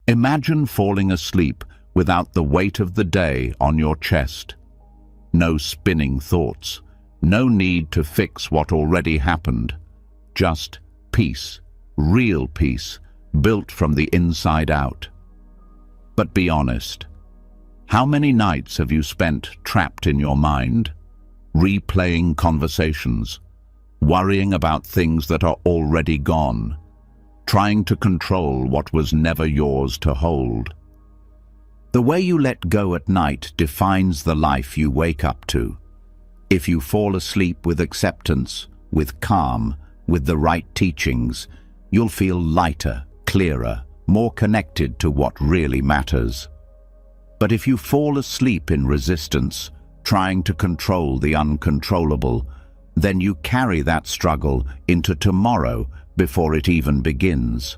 Imagine falling asleep without the weight of the day on your chest. No spinning thoughts, no need to fix what already happened. Just peace, real peace, built from the inside out. But be honest. How many nights have you spent trapped in your mind, replaying conversations, worrying about things that are already gone, trying to control what was never yours to hold? The way you let go at night defines the life you wake up to. If you fall asleep with acceptance, with calm, with the right teachings, you'll feel lighter, clearer, more connected to what really matters. But if you fall asleep in resistance, trying to control the uncontrollable, then you carry that struggle into tomorrow before it even begins.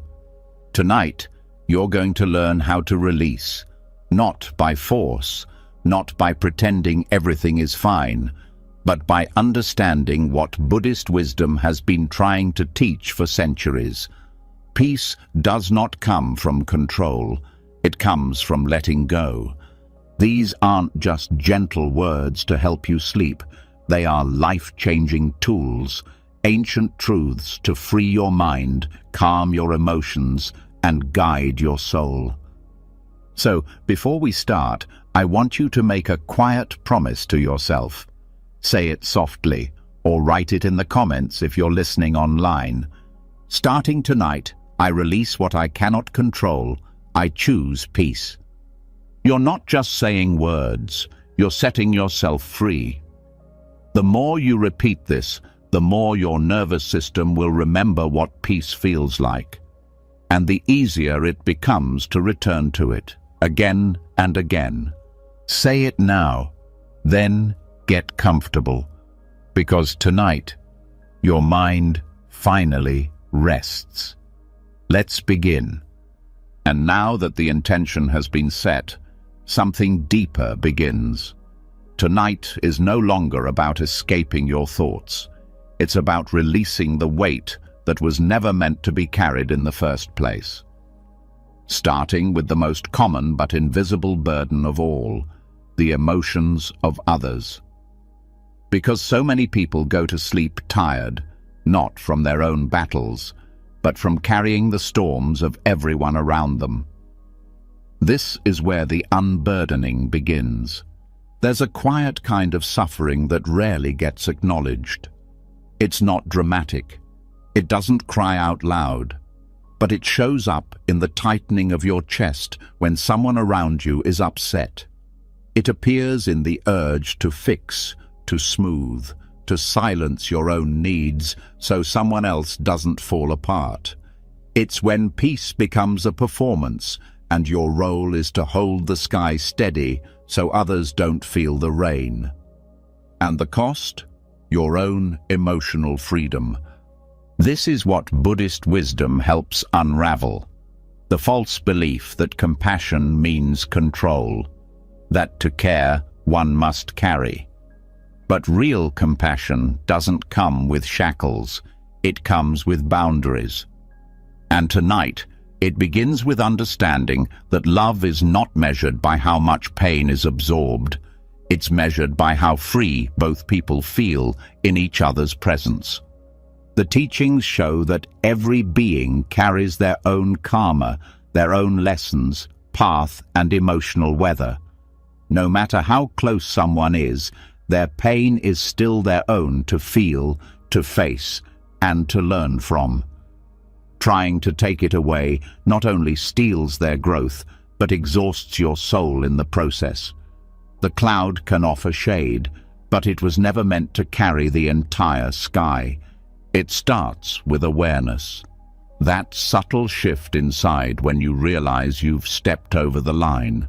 Tonight, you're going to learn how to release, not by force, not by pretending everything is fine, but by understanding what Buddhist wisdom has been trying to teach for centuries. Peace does not come from control. It comes from letting go. These aren't just gentle words to help you sleep. They are life-changing tools, ancient truths to free your mind, calm your emotions, and guide your soul. So, before we start, I want you to make a quiet promise to yourself. Say it softly, or write it in the comments if you're listening online. Starting tonight, I release what I cannot control. I choose peace. You're not just saying words, you're setting yourself free. The more you repeat this, the more your nervous system will remember what peace feels like. And the easier it becomes to return to it, again and again. Say it now, then get comfortable, because tonight, your mind finally rests. Let's begin. And now that the intention has been set, something deeper begins. Tonight is no longer about escaping your thoughts. It's about releasing the weight that was never meant to be carried in the first place. Starting with the most common but invisible burden of all, the emotions of others. Because so many people go to sleep tired, not from their own battles, but from carrying the storms of everyone around them. This is where the unburdening begins. There's a quiet kind of suffering that rarely gets acknowledged. It's not dramatic. It doesn't cry out loud, but it shows up in the tightening of your chest when someone around you is upset. It appears in the urge to fix, to smooth, to silence your own needs so someone else doesn't fall apart. It's when peace becomes a performance and your role is to hold the sky steady so others don't feel the rain. And the cost? Your own emotional freedom. This is what Buddhist wisdom helps unravel. The false belief that compassion means control, that to care one must carry. But real compassion doesn't come with shackles, it comes with boundaries. And tonight, it begins with understanding that love is not measured by how much pain is absorbed. It's measured by how free both people feel in each other's presence. The teachings show that every being carries their own karma, their own lessons, path, and emotional weather. No matter how close someone is, their pain is still their own to feel, to face, and to learn from. Trying to take it away not only steals their growth, but exhausts your soul in the process. The cloud can offer shade, but it was never meant to carry the entire sky. It starts with awareness. That subtle shift inside when you realize you've stepped over the line.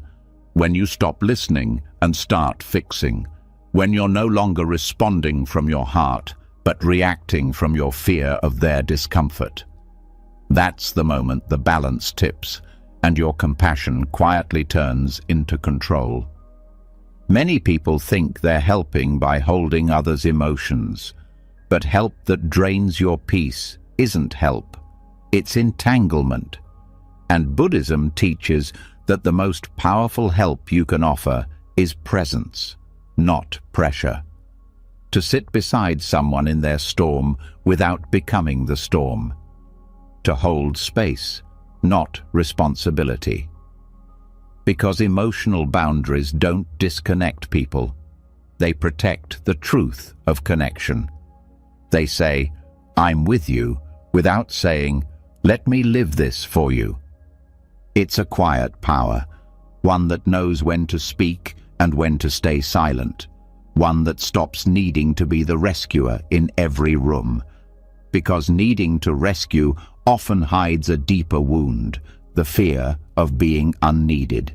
When you stop listening and start fixing. When you're no longer responding from your heart, but reacting from your fear of their discomfort. That's the moment the balance tips, and your compassion quietly turns into control. Many people think they're helping by holding others' emotions, but help that drains your peace isn't help, it's entanglement. And Buddhism teaches that the most powerful help you can offer is presence, not pressure. To sit beside someone in their storm without becoming the storm. To hold space, not responsibility. Because emotional boundaries don't disconnect people. They protect the truth of connection. They say, "I'm with you," without saying, "Let me live this for you." It's a quiet power, one that knows when to speak and when to stay silent, one that stops needing to be the rescuer in every room. Because needing to rescue often hides a deeper wound, the fear of being unneeded.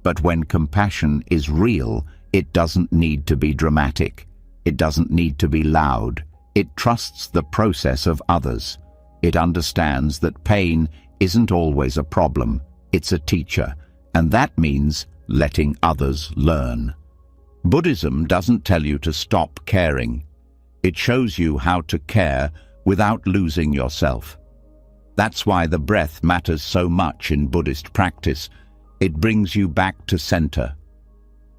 But when compassion is real, it doesn't need to be dramatic. It doesn't need to be loud. It trusts the process of others. It understands that pain isn't always a problem. It's a teacher, and that means letting others learn. Buddhism doesn't tell you to stop caring. It shows you how to care without losing yourself. That's why the breath matters so much in Buddhist practice. It brings you back to center.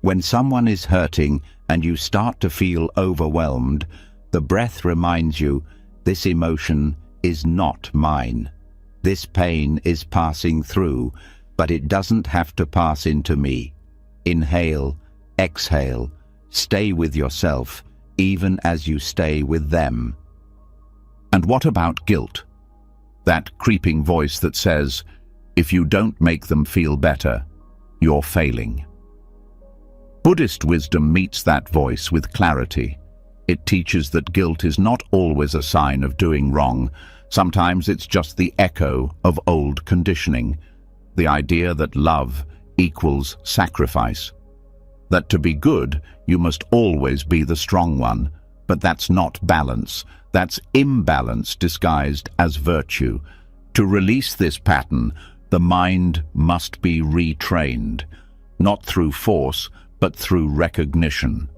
When someone is hurting and you start to feel overwhelmed, the breath reminds you, this emotion is not mine. This pain is passing through, but it doesn't have to pass into me. Inhale, exhale, stay with yourself, even as you stay with them. And what about guilt? That creeping voice that says, if you don't make them feel better, you're failing. Buddhist wisdom meets that voice with clarity. It teaches that guilt is not always a sign of doing wrong. Sometimes it's just the echo of old conditioning. The idea that love equals sacrifice. That to be good, you must always be the strong one. But that's not balance. That's imbalance disguised as virtue. To release this pattern, the mind must be retrained, not through force, but through recognition.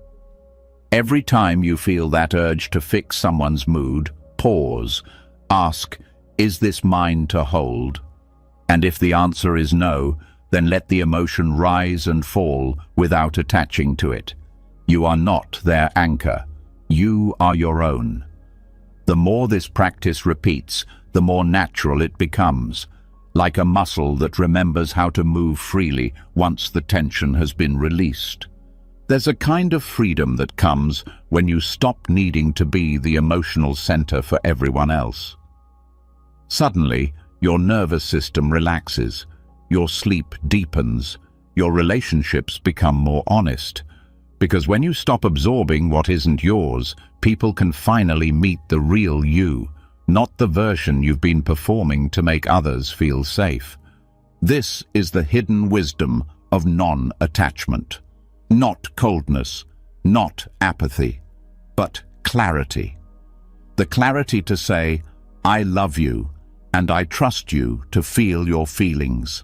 Every time you feel that urge to fix someone's mood, pause. Ask, is this mine to hold? And if the answer is no, then let the emotion rise and fall without attaching to it. You are not their anchor. You are your own. The more this practice repeats, the more natural it becomes, like a muscle that remembers how to move freely once the tension has been released. There's a kind of freedom that comes when you stop needing to be the emotional center for everyone else. Suddenly, your nervous system relaxes, your sleep deepens, your relationships become more honest. Because when you stop absorbing what isn't yours, people can finally meet the real you, not the version you've been performing to make others feel safe. This is the hidden wisdom of non-attachment. Not coldness, not apathy, but clarity. The clarity to say, I love you, and I trust you to feel your feelings.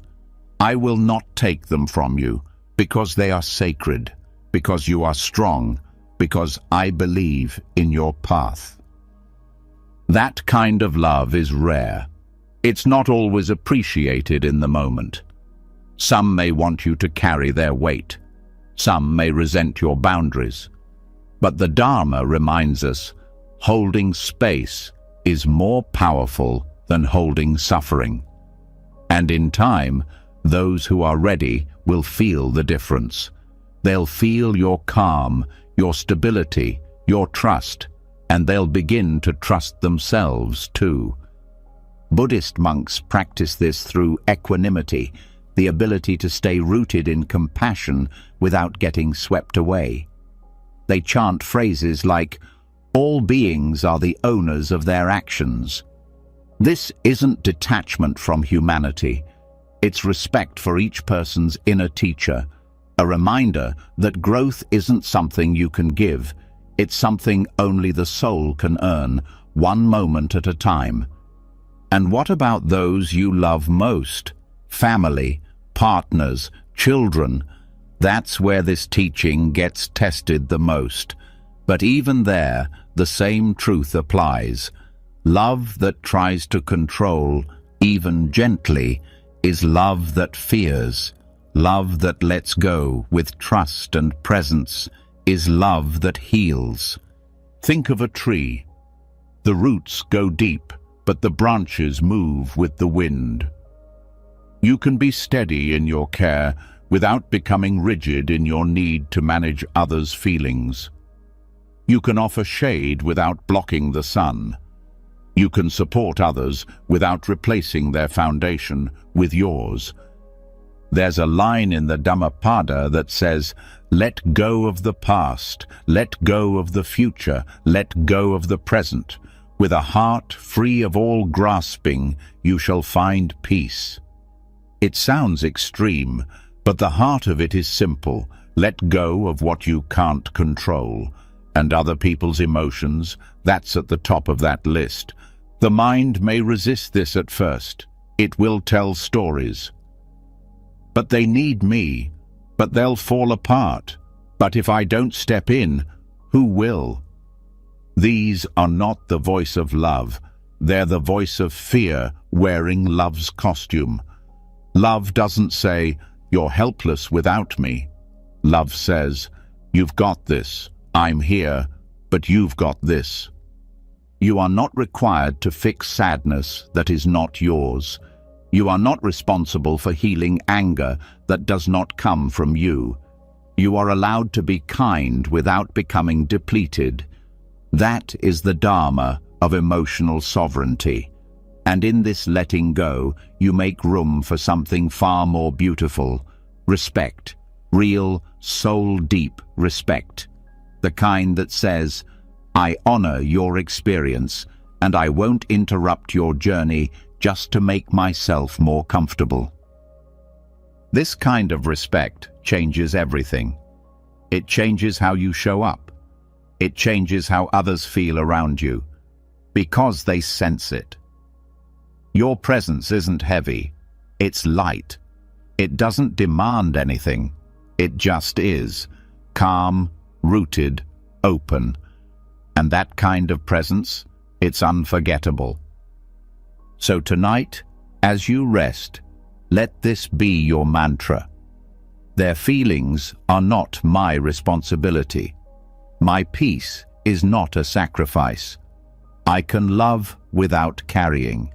I will not take them from you, because they are sacred, because you are strong, because I believe in your path. That kind of love is rare. It's not always appreciated in the moment. Some may want you to carry their weight. Some may resent your boundaries. But the Dharma reminds us, holding space is more powerful than holding suffering. And in time, those who are ready will feel the difference. They'll feel your calm, your stability, your trust, and they'll begin to trust themselves too. Buddhist monks practice this through equanimity, the ability to stay rooted in compassion without getting swept away. They chant phrases like, all beings are the owners of their actions. This isn't detachment from humanity. It's respect for each person's inner teacher, a reminder that growth isn't something you can give. It's something only the soul can earn, one moment at a time. And what about those you love most? Family, partners, children. That's where this teaching gets tested the most. But even there, the same truth applies. Love that tries to control, even gently, is love that fears, love that lets go with trust and presence, is love that heals. Think of a tree. The roots go deep, but the branches move with the wind. You can be steady in your care without becoming rigid in your need to manage others' feelings. You can offer shade without blocking the sun. You can support others without replacing their foundation with yours. There's a line in the Dhammapada that says, "Let go of the past, let go of the future, let go of the present. With a heart free of all grasping, you shall find peace." It sounds extreme, but the heart of it is simple. Let go of what you can't control. And other people's emotions, that's at the top of that list. The mind may resist this at first. It will tell stories. But they need me, but they'll fall apart. But if I don't step in, who will? These are not the voice of love. They're the voice of fear wearing love's costume. Love doesn't say, "You're helpless without me." Love says, "You've got this. I'm here, but you've got this." You are not required to fix sadness that is not yours. You are not responsible for healing anger that does not come from you. You are allowed to be kind without becoming depleted. That is the Dharma of emotional sovereignty. And in this letting go, you make room for something far more beautiful: respect, real, soul-deep respect. The kind that says, "I honor your experience, and I won't interrupt your journey just to make myself more comfortable." This kind of respect changes everything. It changes how you show up. It changes how others feel around you, because they sense it. Your presence isn't heavy, it's light. It doesn't demand anything. It just is, calm, rooted, open. And that kind of presence, it's unforgettable. So tonight, as you rest, let this be your mantra. Their feelings are not my responsibility. My peace is not a sacrifice. I can love without carrying.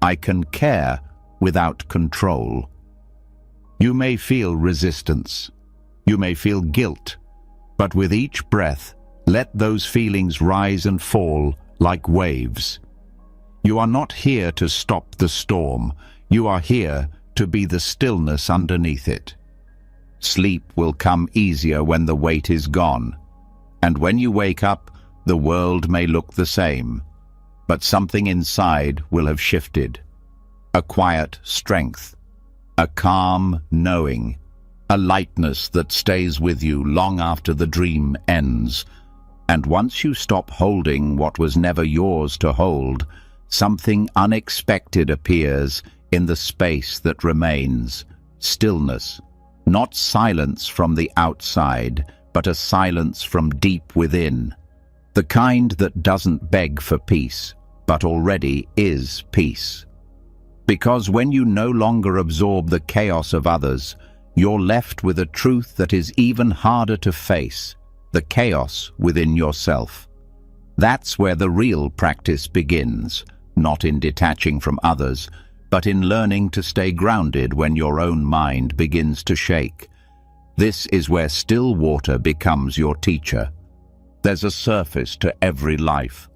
I can care without control. You may feel resistance. You may feel guilt. But with each breath, let those feelings rise and fall like waves. You are not here to stop the storm. You are here to be the stillness underneath it. Sleep will come easier when the weight is gone. And when you wake up, the world may look the same, but something inside will have shifted. A quiet strength, a calm knowing, a lightness that stays with you long after the dream ends. And once you stop holding what was never yours to hold, something unexpected appears in the space that remains. Stillness, not silence from the outside, but a silence from deep within. The kind that doesn't beg for peace, but already is peace. Because when you no longer absorb the chaos of others, you're left with a truth that is even harder to face, the chaos within yourself. That's where the real practice begins, not in detaching from others, but in learning to stay grounded when your own mind begins to shake. This is where still water becomes your teacher. There's a surface to every life.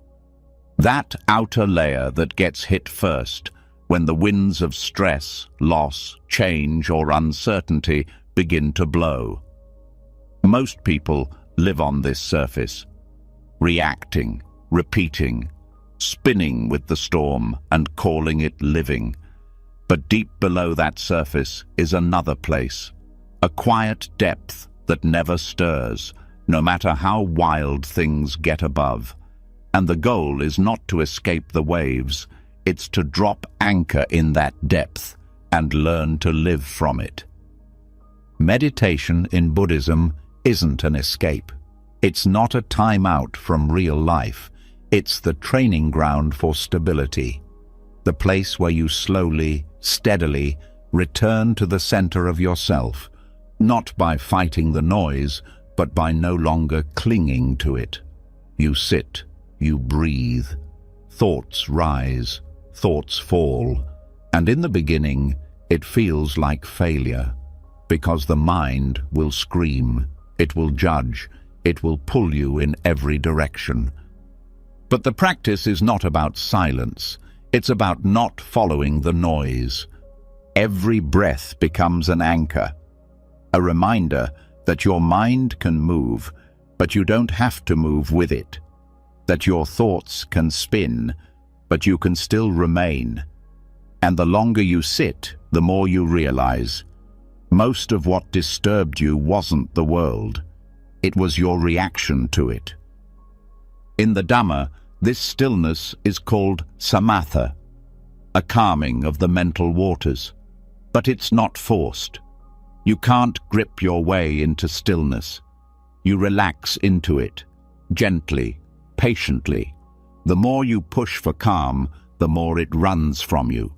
That outer layer that gets hit first, when the winds of stress, loss, change, or uncertainty begin to blow. Most people live on this surface, reacting, repeating, spinning with the storm and calling it living. But deep below that surface is another place, a quiet depth that never stirs, no matter how wild things get above. And the goal is not to escape the waves, it's to drop anchor in that depth and learn to live from it. Meditation in Buddhism isn't an escape. It's not a time out from real life. It's the training ground for stability. The place where you slowly, steadily, Return to the center of yourself, not by fighting the noise, but by no longer clinging to it. You sit, you breathe. Thoughts rise, thoughts fall, and in the beginning, it feels like failure, because the mind will scream, it will judge, it will pull you in every direction. But the practice is not about silence, it's about not following the noise. Every breath becomes an anchor, a reminder that your mind can move, but you don't have to move with it, that your thoughts can spin, but you can still remain. And the longer you sit, the more you realize, most of what disturbed you wasn't the world, it was your reaction to it. In the Dhamma, this stillness is called samatha, a calming of the mental waters. But it's not forced. You can't grip your way into stillness. You relax into it, gently, patiently. The more you push for calm, the more it runs from you.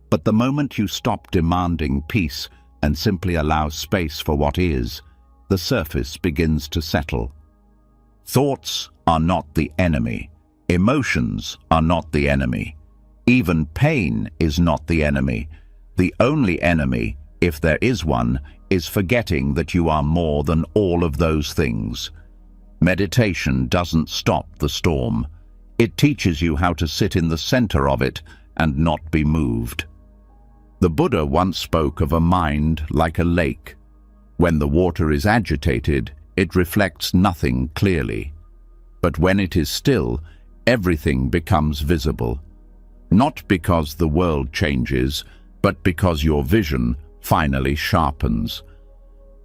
But the moment you stop demanding peace and simply allow space for what is, the surface begins to settle. Thoughts are not the enemy. Emotions are not the enemy. Even pain is not the enemy. The only enemy, if there is one, is forgetting that you are more than all of those things. Meditation doesn't stop the storm. It teaches you how to sit in the center of it and not be moved. The Buddha once spoke of a mind like a lake. When the water is agitated, it reflects nothing clearly. But when it is still, everything becomes visible. Not because the world changes, but because your vision finally sharpens.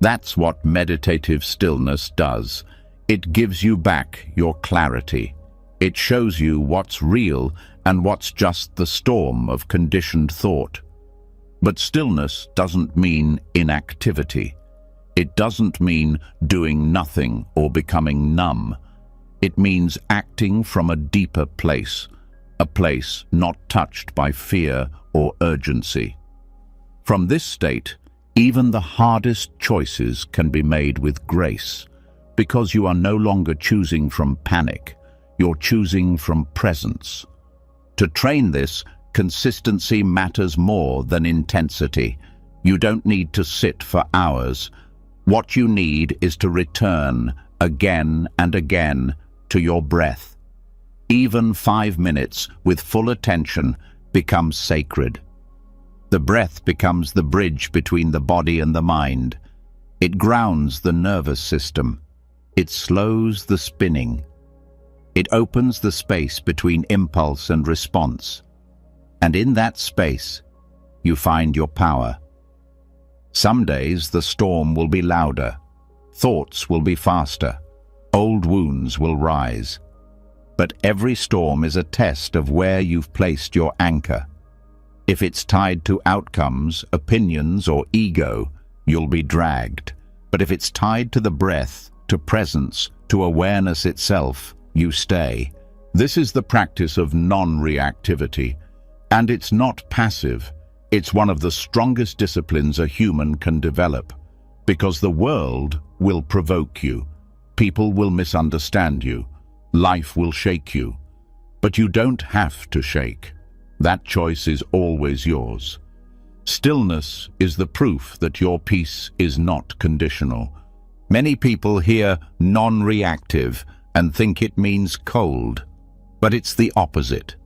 That's what meditative stillness does. It gives you back your clarity. It shows you what's real and what's just the storm of conditioned thought. But stillness doesn't mean inactivity. It doesn't mean doing nothing or becoming numb. It means acting from a deeper place, a place not touched by fear or urgency. From this state, even the hardest choices can be made with grace, because you are no longer choosing from panic, you're choosing from presence. To train this, consistency matters more than intensity. You don't need to sit for hours. What you need is to return again and again to your breath. Even 5 minutes with full attention becomes sacred. The breath becomes the bridge between the body and the mind. It grounds the nervous system. It slows the spinning. It opens the space between impulse and response. And in that space, you find your power. Some days the storm will be louder. Thoughts will be faster. Old wounds will rise. But every storm is a test of where you've placed your anchor. If it's tied to outcomes, opinions, or ego, you'll be dragged. But if it's tied to the breath, to presence, to awareness itself, you stay. This is the practice of non-reactivity, and it's not passive. It's one of the strongest disciplines a human can develop, because the world will provoke you. People will misunderstand you. Life will shake you. But you don't have to shake. That choice is always yours. Stillness is the proof that your peace is not conditional. Many people hear non-reactive and think it means cold, but it's the opposite.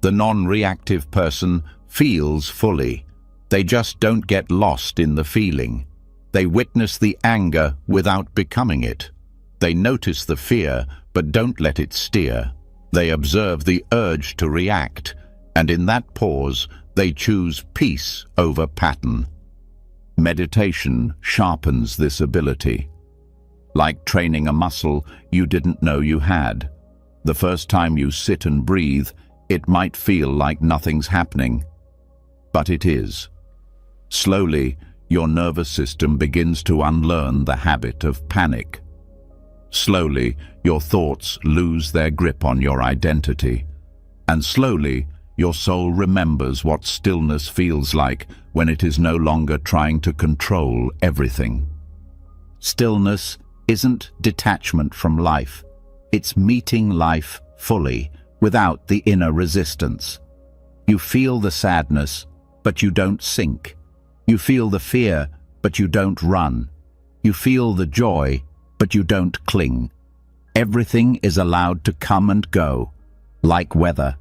The non-reactive person feels fully. They just don't get lost in the feeling. They witness the anger without becoming it. They notice the fear, but don't let it steer. They observe the urge to react, and in that pause, they choose peace over pattern. Meditation sharpens this ability. Like training a muscle you didn't know you had. The first time you sit and breathe, it might feel like nothing's happening. But it is. Slowly, your nervous system begins to unlearn the habit of panic. Slowly, your thoughts lose their grip on your identity. And slowly, your soul remembers what stillness feels like when it is no longer trying to control everything. Stillness isn't detachment from life. It's meeting life fully, without the inner resistance. You feel the sadness, but you don't sink. You feel the fear, but you don't run. You feel the joy, but you don't cling. Everything is allowed to come and go, like weather,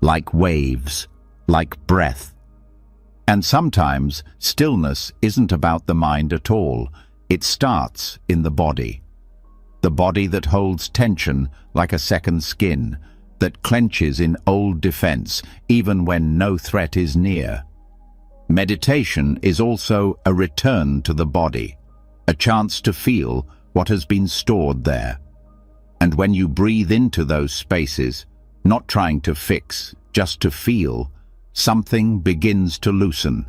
like waves, like breath. And sometimes stillness isn't about the mind at all. It starts in the body. The body that holds tension like a second skin, that clenches in old defense even when no threat is near. Meditation is also a return to the body, a chance to feel what has been stored there. And when you breathe into those spaces, not trying to fix, just to feel, something begins to loosen.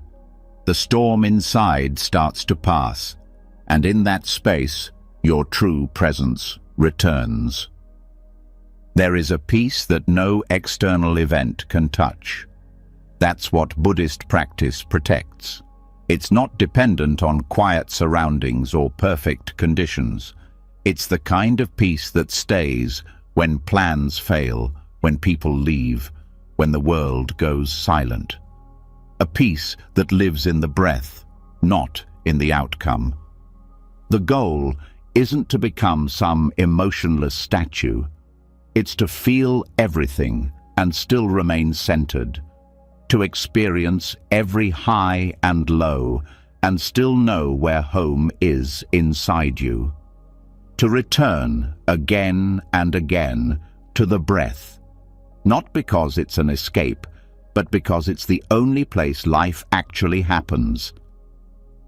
The storm inside starts to pass, and in that space, your true presence returns. There is a peace that no external event can touch. That's what Buddhist practice protects. It's not dependent on quiet surroundings or perfect conditions. It's the kind of peace that stays when plans fail, when people leave, when the world goes silent. A peace that lives in the breath, not in the outcome. The goal isn't to become some emotionless statue. It's to feel everything and still remain centered, to experience every high and low and still know where home is inside you, to return again and again to the breath, not because it's an escape, but because it's the only place life actually happens.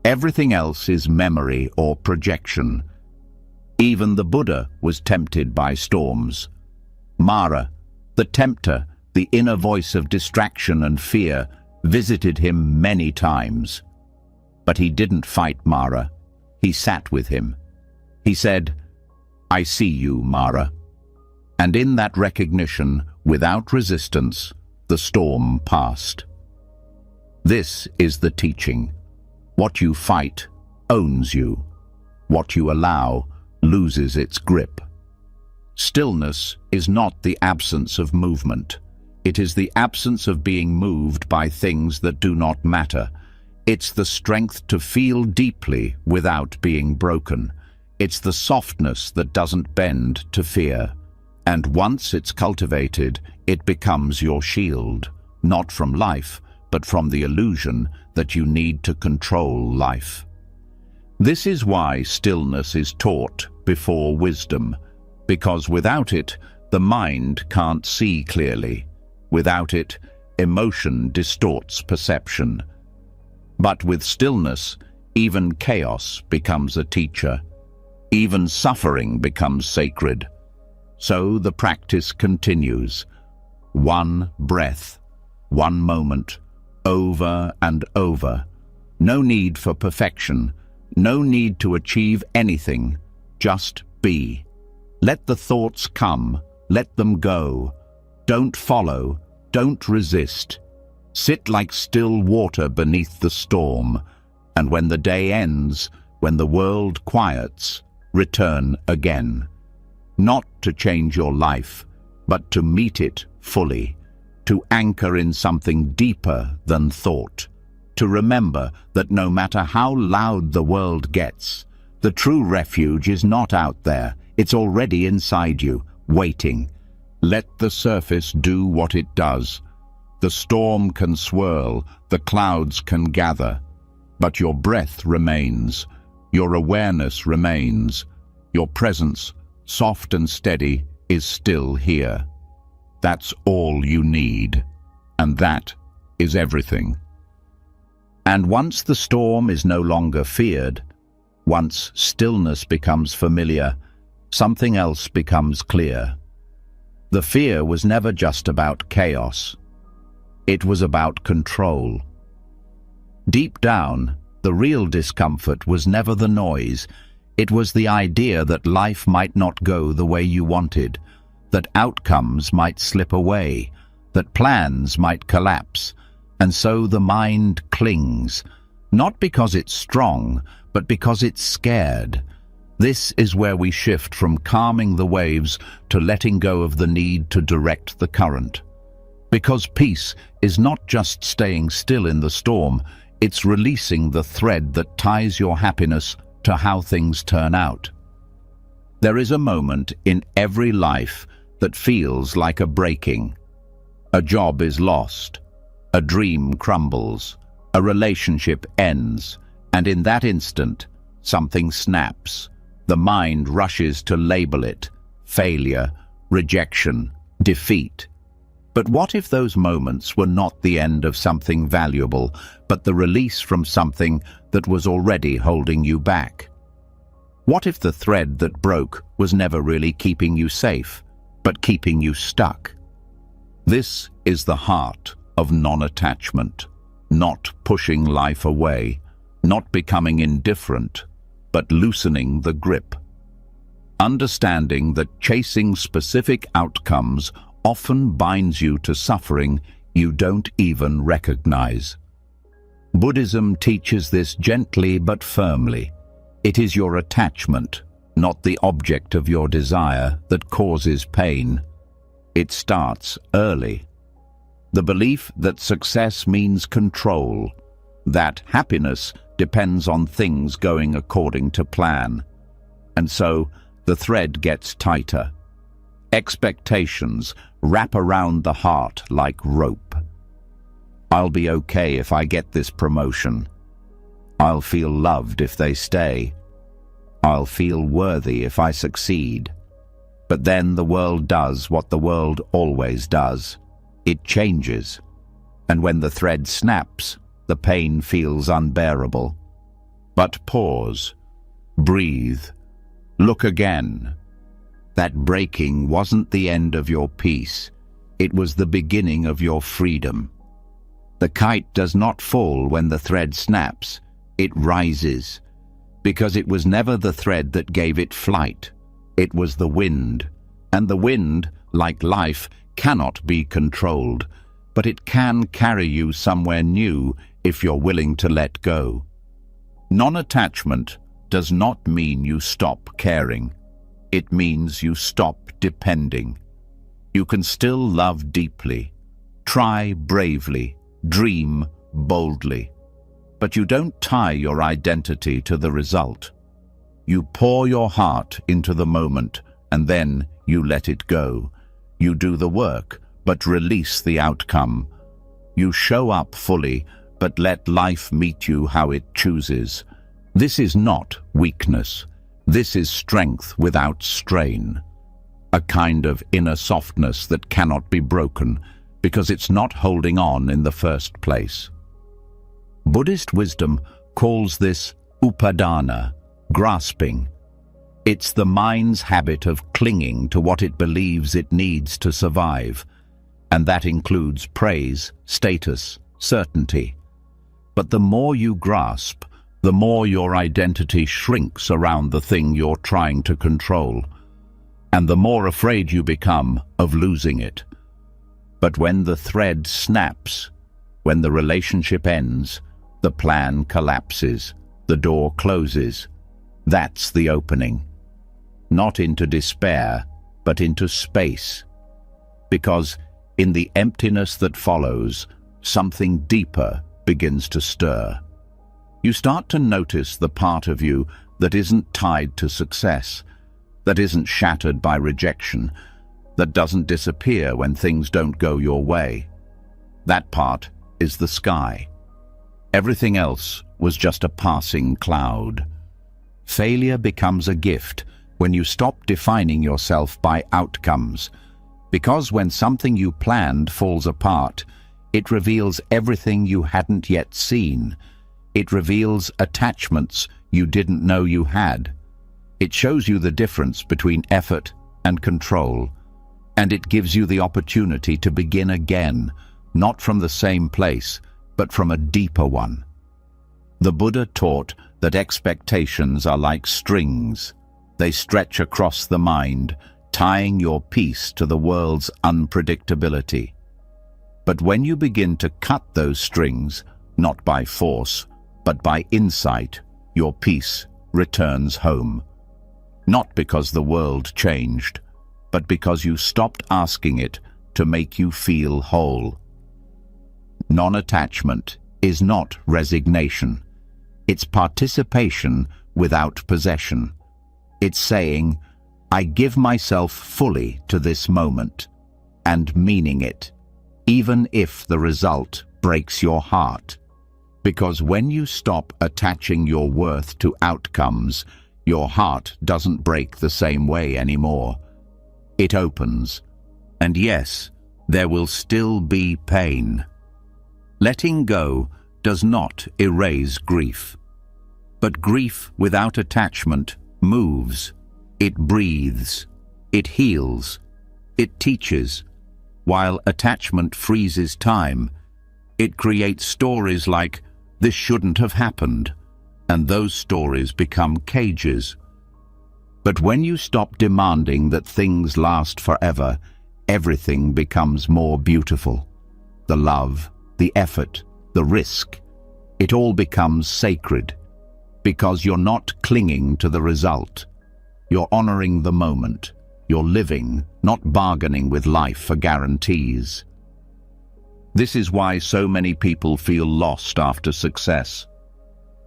Everything else is memory or projection. Even the Buddha was tempted by storms. Mara, the tempter, the inner voice of distraction and fear, visited him many times. But he didn't fight Mara. He sat with him. He said, "I see you, Mara." And in that recognition, without resistance, the storm passed. This is the teaching. What you fight owns you. What you allow loses its grip. Stillness is not the absence of movement. It is the absence of being moved by things that do not matter. It's the strength to feel deeply without being broken. It's the softness that doesn't bend to fear. And once it's cultivated, it becomes your shield, not from life, but from the illusion that you need to control life. This is why stillness is taught before wisdom, because without it, the mind can't see clearly. Without it, emotion distorts perception. But with stillness, even chaos becomes a teacher. Even suffering becomes sacred. So the practice continues. One breath, one moment, over and over. No need for perfection, no need to achieve anything, just be. Let the thoughts come, let them go. Don't follow, don't resist. Sit like still water beneath the storm, and when the day ends, when the world quiets, return again. Not to change your life, but to meet it fully, to anchor in something deeper than thought, to remember that no matter how loud the world gets, the true refuge is not out there, it's already inside you, waiting. Let the surface do what it does. The storm can swirl, the clouds can gather, but your breath remains, your awareness remains, your presence, soft and steady, is still here. That's all you need, and that is everything. And once the storm is no longer feared, once stillness becomes familiar, something else becomes clear. The fear was never just about chaos. It was about control. Deep down, the real discomfort was never the noise. It was the idea that life might not go the way you wanted, that outcomes might slip away, that plans might collapse, and so the mind clings, not because it's strong, but because it's scared. This is where we shift from calming the waves to letting go of the need to direct the current. Because peace is not just staying still in the storm, it's releasing the thread that ties your happiness to how things turn out. There is a moment in every life that feels like a breaking. A job is lost, a dream crumbles, a relationship ends, and in that instant, something snaps. The mind rushes to label it failure, rejection, defeat. But what if those moments were not the end of something valuable, but the release from something that was already holding you back? What if the thread that broke was never really keeping you safe, but keeping you stuck? This is the heart of non-attachment, not pushing life away, not becoming indifferent, but loosening the grip. Understanding that chasing specific outcomes often binds you to suffering you don't even recognize. Buddhism teaches this gently but firmly. It is your attachment, not the object of your desire, that causes pain. It starts early. The belief that success means control, that happiness depends on things going according to plan. And so, the thread gets tighter. Expectations wrap around the heart like rope. I'll be okay if I get this promotion. I'll feel loved if they stay. I'll feel worthy if I succeed. But then the world does what the world always does. It changes. And when the thread snaps, the pain feels unbearable. But pause. Breathe. Look again. That breaking wasn't the end of your peace. It was the beginning of your freedom. The kite does not fall when the thread snaps. It rises. Because it was never the thread that gave it flight. It was the wind. And the wind, like life, cannot be controlled. But it can carry you somewhere new if you're willing to let go. Non-attachment does not mean you stop caring. It means you stop depending. You can still love deeply, try bravely, dream boldly. But you don't tie your identity to the result. You pour your heart into the moment, and then you let it go. You do the work, but release the outcome. You show up fully, but let life meet you how it chooses. This is not weakness. This is strength without strain. A kind of inner softness that cannot be broken because it's not holding on in the first place. Buddhist wisdom calls this upadana, grasping. It's the mind's habit of clinging to what it believes it needs to survive, and that includes praise, status, certainty. But the more you grasp, the more your identity shrinks around the thing you're trying to control, and the more afraid you become of losing it. But when the thread snaps, when the relationship ends, the plan collapses, the door closes. That's the opening. Not into despair, but into space. Because in the emptiness that follows, something deeper begins to stir. You start to notice the part of you that isn't tied to success, that isn't shattered by rejection, that doesn't disappear when things don't go your way. That part is the sky. Everything else was just a passing cloud. Failure becomes a gift when you stop defining yourself by outcomes, because when something you planned falls apart, it reveals everything you hadn't yet seen. It reveals attachments you didn't know you had. It shows you the difference between effort and control, and it gives you the opportunity to begin again, not from the same place, but from a deeper one. The Buddha taught that expectations are like strings. They stretch across the mind, tying your peace to the world's unpredictability. But when you begin to cut those strings, not by force, but by insight, your peace returns home. Not because the world changed, but because you stopped asking it to make you feel whole. Non-attachment is not resignation. It's participation without possession. It's saying, I give myself fully to this moment, and meaning it, even if the result breaks your heart. Because when you stop attaching your worth to outcomes, your heart doesn't break the same way anymore. It opens. And yes, there will still be pain. Letting go does not erase grief. But grief without attachment moves. It breathes. It heals. It teaches. While attachment freezes time, it creates stories like, this shouldn't have happened, and those stories become cages. But when you stop demanding that things last forever, everything becomes more beautiful. The love, the effort, the risk, it all becomes sacred, because you're not clinging to the result. You're honoring the moment. You're living, not bargaining with life for guarantees. This is why so many people feel lost after success.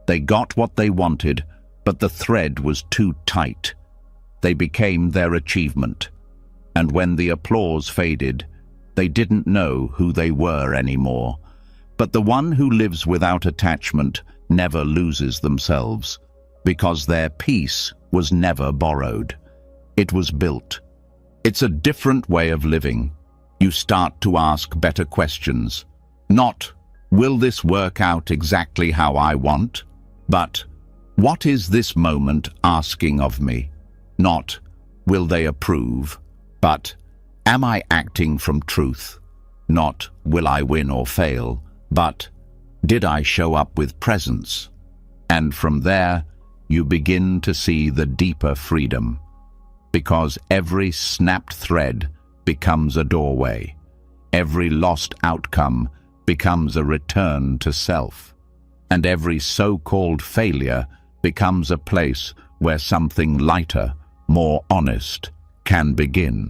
They got what they wanted, but the thread was too tight. They became their achievement. And when the applause faded, they didn't know who they were anymore. But the one who lives without attachment never loses themselves, because their peace was never borrowed. It was built. It's a different way of living. You start to ask better questions. Not, will this work out exactly how I want? But, what is this moment asking of me? Not, will they approve? But, am I acting from truth? Not, will I win or fail? But, did I show up with presence? And from there, you begin to see the deeper freedom. Because every snapped thread becomes a doorway. Every lost outcome becomes a return to self. And every so-called failure becomes a place where something lighter, more honest, can begin.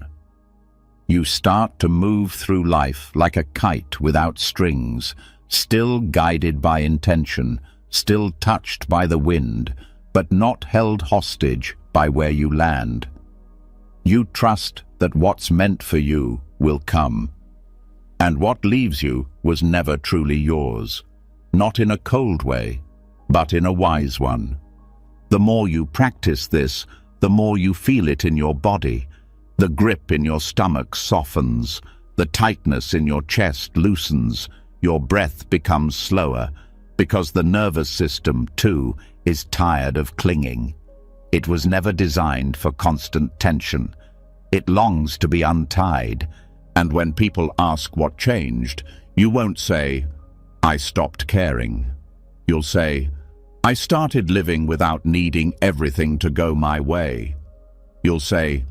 You start to move through life like a kite without strings, still guided by intention, still touched by the wind, but not held hostage by where you land. You trust that what's meant for you will come. And what leaves you was never truly yours, not in a cold way, but in a wise one. The more you practice this, the more you feel it in your body. The grip in your stomach softens, the tightness in your chest loosens, your breath becomes slower, because the nervous system, too, is tired of clinging. It was never designed for constant tension. It longs to be untied, and when people ask what changed, you won't say, I stopped caring. You'll say, I started living without needing everything to go my way. You'll say,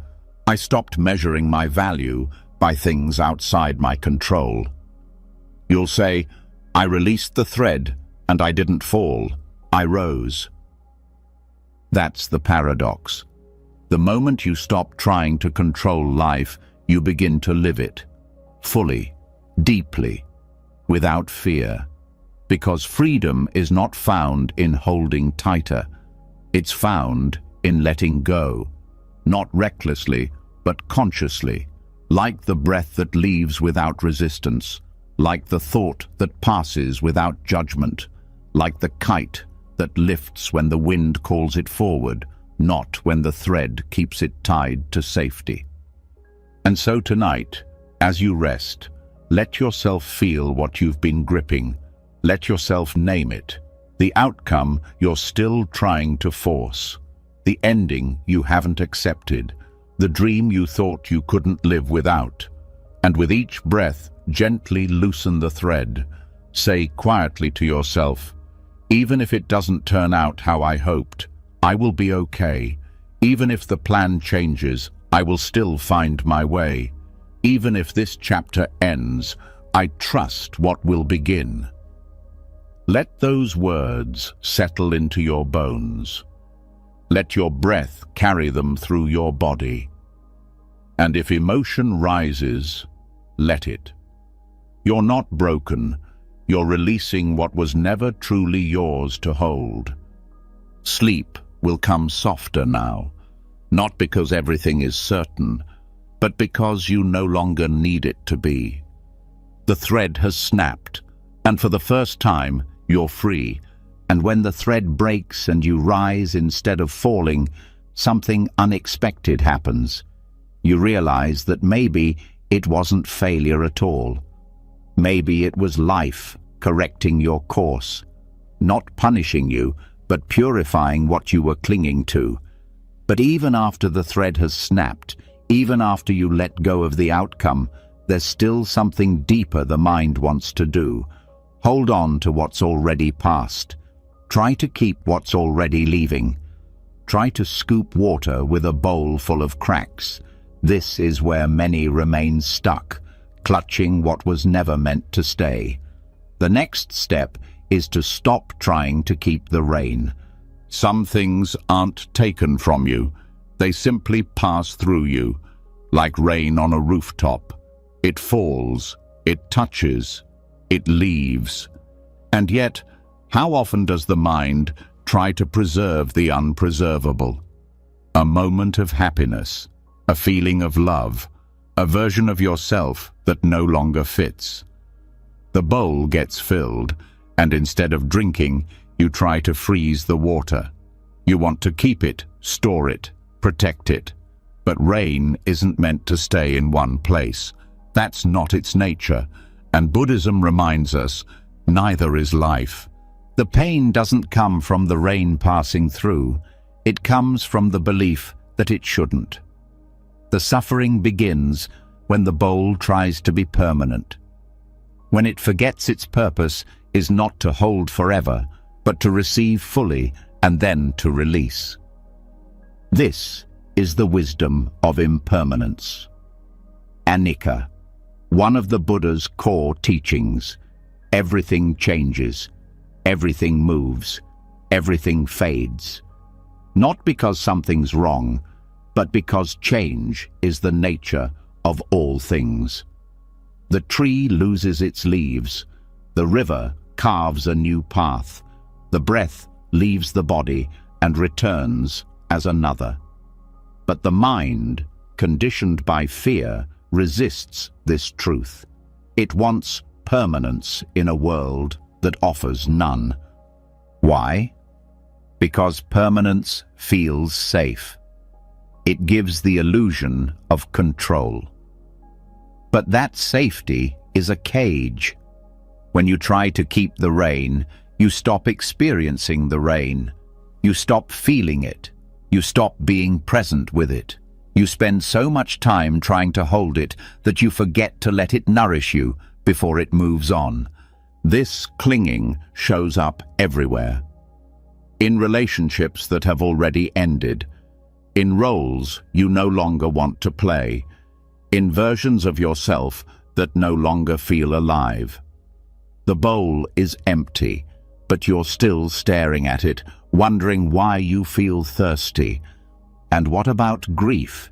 I stopped measuring my value by things outside my control. You'll say, I released the thread and I didn't fall, I rose. That's the paradox. The moment you stop trying to control life, you begin to live it, fully, deeply, without fear. Because freedom is not found in holding tighter. It's found in letting go, not recklessly, but consciously, like the breath that leaves without resistance, like the thought that passes without judgment, like the kite that lifts when the wind calls it forward, not when the thread keeps it tied to safety. And so tonight, as you rest, let yourself feel what you've been gripping. Let yourself name it. The outcome you're still trying to force. The ending you haven't accepted. The dream you thought you couldn't live without. And with each breath, gently loosen the thread. Say quietly to yourself, even if it doesn't turn out how I hoped, I will be okay. Even if the plan changes, I will still find my way. Even if this chapter ends, I trust what will begin. Let those words settle into your bones. Let your breath carry them through your body. And if emotion rises, let it. You're not broken. You're releasing what was never truly yours to hold. Sleep will come softer now, not because everything is certain, but because you no longer need it to be. The thread has snapped, and for the first time, you're free. And when the thread breaks and you rise instead of falling, something unexpected happens. You realize that maybe it wasn't failure at all. Maybe it was life correcting your course, not punishing you, but purifying what you were clinging to. But even after the thread has snapped, even after you let go of the outcome, there's still something deeper the mind wants to do. Hold on to what's already past. Try to keep what's already leaving. Try to scoop water with a bowl full of cracks. This is where many remain stuck, clutching what was never meant to stay. The next step is to stop trying to keep the rain. Some things aren't taken from you. They simply pass through you, like rain on a rooftop. It falls, it touches, it leaves. And yet, how often does the mind try to preserve the unpreservable? A moment of happiness, a feeling of love, a version of yourself that no longer fits. The bowl gets filled, and instead of drinking, you try to freeze the water. You want to keep it, store it, protect it. But rain isn't meant to stay in one place. That's not its nature. And Buddhism reminds us, neither is life. The pain doesn't come from the rain passing through. It comes from the belief that it shouldn't. The suffering begins when the bowl tries to be permanent. When it forgets its purpose is not to hold forever, but to receive fully and then to release. This is the wisdom of impermanence. Anicca, one of the Buddha's core teachings. Everything changes, everything moves, everything fades. Not because something's wrong, but because change is the nature of all things. The tree loses its leaves, the river carves a new path, the breath leaves the body and returns as another. But the mind, conditioned by fear, resists this truth. It wants permanence in a world that offers none. Why? Because permanence feels safe. It gives the illusion of control. But that safety is a cage. When you try to keep the rain, you stop experiencing the rain. You stop feeling it. You stop being present with it. You spend so much time trying to hold it that you forget to let it nourish you before it moves on. This clinging shows up everywhere. In relationships that have already ended. In roles you no longer want to play. In versions of yourself that no longer feel alive. The bowl is empty, but you're still staring at it, wondering why you feel thirsty. And what about grief?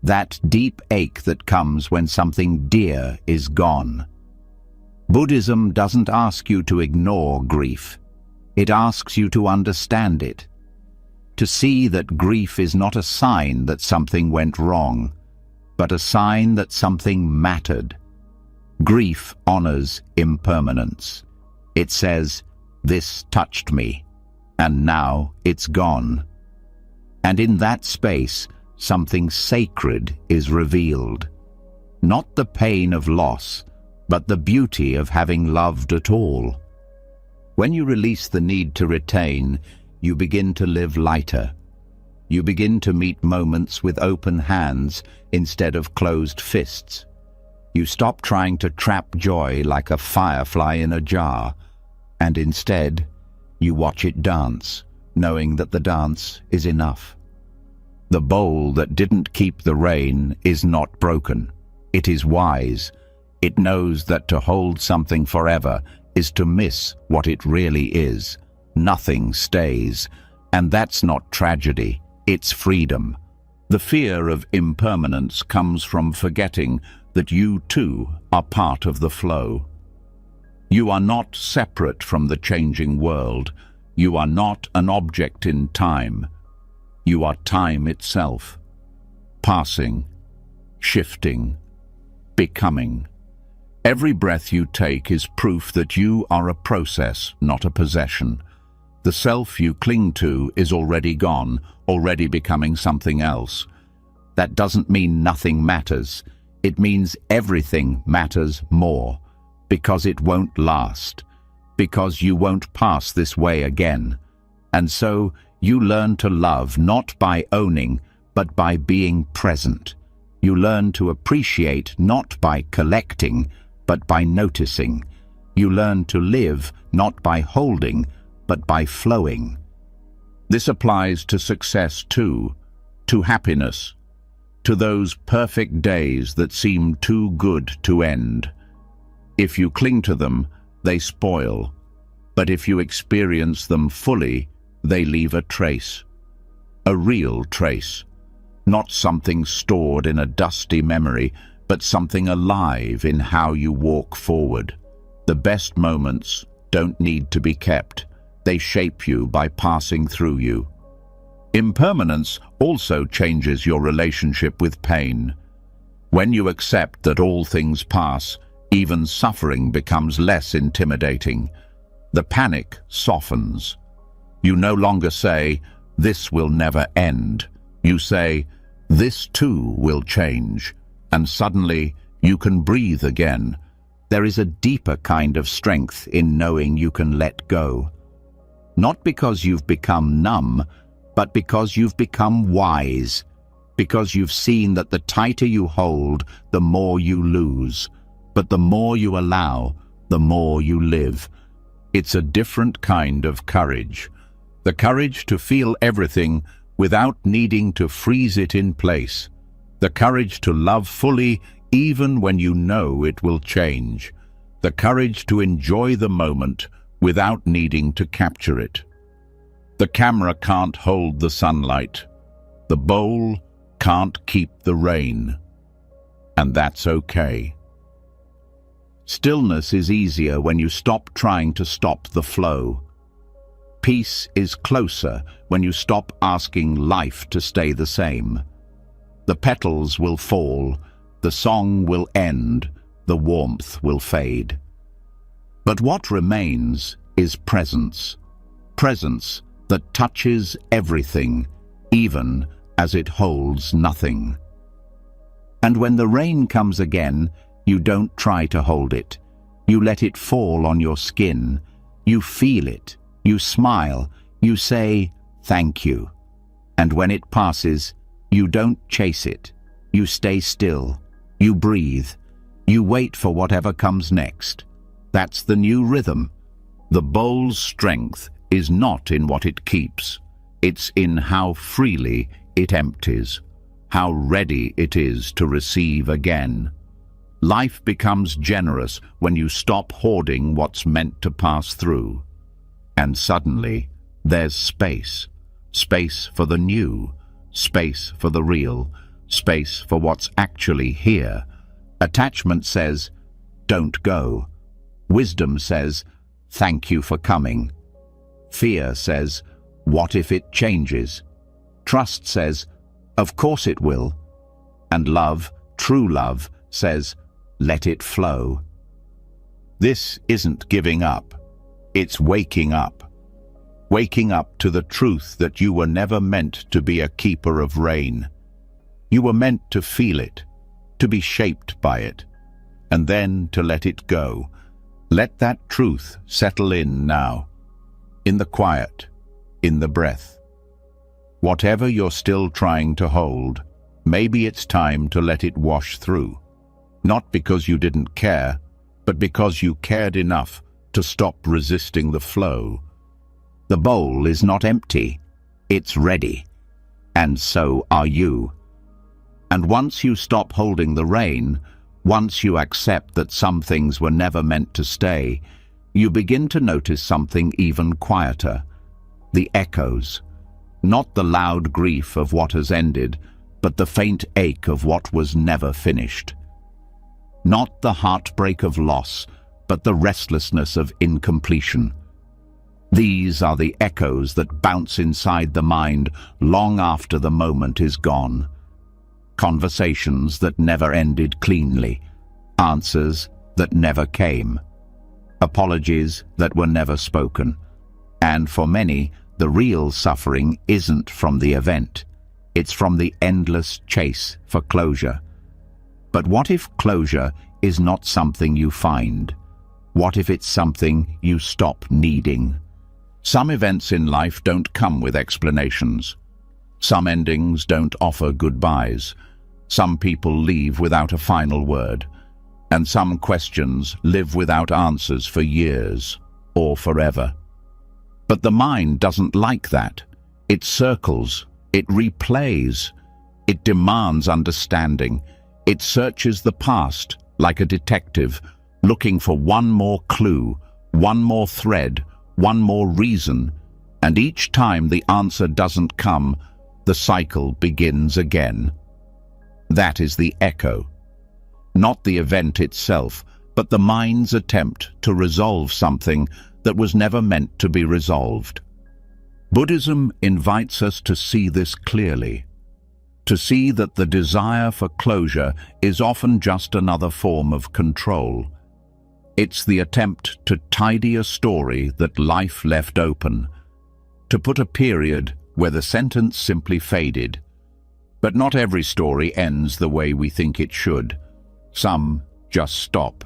That deep ache that comes when something dear is gone. Buddhism doesn't ask you to ignore grief. It asks you to understand it. To see that grief is not a sign that something went wrong, but a sign that something mattered. Grief honors impermanence. It says, "This touched me, and now it's gone." And in that space, something sacred is revealed. Not the pain of loss, but the beauty of having loved at all. When you release the need to retain, you begin to live lighter. You begin to meet moments with open hands instead of closed fists. You stop trying to trap joy like a firefly in a jar, and instead, you watch it dance, knowing that the dance is enough. The bowl that didn't keep the rain is not broken. It is wise. It knows that to hold something forever is to miss what it really is. Nothing stays, and that's not tragedy, it's freedom. The fear of impermanence comes from forgetting that you too are part of the flow. You are not separate from the changing world. You are not an object in time. You are time itself, passing, shifting, becoming. Every breath you take is proof that you are a process, not a possession. The self you cling to is already gone, already becoming something else. That doesn't mean nothing matters. It means everything matters more, because it won't last, because you won't pass this way again. And so you learn to love not by owning, but by being present. You learn to appreciate not by collecting, but by noticing. You learn to live not by holding, but by flowing. This applies to success too, to happiness, to those perfect days that seem too good to end. If you cling to them, they spoil, but if you experience them fully, they leave a trace, a real trace, not something stored in a dusty memory, but something alive in how you walk forward. The best moments don't need to be kept. They shape you by passing through you. Impermanence also changes your relationship with pain. When you accept that all things pass, even suffering becomes less intimidating. The panic softens. You no longer say, "This will never end." You say, "This too will change." And suddenly you can breathe again. There is a deeper kind of strength in knowing you can let go. Not because you've become numb, but because you've become wise. Because you've seen that the tighter you hold, the more you lose. But the more you allow, the more you live. It's a different kind of courage. The courage to feel everything without needing to freeze it in place. The courage to love fully even when you know it will change. The courage to enjoy the moment without needing to capture it. The camera can't hold the sunlight. The bowl can't keep the rain. And that's okay. Stillness is easier when you stop trying to stop the flow. Peace is closer when you stop asking life to stay the same. The petals will fall, the song will end, the warmth will fade. But what remains is presence. Presence that touches everything, even as it holds nothing. And when the rain comes again, you don't try to hold it. You let it fall on your skin. You feel it. You smile. You say, "Thank you." And when it passes, you don't chase it. You stay still. You breathe. You wait for whatever comes next. That's the new rhythm. The bowl's strength is not in what it keeps. It's in how freely it empties, how ready it is to receive again. Life becomes generous when you stop hoarding what's meant to pass through. And suddenly, there's space. Space for the new. Space for the real. Space for what's actually here. Attachment says, "Don't go." Wisdom says, "Thank you for coming." Fear says, "What if it changes?" Trust says, "Of course it will." And love, true love, says, "Let it flow." This isn't giving up. It's waking up. Waking up to the truth that you were never meant to be a keeper of rain. You were meant to feel it, to be shaped by it, and then to let it go. Let that truth settle in now, in the quiet, in the breath. Whatever you're still trying to hold, maybe it's time to let it wash through. Not because you didn't care, but because you cared enough to stop resisting the flow. The bowl is not empty, it's ready, and so are you. And once you stop holding the rain, Once you accept that some things were never meant to stay, you begin to notice something even quieter: the echoes. Not the loud grief of what has ended, but the faint ache of what was never finished. Not the heartbreak of loss, but the restlessness of incompletion. These are the echoes that bounce inside the mind long after the moment is gone. Conversations that never ended cleanly, answers that never came, apologies that were never spoken. And for many, the real suffering isn't from the event. It's from the endless chase for closure. But what if closure is not something you find? What if it's something you stop needing? Some events in life don't come with explanations. Some endings don't offer goodbyes. Some people leave without a final word. And some questions live without answers for years or forever. But the mind doesn't like that. It circles, it replays, it demands understanding. It searches the past like a detective, looking for one more clue, one more thread, one more reason. And each time the answer doesn't come, the cycle begins again. That is the echo. Not the event itself, but the mind's attempt to resolve something that was never meant to be resolved. Buddhism invites us to see this clearly, to see that the desire for closure is often just another form of control. It's the attempt to tidy a story that life left open, to put a period where the sentence simply faded. But not every story ends the way we think it should. Some just stop.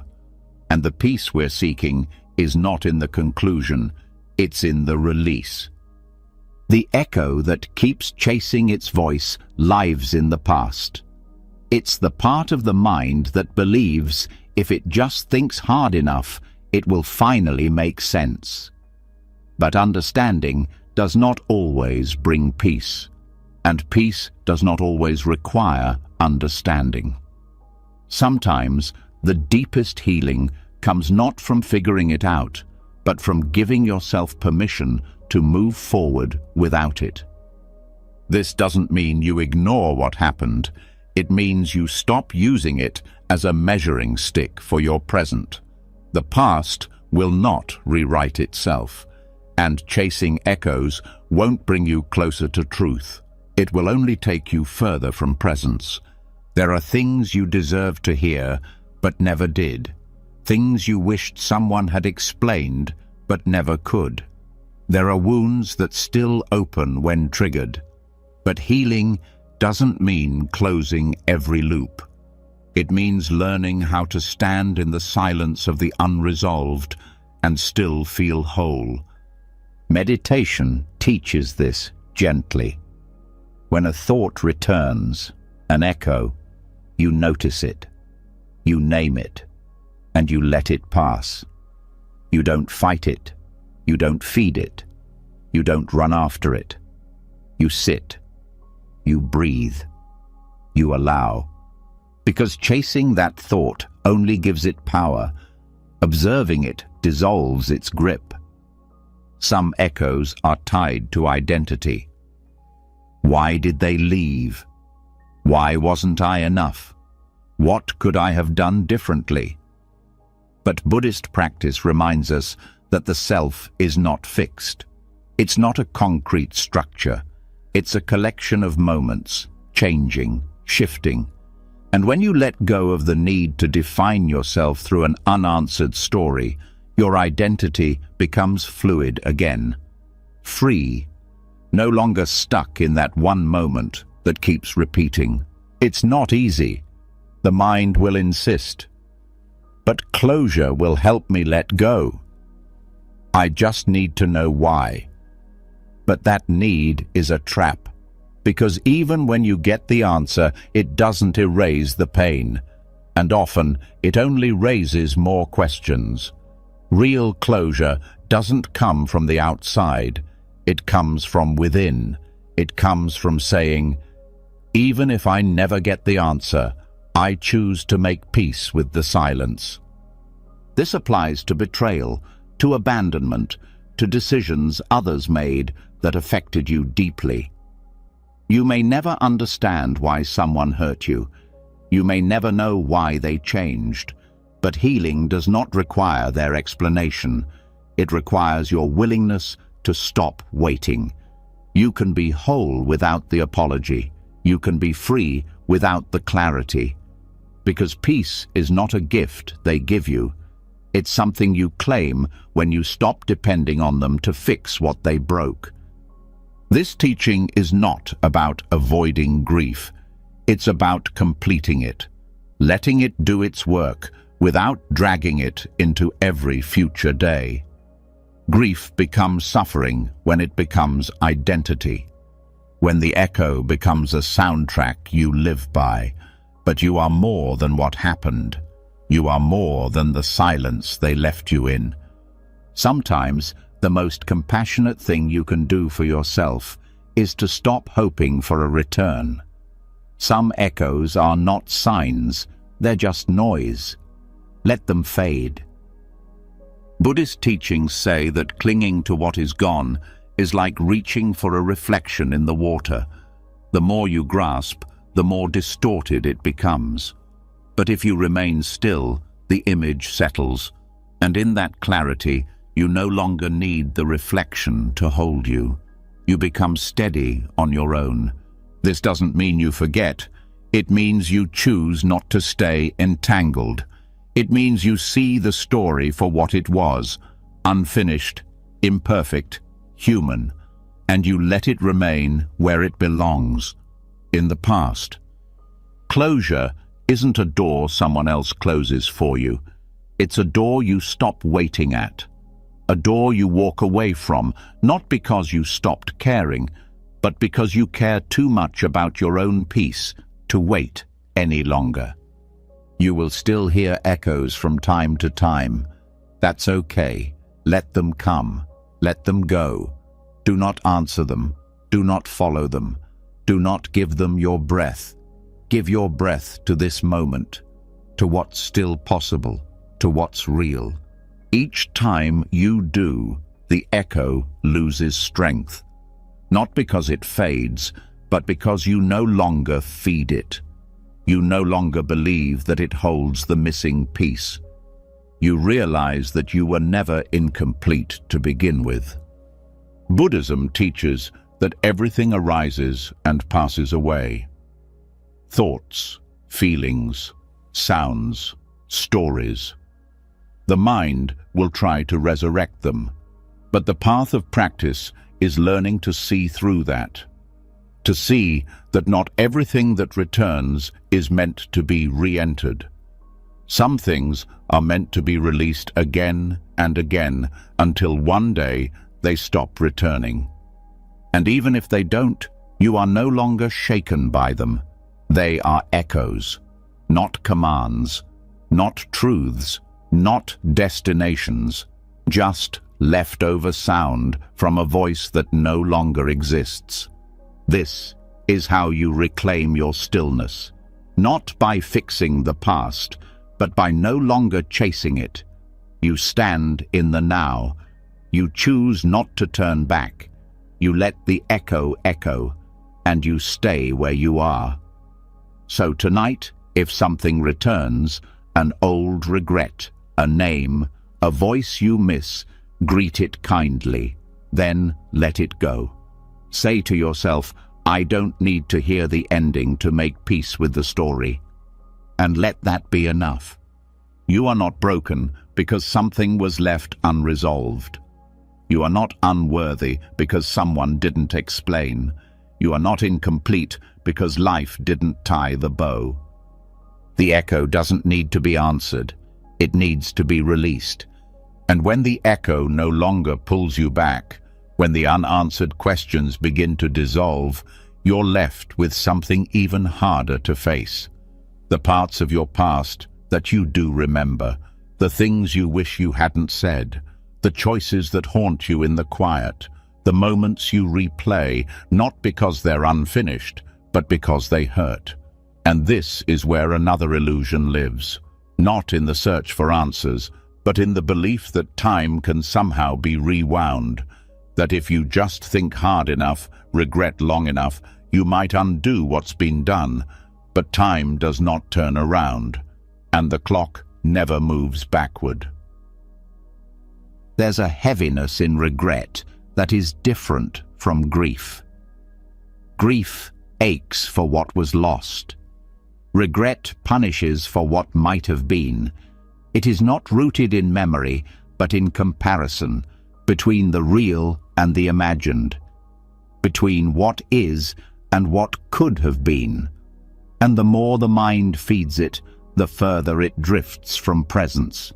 And the peace we're seeking is not in the conclusion, it's in the release. The echo that keeps chasing its voice lives in the past. It's the part of the mind that believes if it just thinks hard enough, it will finally make sense. But understanding does not always bring peace, and peace does not always require understanding. Sometimes the deepest healing comes not from figuring it out, but from giving yourself permission to move forward without it. This doesn't mean you ignore what happened. It means you stop using it as a measuring stick for your present. The past will not rewrite itself, and chasing echoes won't bring you closer to truth. It will only take you further from presence. There are things you deserve to hear, but never did. Things you wished someone had explained, but never could. There are wounds that still open when triggered. But healing doesn't mean closing every loop. It means learning how to stand in the silence of the unresolved and still feel whole. Meditation teaches this gently. When a thought returns, an echo, you notice it, you name it, and you let it pass. You don't fight it, you don't feed it, you don't run after it. You sit, you breathe, you allow. Because chasing that thought only gives it power. Observing it dissolves its grip. Some echoes are tied to identity. Why did they leave? Why wasn't I enough? What could I have done differently? But Buddhist practice reminds us that the self is not fixed. It's not a concrete structure. It's a collection of moments, changing, shifting. And when you let go of the need to define yourself through an unanswered story, your identity becomes fluid again. Free, no longer stuck in that one moment that keeps repeating. It's not easy. The mind will insist. But closure will help me let go. I just need to know why. But that need is a trap, because even when you get the answer, it doesn't erase the pain, and often it only raises more questions. Real closure doesn't come from the outside. It comes from within. It comes from saying, even if I never get the answer, I choose to make peace with the silence. This applies to betrayal, to abandonment, to decisions others made that affected you deeply. You may never understand why someone hurt you. You may never know why they changed. But healing does not require their explanation. It requires your willingness to stop waiting. You can be whole without the apology. You can be free without the clarity. Because peace is not a gift they give you. It's something you claim when you stop depending on them to fix what they broke. This teaching is not about avoiding grief. It's about completing it, letting it do its work without dragging it into every future day. Grief becomes suffering when it becomes identity, when the echo becomes a soundtrack you live by. But you are more than what happened. You are more than the silence they left you in. Sometimes the most compassionate thing you can do for yourself is to stop hoping for a return. Some echoes are not signs, they're just noise. Let them fade. Buddhist teachings say that clinging to what is gone is like reaching for a reflection in the water. The more you grasp, the more distorted it becomes. But if you remain still, the image settles, and in that clarity, you no longer need the reflection to hold you. You become steady on your own. This doesn't mean you forget. It means you choose not to stay entangled. It means you see the story for what it was, unfinished, imperfect, human, and you let it remain where it belongs, in the past. Closure isn't a door someone else closes for you. It's a door you stop waiting at. A door you walk away from, not because you stopped caring, but because you care too much about your own peace to wait any longer. You will still hear echoes from time to time. That's okay. Let them come. Let them go. Do not answer them. Do not follow them. Do not give them your breath. Give your breath to this moment, to what's still possible, to what's real. Each time you do, the echo loses strength. Not because it fades, but because you no longer feed it. You no longer believe that it holds the missing piece. You realize that you were never incomplete to begin with. Buddhism teaches that everything arises and passes away. Thoughts, feelings, sounds, stories. The mind will try to resurrect them, but the path of practice is learning to see through that. To see that not everything that returns is meant to be re-entered. Some things are meant to be released again and again until one day they stop returning. And even if they don't, you are no longer shaken by them. They are echoes, not commands, not truths, not destinations, just leftover sound from a voice that no longer exists. This is how you reclaim your stillness, not by fixing the past, but by no longer chasing it. You stand in the now. You choose not to turn back. You let the echo echo, and you stay where you are. So tonight, if something returns, an old regret, a name, a voice you miss, greet it kindly, then let it go. Say to yourself, I don't need to hear the ending to make peace with the story. And let that be enough. You are not broken because something was left unresolved. You are not unworthy because someone didn't explain. You are not incomplete because life didn't tie the bow. The echo doesn't need to be answered. It needs to be released. And when the echo no longer pulls you back, when the unanswered questions begin to dissolve, you're left with something even harder to face. The parts of your past that you do remember, the things you wish you hadn't said, the choices that haunt you in the quiet, the moments you replay, not because they're unfinished, but because they hurt. And this is where another illusion lives, not in the search for answers, but in the belief that time can somehow be rewound, that if you just think hard enough, regret long enough, you might undo what's been done. But time does not turn around, and the clock never moves backward. There's a heaviness in regret that is different from grief. Grief aches for what was lost. Regret punishes for what might have been. It is not rooted in memory, but in comparison between the real and the imagined, between what is and what could have been. And the more the mind feeds it, the further it drifts from presence.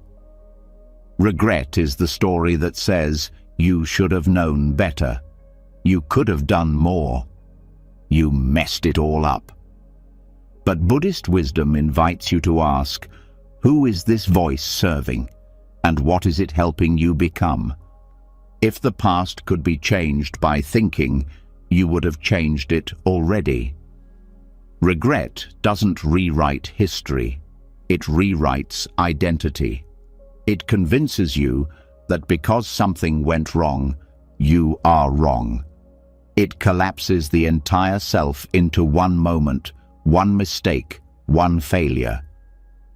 Regret is the story that says, you should have known better. You could have done more. You messed it all up. But Buddhist wisdom invites you to ask, who is this voice serving, and what is it helping you become? If the past could be changed by thinking, you would have changed it already. Regret doesn't rewrite history. It rewrites identity. It convinces you that because something went wrong, you are wrong. It collapses the entire self into one moment, one mistake, one failure.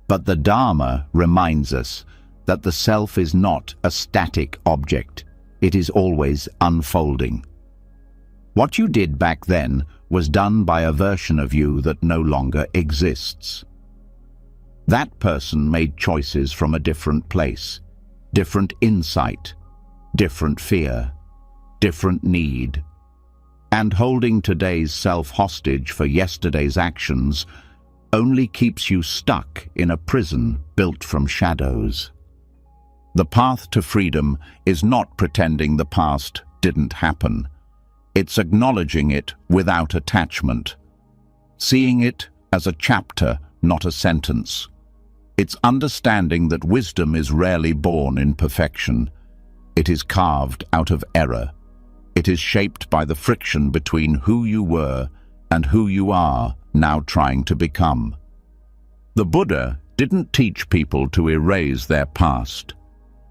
But the Dharma reminds us that the self is not a static object. It is always unfolding. What you did back then was done by a version of you that no longer exists. That person made choices from a different place, different insight, different fear, different need. And holding today's self hostage for yesterday's actions only keeps you stuck in a prison built from shadows. The path to freedom is not pretending the past didn't happen. It's acknowledging it without attachment, seeing it as a chapter, not a sentence. It's understanding that wisdom is rarely born in perfection. It is carved out of error. It is shaped by the friction between who you were and who you are now trying to become. The Buddha didn't teach people to erase their past.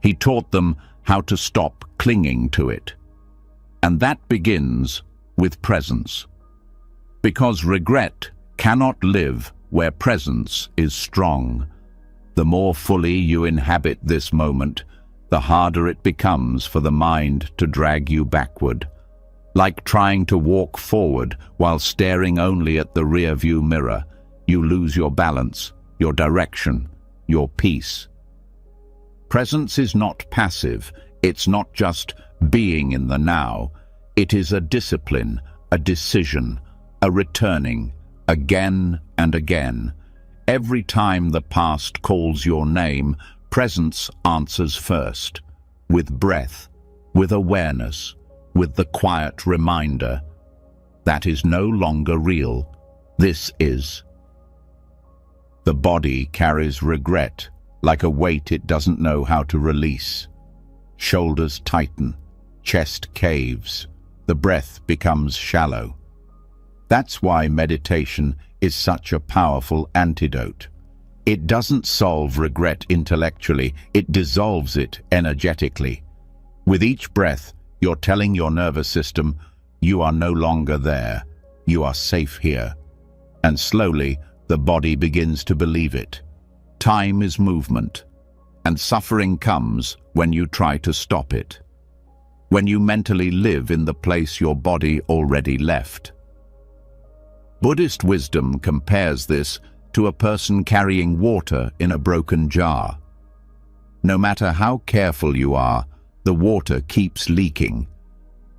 He taught them how to stop clinging to it. And that begins with presence. Because regret cannot live where presence is strong. The more fully you inhabit this moment, the harder it becomes for the mind to drag you backward. Like trying to walk forward while staring only at the rear-view mirror, you lose your balance, your direction, your peace. Presence is not passive. It's not just being in the now. It is a discipline, a decision, a returning, again and again. Every time the past calls your name, presence answers first, with breath, with awareness, with the quiet reminder that is no longer real. This is. The body carries regret like a weight it doesn't know how to release. Shoulders tighten, chest caves, the breath becomes shallow. That's why meditation is such a powerful antidote. It doesn't solve regret intellectually, it dissolves it energetically. With each breath, you're telling your nervous system, you are no longer there, you are safe here. And slowly, the body begins to believe it. Time is movement, and suffering comes when you try to stop it. When you mentally live in the place your body already left. Buddhist wisdom compares this to a person carrying water in a broken jar. No matter how careful you are, the water keeps leaking,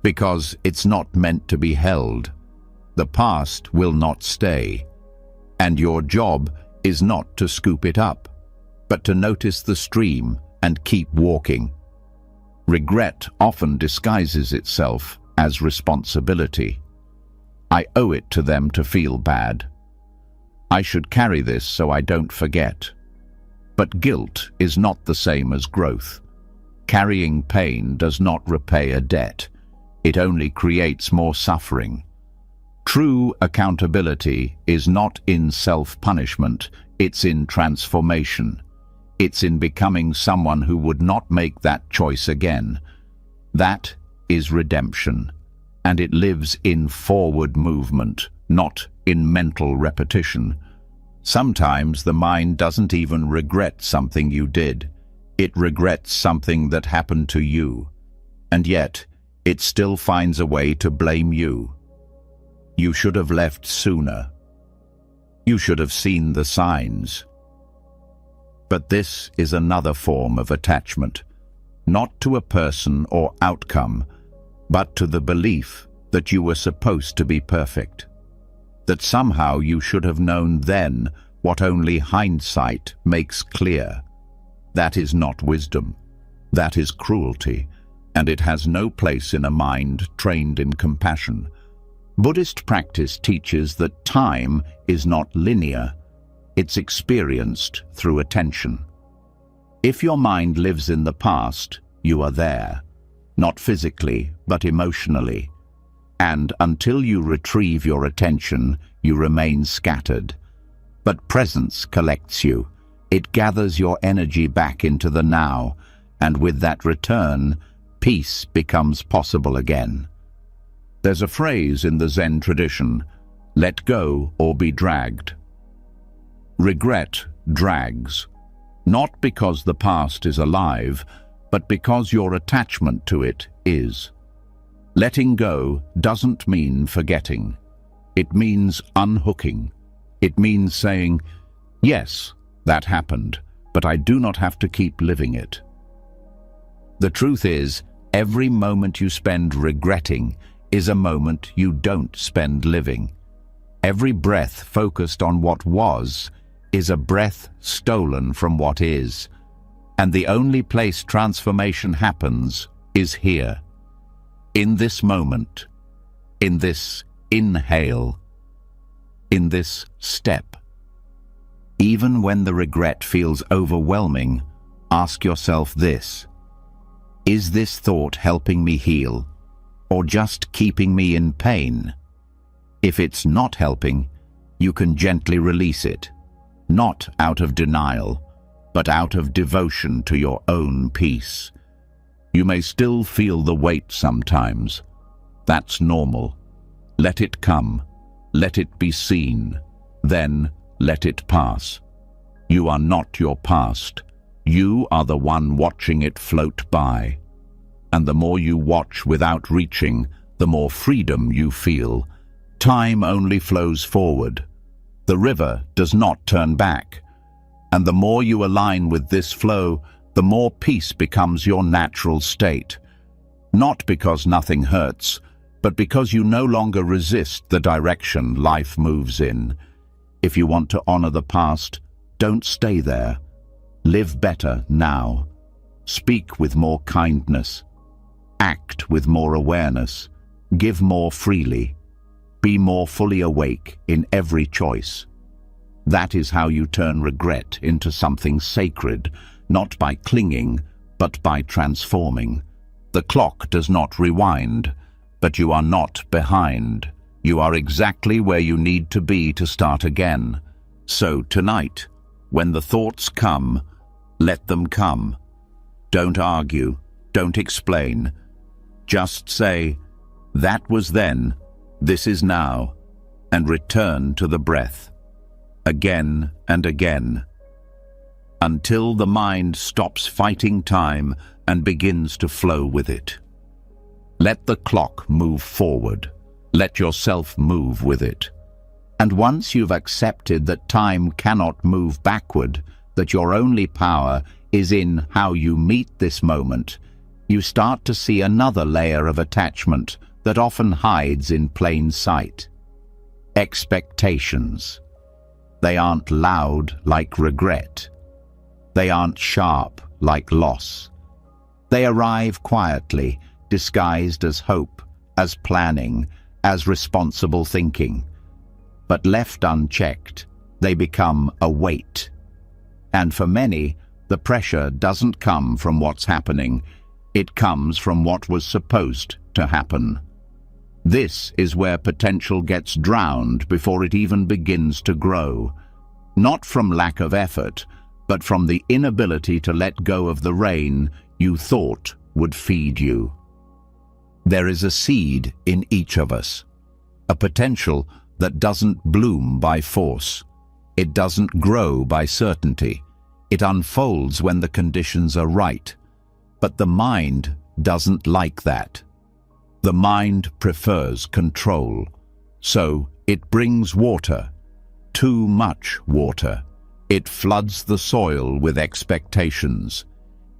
because it's not meant to be held. The past will not stay, and your job is not to scoop it up, but to notice the stream and keep walking. Regret often disguises itself as responsibility. I owe it to them to feel bad. I should carry this so I don't forget. But guilt is not the same as growth. Carrying pain does not repay a debt. It only creates more suffering. True accountability is not in self-punishment, it's in transformation. It's in becoming someone who would not make that choice again. That is redemption, and it lives in forward movement, not in mental repetition. Sometimes the mind doesn't even regret something you did. It regrets something that happened to you, and yet it still finds a way to blame you. You should have left sooner. You should have seen the signs. But this is another form of attachment, not to a person or outcome, but to the belief that you were supposed to be perfect, that somehow you should have known then what only hindsight makes clear. That is not wisdom. That is cruelty, and it has no place in a mind trained in compassion. Buddhist practice teaches that time is not linear. It's experienced through attention. If your mind lives in the past, you are there, not physically, but emotionally. And until you retrieve your attention, you remain scattered. But presence collects you. It gathers your energy back into the now, and with that return, peace becomes possible again. There's a phrase in the Zen tradition, let go or be dragged. Regret drags, not because the past is alive, but because your attachment to it is. Letting go doesn't mean forgetting. It means unhooking. It means saying, yes, that happened, but I do not have to keep living it. The truth is, every moment you spend regretting is a moment you don't spend living. Every breath focused on what was is a breath stolen from what is. And the only place transformation happens is here. In this moment, in this inhale, in this step. Even when the regret feels overwhelming, ask yourself this: is this thought helping me heal, or just keeping me in pain? If it's not helping, you can gently release it, not out of denial, but out of devotion to your own peace. You may still feel the weight sometimes. That's normal. Let it come. Let it be seen. Then let it pass. You are not your past. You are the one watching it float by. And the more you watch without reaching, the more freedom you feel. Time only flows forward. The river does not turn back. And the more you align with this flow, the more peace becomes your natural state. Not because nothing hurts, but because you no longer resist the direction life moves in. If you want to honor the past, don't stay there. Live better now. Speak with more kindness. Act with more awareness. Give more freely. Be more fully awake in every choice. That is how you turn regret into something sacred, not by clinging, but by transforming. The clock does not rewind, but you are not behind. You are exactly where you need to be to start again. So tonight, when the thoughts come, let them come. Don't argue, don't explain. Just say, that was then, this is now, and return to the breath. Again and again, until the mind stops fighting time and begins to flow with it. Let the clock move forward. Let yourself move with it. And once you've accepted that time cannot move backward, that your only power is in how you meet this moment, you start to see another layer of attachment that often hides in plain sight. Expectations. They aren't loud like regret. They aren't sharp like loss. They arrive quietly, disguised as hope, as planning, as responsible thinking. But left unchecked, they become a weight. And for many, the pressure doesn't come from what's happening. It comes from what was supposed to happen. This is where potential gets drowned before it even begins to grow. Not from lack of effort, but from the inability to let go of the rain you thought would feed you. There is a seed in each of us, a potential that doesn't bloom by force. It doesn't grow by certainty. It unfolds when the conditions are right. But the mind doesn't like that. The mind prefers control. So it brings water, too much water. It floods the soil with expectations.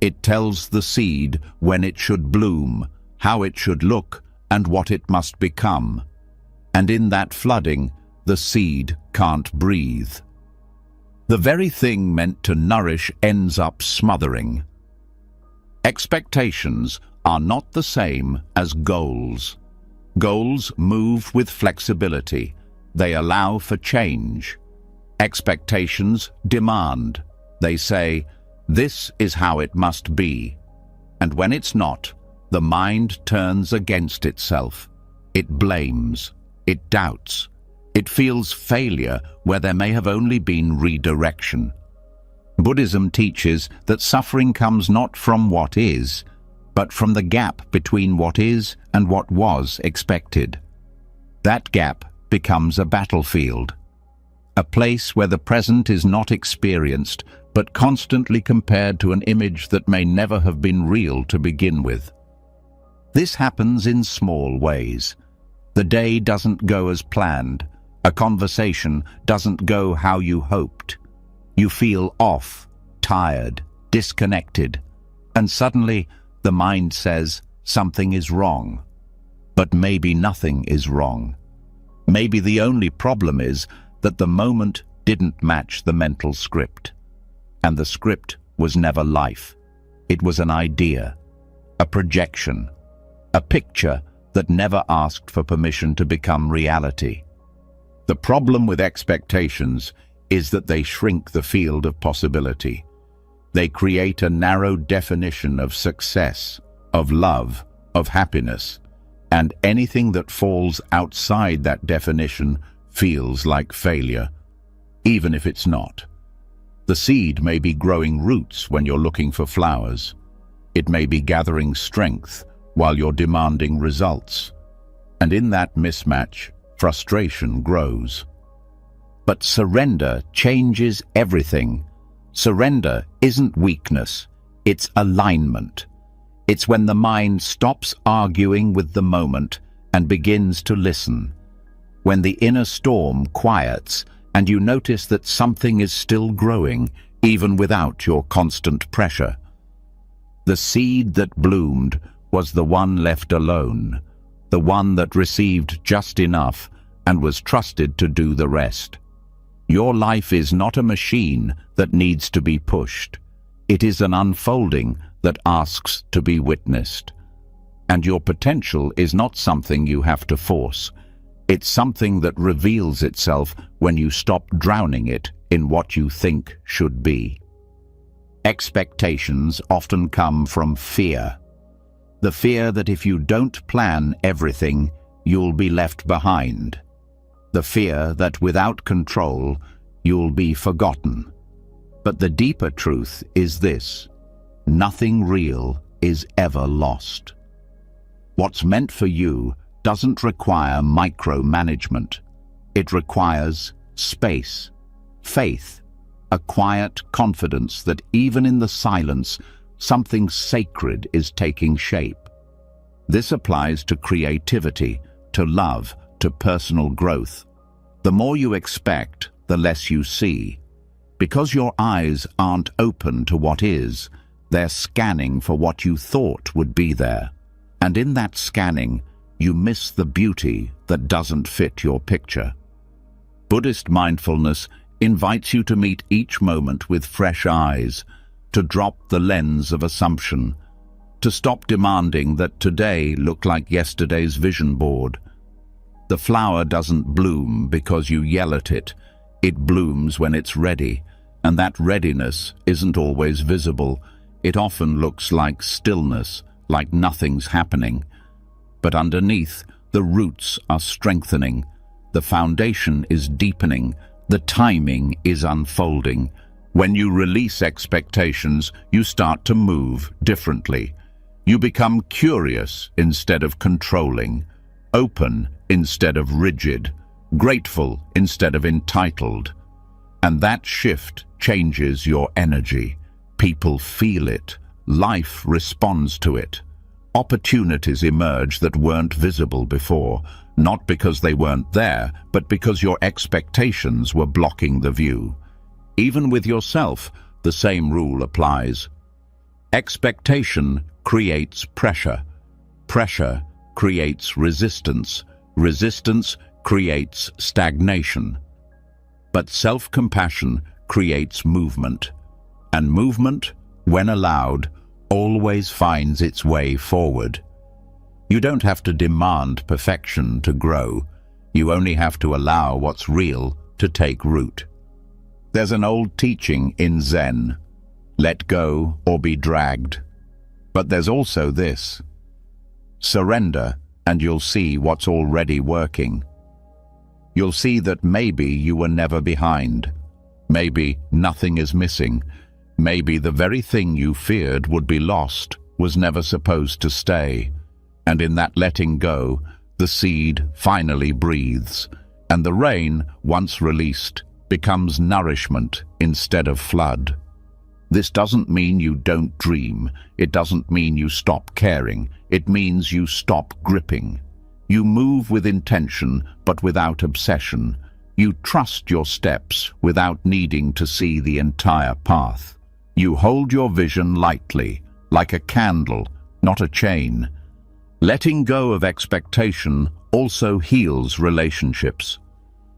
It tells the seed when it should bloom, how it should look, and what it must become. And in that flooding, the seed can't breathe. The very thing meant to nourish ends up smothering. Expectations are not the same as goals. Goals move with flexibility. They allow for change. Expectations demand. They say, "This is how it must be." And when it's not, the mind turns against itself. It blames. It doubts. It feels failure where there may have only been redirection. Buddhism teaches that suffering comes not from what is, but from the gap between what is and what was expected. That gap becomes a battlefield, a place where the present is not experienced, but constantly compared to an image that may never have been real to begin with. This happens in small ways. The day doesn't go as planned. A conversation doesn't go how you hoped. You feel off, tired, disconnected, and suddenly the mind says something is wrong. But maybe nothing is wrong. Maybe the only problem is that the moment didn't match the mental script. And the script was never life. It was an idea, a projection, a picture that never asked for permission to become reality. The problem with expectations is that they shrink the field of possibility. They create a narrow definition of success, of love, of happiness, and anything that falls outside that definition feels like failure, even if it's not. The seed may be growing roots when you're looking for flowers. It may be gathering strength while you're demanding results. And in that mismatch, frustration grows. But surrender changes everything. Surrender isn't weakness, it's alignment. It's when the mind stops arguing with the moment and begins to listen. When the inner storm quiets and you notice that something is still growing, even without your constant pressure. The seed that bloomed was the one left alone, the one that received just enough and was trusted to do the rest. Your life is not a machine that needs to be pushed. It is an unfolding that asks to be witnessed. And your potential is not something you have to force. It's something that reveals itself when you stop drowning it in what you think should be. Expectations often come from fear. The fear that if you don't plan everything, you'll be left behind. The fear that without control, you'll be forgotten. But the deeper truth is this: nothing real is ever lost. What's meant for you doesn't require micromanagement. It requires space, faith, a quiet confidence that even in the silence, something sacred is taking shape. This applies to creativity, to love, to personal growth. The more you expect, the less you see. Because your eyes aren't open to what is, they're scanning for what you thought would be there. And in that scanning, you miss the beauty that doesn't fit your picture. Buddhist mindfulness invites you to meet each moment with fresh eyes, to drop the lens of assumption, to stop demanding that today look like yesterday's vision board. The flower doesn't bloom because you yell at it. It blooms when it's ready, and that readiness isn't always visible. It often looks like stillness, like nothing's happening. But underneath, The roots are strengthening. The foundation is deepening. The timing is unfolding. When you release expectations, you start to move differently. You become curious instead of controlling, open instead of rigid, grateful instead of entitled. And that shift changes your energy. People feel it. Life responds to it. Opportunities emerge that weren't visible before, not because they weren't there, but because your expectations were blocking the view. Even with yourself, the same rule applies. Expectation creates pressure. Pressure creates resistance. Resistance creates stagnation. But self-compassion creates movement. And movement, when allowed, always finds its way forward. You don't have to demand perfection to grow. You only have to allow what's real to take root. There's an old teaching in Zen: let go or be dragged. But there's also this: surrender and you'll see what's already working. You'll see that maybe you were never behind. Maybe nothing is missing. Maybe the very thing you feared would be lost was never supposed to stay. And in that letting go, the seed finally breathes, and the rain, once released, becomes nourishment instead of flood. This doesn't mean you don't dream. It doesn't mean you stop caring. It means you stop gripping. You move with intention, but without obsession. You trust your steps without needing to see the entire path. You hold your vision lightly, like a candle, not a chain. Letting go of expectation also heals relationships,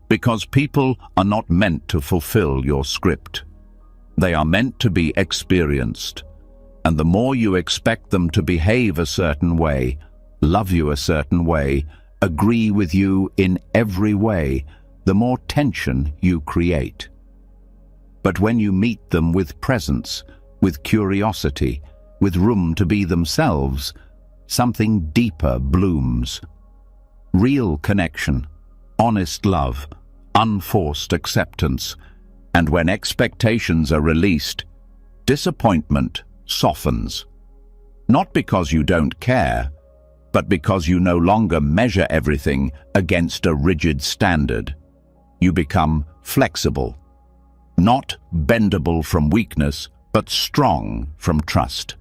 because people are not meant to fulfill your script. They are meant to be experienced, and the more you expect them to behave a certain way, love you a certain way, agree with you in every way, the more tension you create. But when you meet them with presence, with curiosity, with room to be themselves, something deeper blooms. Real connection, honest love, unforced acceptance. And when expectations are released, disappointment softens. Not because you don't care, but because you no longer measure everything against a rigid standard. You become flexible, not bendable from weakness, but strong from trust.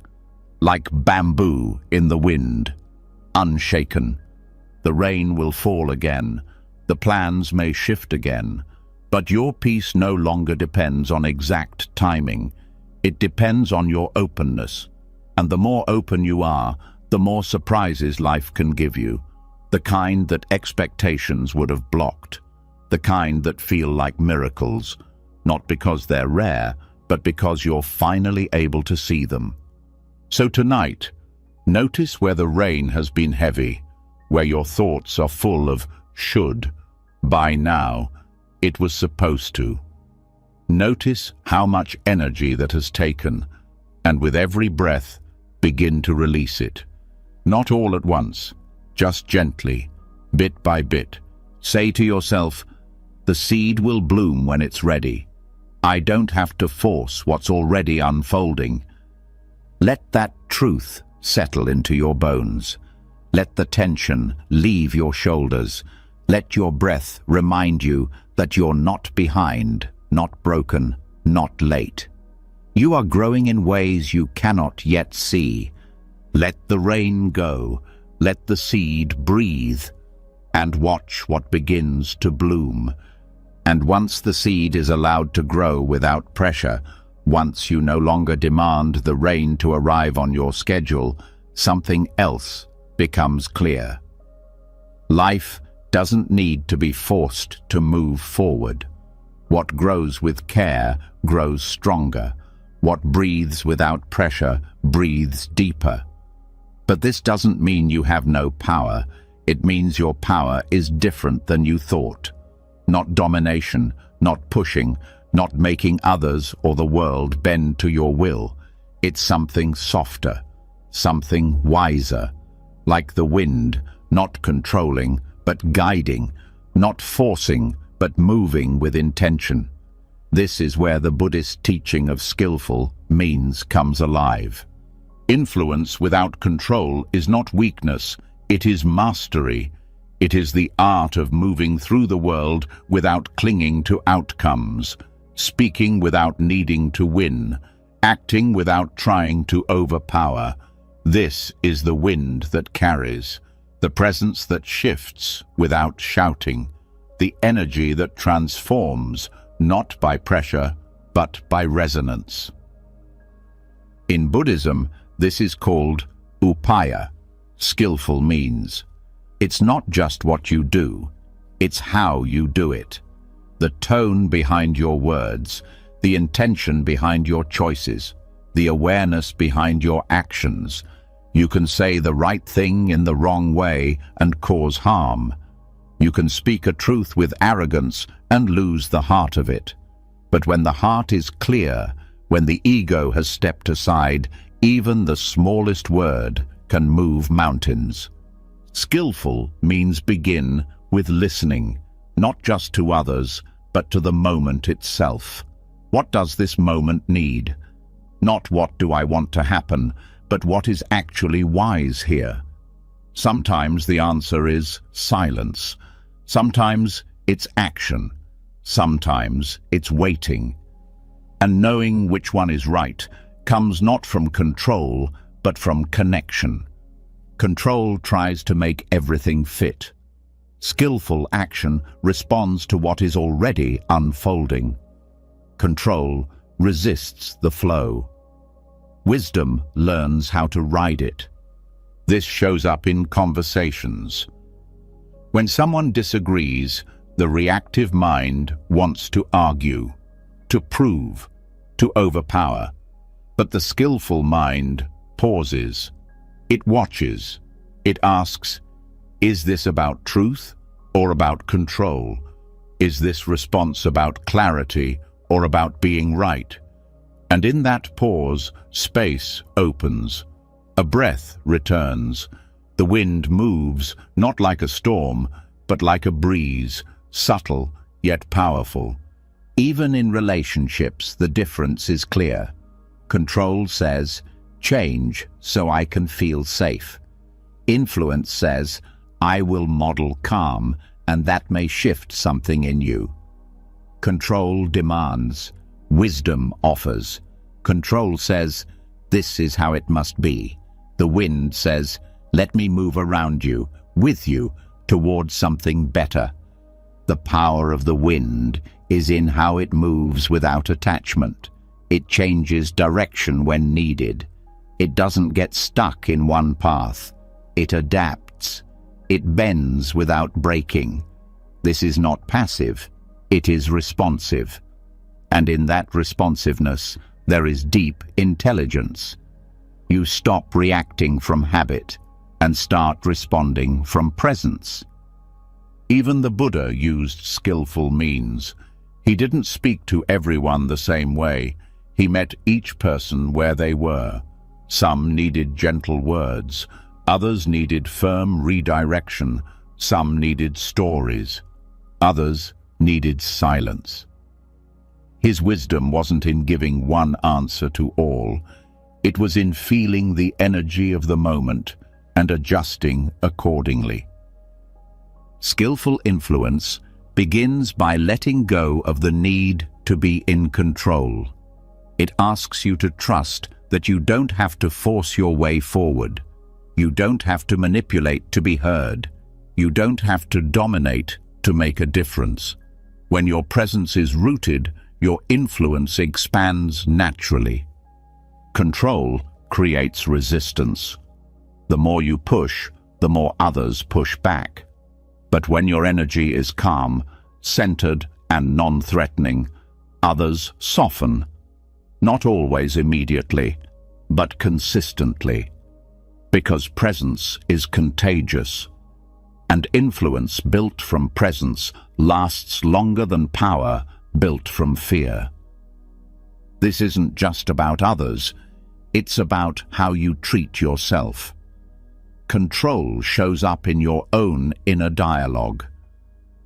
Like bamboo in the wind, unshaken. The rain will fall again, the plans may shift again, but your peace no longer depends on exact timing. It depends on your openness. And the more open you are, the more surprises life can give you. The kind that expectations would have blocked. The kind that feel like miracles, not because they're rare, but because you're finally able to see them. So tonight, notice where the rain has been heavy, where your thoughts are full of should, by now, it was supposed to. Notice how much energy that has taken, and with every breath, begin to release it. Not all at once, just gently, bit by bit. Say to yourself, the seed will bloom when it's ready. I don't have to force what's already unfolding. Let that truth settle into your bones. Let the tension leave your shoulders. Let your breath remind you that you're not behind, not broken, not late. You are growing in ways you cannot yet see. Let the rain go. Let the seed breathe. And watch what begins to bloom. And once the seed is allowed to grow without pressure, once you no longer demand the rain to arrive on your schedule, something else becomes clear. Life doesn't need to be forced to move forward. What grows with care grows stronger. What breathes without pressure breathes deeper. But this doesn't mean you have no power. It means your power is different than you thought. Not domination, not pushing, not making others or the world bend to your will. It's something softer, something wiser, like the wind, not controlling, but guiding, not forcing, but moving with intention. This is where the Buddhist teaching of skillful means comes alive. Influence without control is not weakness, it is mastery. It is the art of moving through the world without clinging to outcomes, speaking without needing to win, acting without trying to overpower. This is the wind that carries, the presence that shifts without shouting, the energy that transforms, not by pressure, but by resonance. In Buddhism, this is called upaya, skillful means. It's not just what you do, it's how you do it. The tone behind your words, the intention behind your choices, the awareness behind your actions. You can say the right thing in the wrong way and cause harm. You can speak a truth with arrogance and lose the heart of it. But when the heart is clear, when the ego has stepped aside, even the smallest word can move mountains. Skillful means begin with listening, not just to others, but to the moment itself. What does this moment need? Not what do I want to happen, but what is actually wise here. Sometimes the answer is silence. Sometimes it's action. Sometimes it's waiting. And knowing which one is right comes not from control, but from connection. Control tries to make everything fit. Skillful action responds to what is already unfolding. Control resists the flow. Wisdom learns how to ride it. This shows up in conversations. When someone disagrees, the reactive mind wants to argue, to prove, to overpower. But the skillful mind pauses. It watches. It asks, is this about truth or about control? Is this response about clarity or about being right? And in that pause, space opens. A breath returns. The wind moves, not like a storm, but like a breeze, subtle yet powerful. Even in relationships, the difference is clear. Control says, change so I can feel safe. Influence says, I will model calm, and that may shift something in you. Control demands. Wisdom offers. Control says, this is how it must be. The wind says, let me move around you, with you, towards something better. The power of the wind is in how it moves without attachment. It changes direction when needed. It doesn't get stuck in one path. It adapts. It bends without breaking. This is not passive. It is responsive. And in that responsiveness, there is deep intelligence. You stop reacting from habit and start responding from presence. Even the Buddha used skillful means. He didn't speak to everyone the same way. He met each person where they were. Some needed gentle words. Others needed firm redirection. Some needed stories. Others needed silence. His wisdom wasn't in giving one answer to all. It was in feeling the energy of the moment and adjusting accordingly. Skillful influence begins by letting go of the need to be in control. It asks you to trust that you don't have to force your way forward. You don't have to manipulate to be heard. You don't have to dominate to make a difference. When your presence is rooted, your influence expands naturally. Control creates resistance. The more you push, the more others push back. But when your energy is calm, centered, and non-threatening, others soften. Not always immediately, but consistently. Because presence is contagious. And influence built from presence lasts longer than power built from fear. This isn't just about others, it's about how you treat yourself. Control shows up in your own inner dialogue.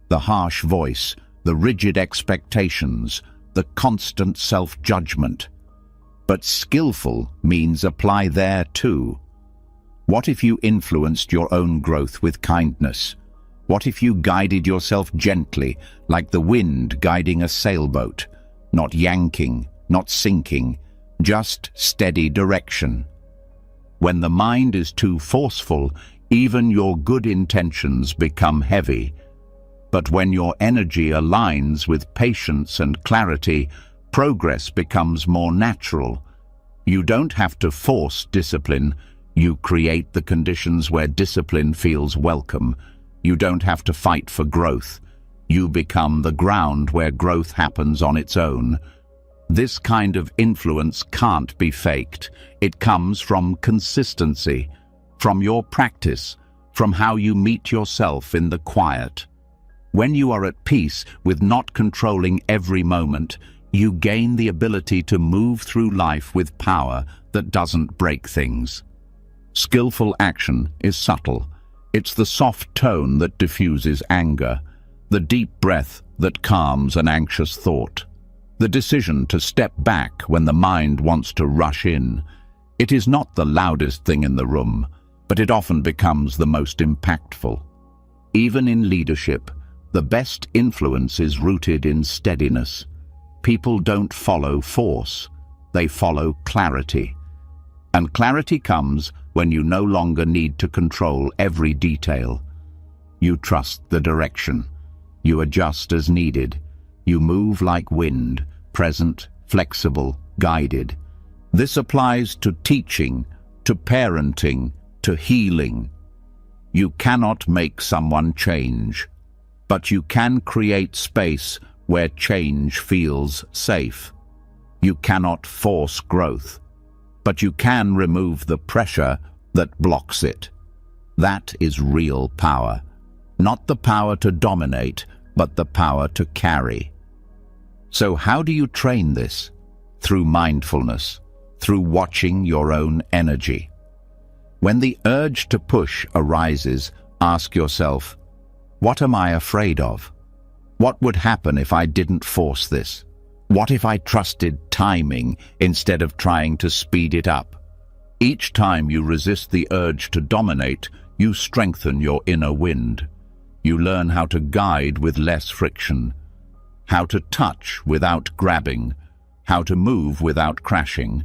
The harsh voice, the rigid expectations, the constant self-judgment. But skillful means apply there too. What if you influenced your own growth with kindness? What if you guided yourself gently, like the wind guiding a sailboat? Not yanking, not sinking, just steady direction. When the mind is too forceful, even your good intentions become heavy. But when your energy aligns with patience and clarity, progress becomes more natural. You don't have to force discipline. You create the conditions where discipline feels welcome. You don't have to fight for growth. You become the ground where growth happens on its own. This kind of influence can't be faked. It comes from consistency, from your practice, from how you meet yourself in the quiet. When you are at peace with not controlling every moment, you gain the ability to move through life with power that doesn't break things. Skillful action is subtle. It's the soft tone that diffuses anger, the deep breath that calms an anxious thought, the decision to step back when the mind wants to rush in. It is not the loudest thing in the room, but it often becomes the most impactful. Even in leadership, the best influence is rooted in steadiness. People don't follow force, they follow clarity. And clarity comes when you no longer need to control every detail. You trust the direction. You adjust as needed. You move like wind, present, flexible, guided. This applies to teaching, to parenting, to healing. You cannot make someone change, but you can create space where change feels safe. You cannot force growth, but you can remove the pressure that blocks it. That is real power. Not the power to dominate, but the power to carry. So how do you train this? Through mindfulness, through watching your own energy. When the urge to push arises, ask yourself, what am I afraid of? What would happen if I didn't force this? What if I trusted timing instead of trying to speed it up? Each time you resist the urge to dominate, you strengthen your inner wind. You learn how to guide with less friction, how to touch without grabbing, how to move without crashing.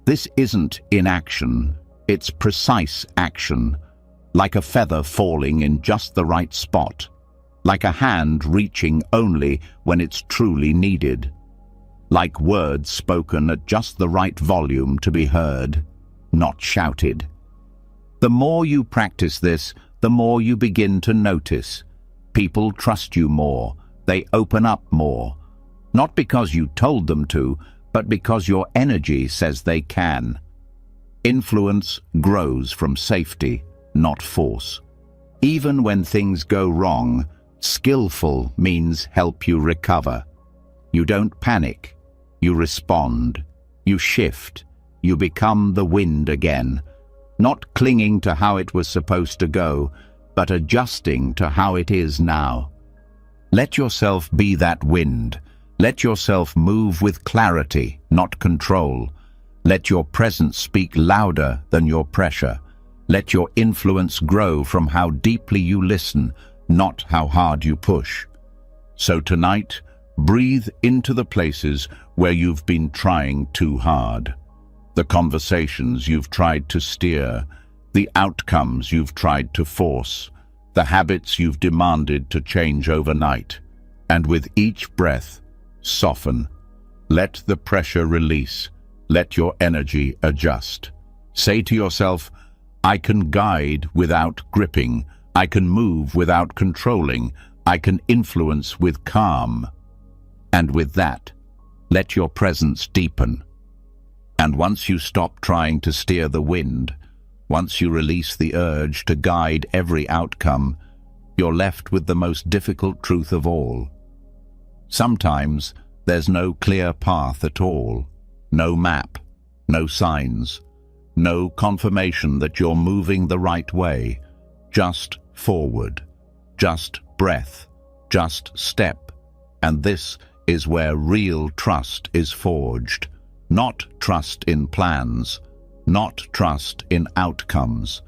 This isn't inaction, it's precise action, like a feather falling in just the right spot, like a hand reaching only when it's truly needed, like words spoken at just the right volume to be heard, not shouted. The more you practice this, the more you begin to notice. People trust you more, they open up more, not because you told them to, but because your energy says they can. Influence grows from safety, not force. Even when things go wrong, skillful means help you recover. You don't panic, you respond, you shift, you become the wind again, not clinging to how it was supposed to go, but adjusting to how it is now. Let yourself be that wind. Let yourself move with clarity, not control. Let your presence speak louder than your pressure. Let your influence grow from how deeply you listen, not how hard you push. So tonight, breathe into the places where you've been trying too hard. The conversations you've tried to steer, the outcomes you've tried to force, the habits you've demanded to change overnight. And with each breath, soften. Let the pressure release. Let your energy adjust. Say to yourself, I can guide without gripping. I can move without controlling. I can influence with calm. And with that, let your presence deepen. And once you stop trying to steer the wind, once you release the urge to guide every outcome, you're left with the most difficult truth of all. Sometimes there's no clear path at all, no map, no signs, no confirmation that you're moving the right way, just forward, just breath, just step. And this is where real trust is forged. Not trust in plans, not trust in outcomes,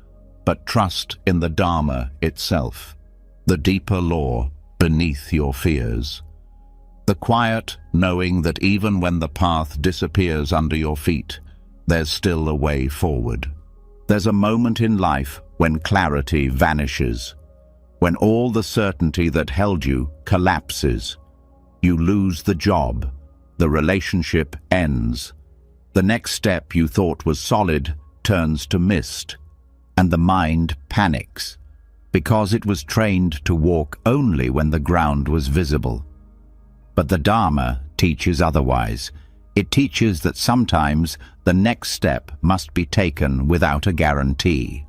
but trust in the Dharma itself, the deeper law beneath your fears. The quiet knowing that even when the path disappears under your feet, there's still a way forward. There's a moment in life when clarity vanishes, when all the certainty that held you collapses. You lose the job, the relationship ends. The next step you thought was solid turns to mist, and the mind panics, because it was trained to walk only when the ground was visible. But the Dharma teaches otherwise. It teaches that sometimes the next step must be taken without a guarantee,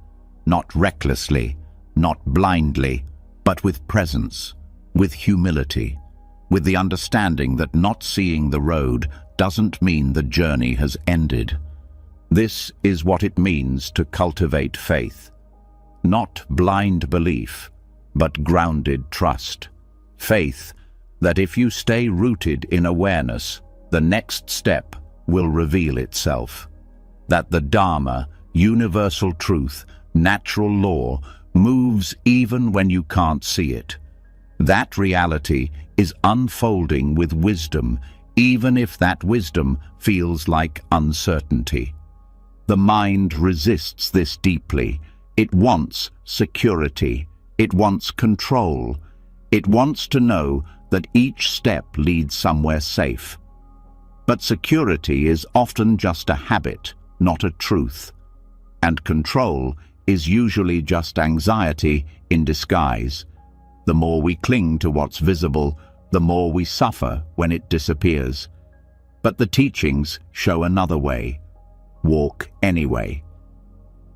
not recklessly, not blindly, but with presence, with humility, with the understanding that not seeing the road doesn't mean the journey has ended. This is what it means to cultivate faith. Not blind belief, but grounded trust. Faith that if you stay rooted in awareness, the next step will reveal itself. That the Dharma, universal truth, natural law, moves even when you can't see it. That reality is unfolding with wisdom, even if that wisdom feels like uncertainty. The mind resists this deeply. It wants security. It wants control. It wants to know that each step leads somewhere safe. But security is often just a habit, not a truth. And control is usually just anxiety in disguise. The more we cling to what's visible, the more we suffer when it disappears. But the teachings show another way. Walk anyway.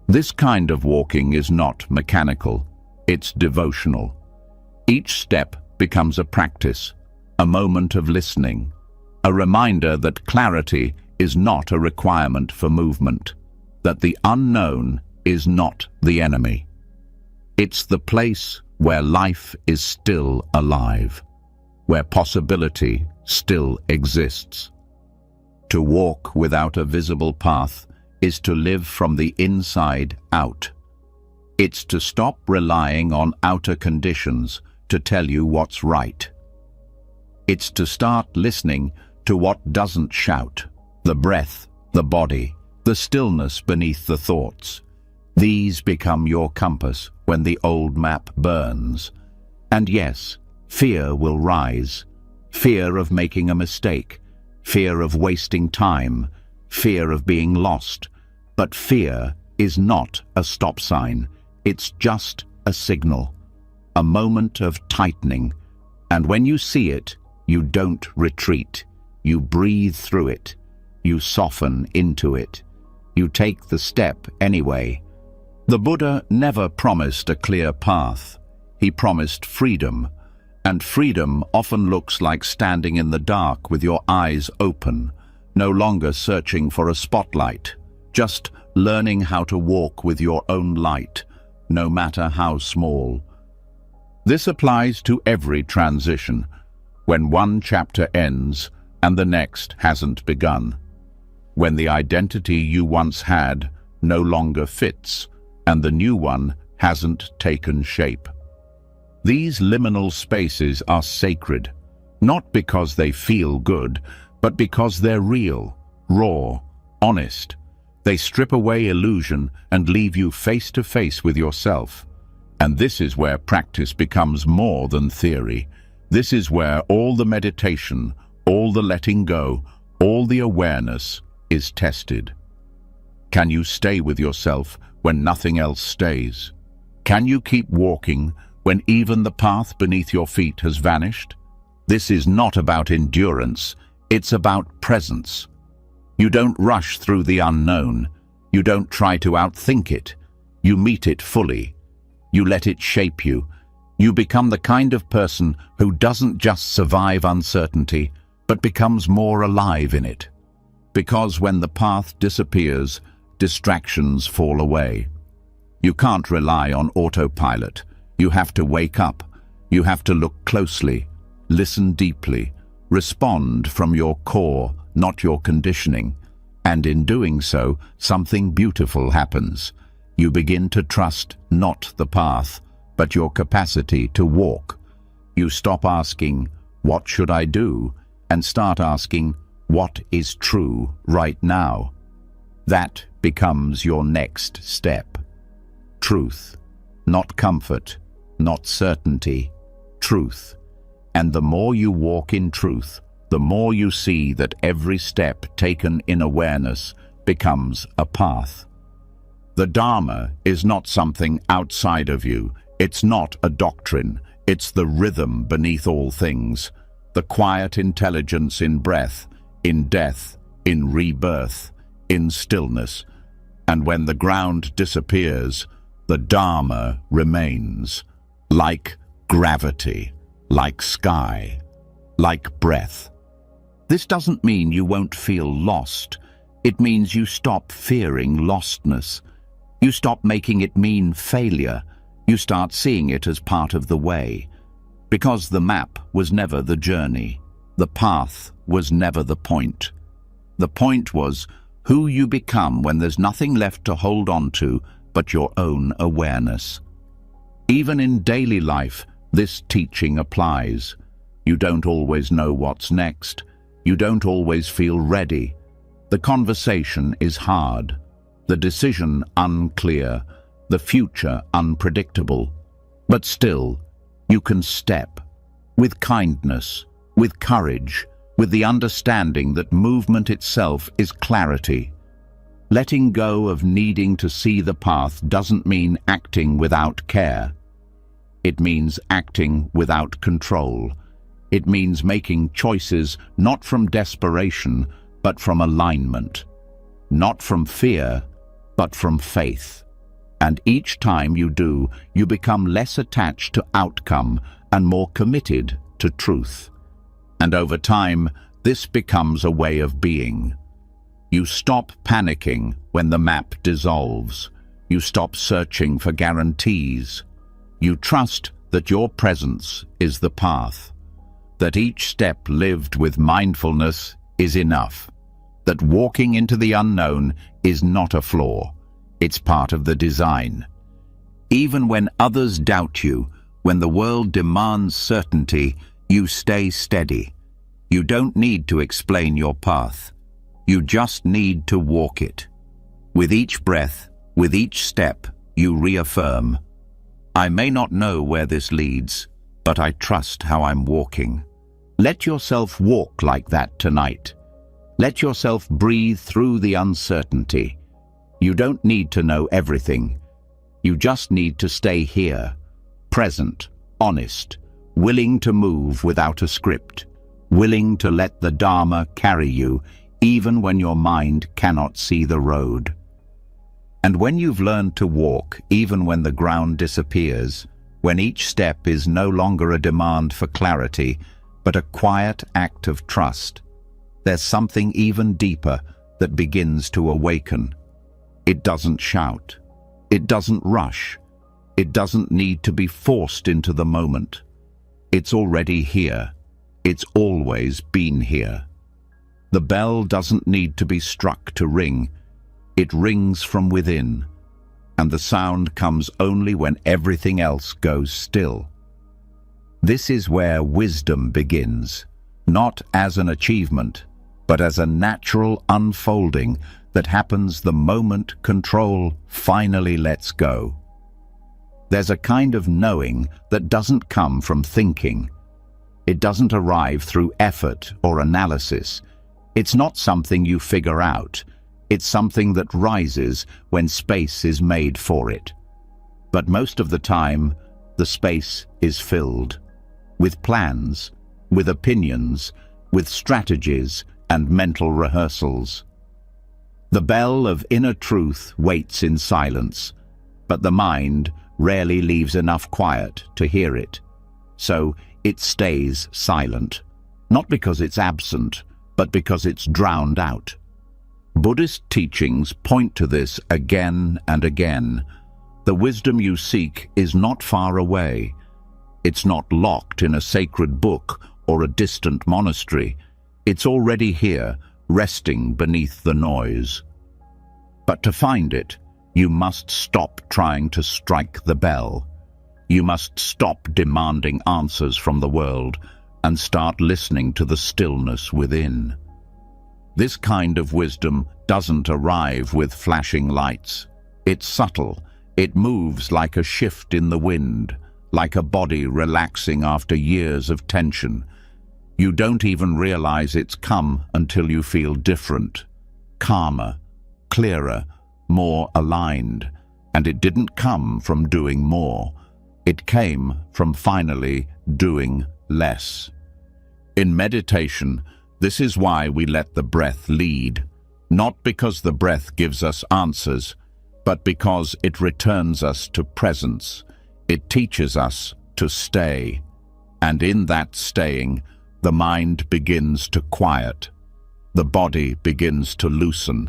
This kind of walking is not mechanical, it's devotional. Each step becomes a practice, a moment of listening, a reminder that clarity is not a requirement for movement, that the unknown is not the enemy. It's the place where life is still alive, where possibility still exists. To walk without a visible path is to live from the inside out. It's to stop relying on outer conditions to tell you what's right. It's to start listening to what doesn't shout, the breath, the body, the stillness beneath the thoughts. These become your compass when the old map burns. And yes, fear will rise. Fear of making a mistake, fear of wasting time, fear of being lost. But fear is not a stop sign. It's just a signal, a moment of tightening. And when you see it, you don't retreat. You breathe through it. You soften into it. You take the step anyway. The Buddha never promised a clear path. He promised freedom. And freedom often looks like standing in the dark with your eyes open, no longer searching for a spotlight, just learning how to walk with your own light, no matter how small. This applies to every transition, when one chapter ends and the next hasn't begun, when the identity you once had no longer fits and the new one hasn't taken shape. These liminal spaces are sacred, not because they feel good, but because they're real, raw, honest. They strip away illusion and leave you face to face with yourself. And this is where practice becomes more than theory. This is where all the meditation, all the letting go, all the awareness is tested. Can you stay with yourself when nothing else stays? Can you keep walking when even the path beneath your feet has vanished? This is not about endurance, it's about presence. You don't rush through the unknown. You don't try to outthink it. You meet it fully. You let it shape you. You become the kind of person who doesn't just survive uncertainty, but becomes more alive in it. Because when the path disappears, distractions fall away. You can't rely on autopilot. You have to wake up. You have to look closely, listen deeply, respond from your core, not your conditioning. And in doing so, something beautiful happens. You begin to trust not the path, but your capacity to walk. You stop asking, "What should I do?" and start asking, "What is true right now?" That becomes your next step. Truth, not comfort, not certainty, truth. And the more you walk in truth, the more you see that every step taken in awareness becomes a path. The Dharma is not something outside of you. It's not a doctrine. It's the rhythm beneath all things, the quiet intelligence in breath, in death, in rebirth, in stillness. And when the ground disappears, the Dharma remains, like gravity, like sky, like breath. This doesn't mean you won't feel lost. It means you stop fearing lostness. You stop making it mean failure. You start seeing it as part of the way. Because the map was never the journey. The path was never the point. The point was who you become when there's nothing left to hold on to but your own awareness. Even in daily life, this teaching applies. You don't always know what's next. You don't always feel ready. The conversation is hard, the decision unclear, the future unpredictable. But still, you can step, with kindness, with courage, with the understanding that movement itself is clarity. Letting go of needing to see the path doesn't mean acting without care. It means acting without control. It means making choices not from desperation, but from alignment. Not from fear, but from faith. And each time you do, you become less attached to outcome and more committed to truth. And over time, this becomes a way of being. You stop panicking when the map dissolves. You stop searching for guarantees. You trust that your presence is the path. That each step lived with mindfulness is enough. That walking into the unknown is not a flaw. It's part of the design. Even when others doubt you, when the world demands certainty, you stay steady. You don't need to explain your path. You just need to walk it. With each breath, with each step, you reaffirm, "I may not know where this leads, but I trust how I'm walking." Let yourself walk like that tonight. Let yourself breathe through the uncertainty. You don't need to know everything. You just need to stay here, present, honest, willing to move without a script, willing to let the Dharma carry you even when your mind cannot see the road. And when you've learned to walk, even when the ground disappears, when each step is no longer a demand for clarity, but a quiet act of trust, there's something even deeper that begins to awaken. It doesn't shout. It doesn't rush. It doesn't need to be forced into the moment. It's already here. It's always been here. The bell doesn't need to be struck to ring. It rings from within, and the sound comes only when everything else goes still. This is where wisdom begins, not as an achievement, but as a natural unfolding that happens the moment control finally lets go. There's a kind of knowing that doesn't come from thinking. It doesn't arrive through effort or analysis. It's not something you figure out. It's something that rises when space is made for it. But most of the time, the space is filled with plans, with opinions, with strategies and mental rehearsals. The bell of inner truth waits in silence, but the mind rarely leaves enough quiet to hear it. So it stays silent, not because it's absent, but because it's drowned out. Buddhist teachings point to this again and again. The wisdom you seek is not far away. It's not locked in a sacred book or a distant monastery. It's already here, resting beneath the noise. But to find it, you must stop trying to strike the bell. You must stop demanding answers from the world and start listening to the stillness within. This kind of wisdom doesn't arrive with flashing lights. It's subtle. It moves like a shift in the wind, like a body relaxing after years of tension. You don't even realize it's come until you feel different, calmer, clearer, more aligned. And it didn't come from doing more. It came from finally doing less. In meditation, this is why we let the breath lead, not because the breath gives us answers, but because it returns us to presence. It teaches us to stay, and in that staying, the mind begins to quiet, the body begins to loosen,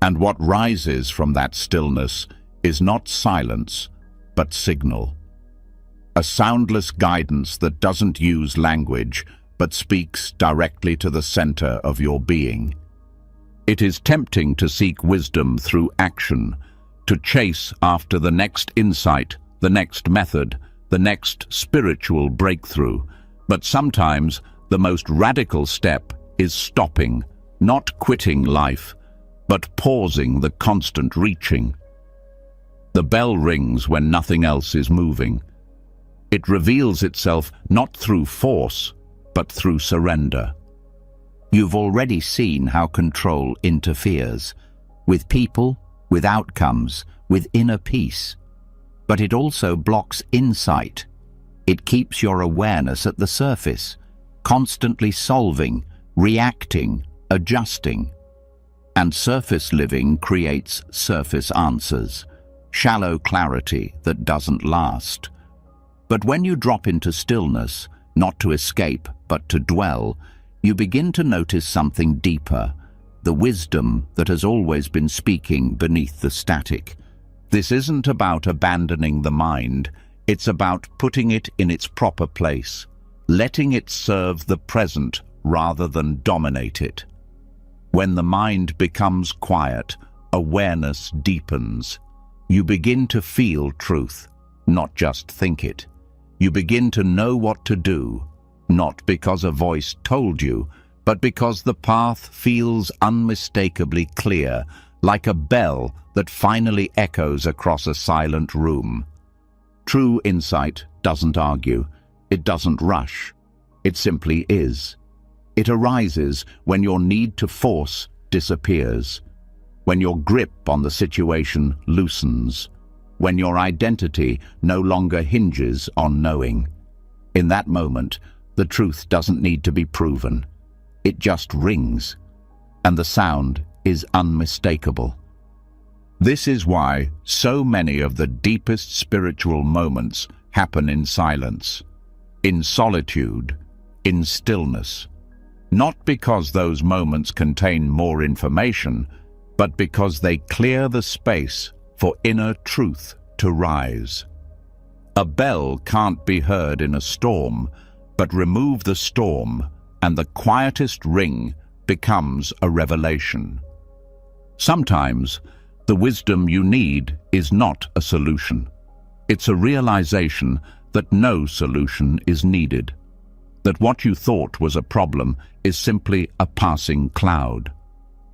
and what rises from that stillness is not silence, but signal. A soundless guidance that doesn't use language, but speaks directly to the center of your being. It is tempting to seek wisdom through action, to chase after the next insight, the next method, the next spiritual breakthrough. But sometimes the most radical step is stopping, not quitting life, but pausing the constant reaching. The bell rings when nothing else is moving. It reveals itself not through force, but through surrender. You've already seen how control interferes, with people, with outcomes, with inner peace. But it also blocks insight. It keeps your awareness at the surface, constantly solving, reacting, adjusting. And surface living creates surface answers, shallow clarity that doesn't last. But when you drop into stillness, not to escape, but to dwell, you begin to notice something deeper, the wisdom that has always been speaking beneath the static. This isn't about abandoning the mind, it's about putting it in its proper place, letting it serve the present rather than dominate it. When the mind becomes quiet, awareness deepens. You begin to feel truth, not just think it. You begin to know what to do, not because a voice told you, but because the path feels unmistakably clear, like a bell that finally echoes across a silent room. True insight doesn't argue, it doesn't rush, it simply is. It arises when your need to force disappears, when your grip on the situation loosens, when your identity no longer hinges on knowing. In that moment, the truth doesn't need to be proven. It just rings, and the sound is unmistakable. This is why so many of the deepest spiritual moments happen in silence, in solitude, in stillness. Not because those moments contain more information, but because they clear the space for inner truth to rise. A bell can't be heard in a storm, but remove the storm, and the quietest ring becomes a revelation. Sometimes, the wisdom you need is not a solution. It's a realization that no solution is needed, that what you thought was a problem is simply a passing cloud,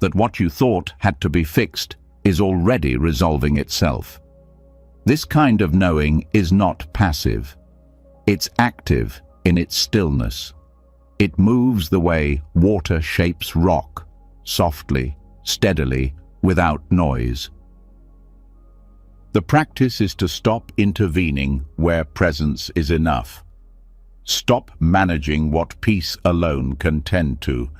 that what you thought had to be fixed is already resolving itself. This kind of knowing is not passive. It's active in its stillness. It moves the way water shapes rock, softly, steadily, without noise. The practice is to stop intervening where presence is enough. Stop managing what peace alone can tend to.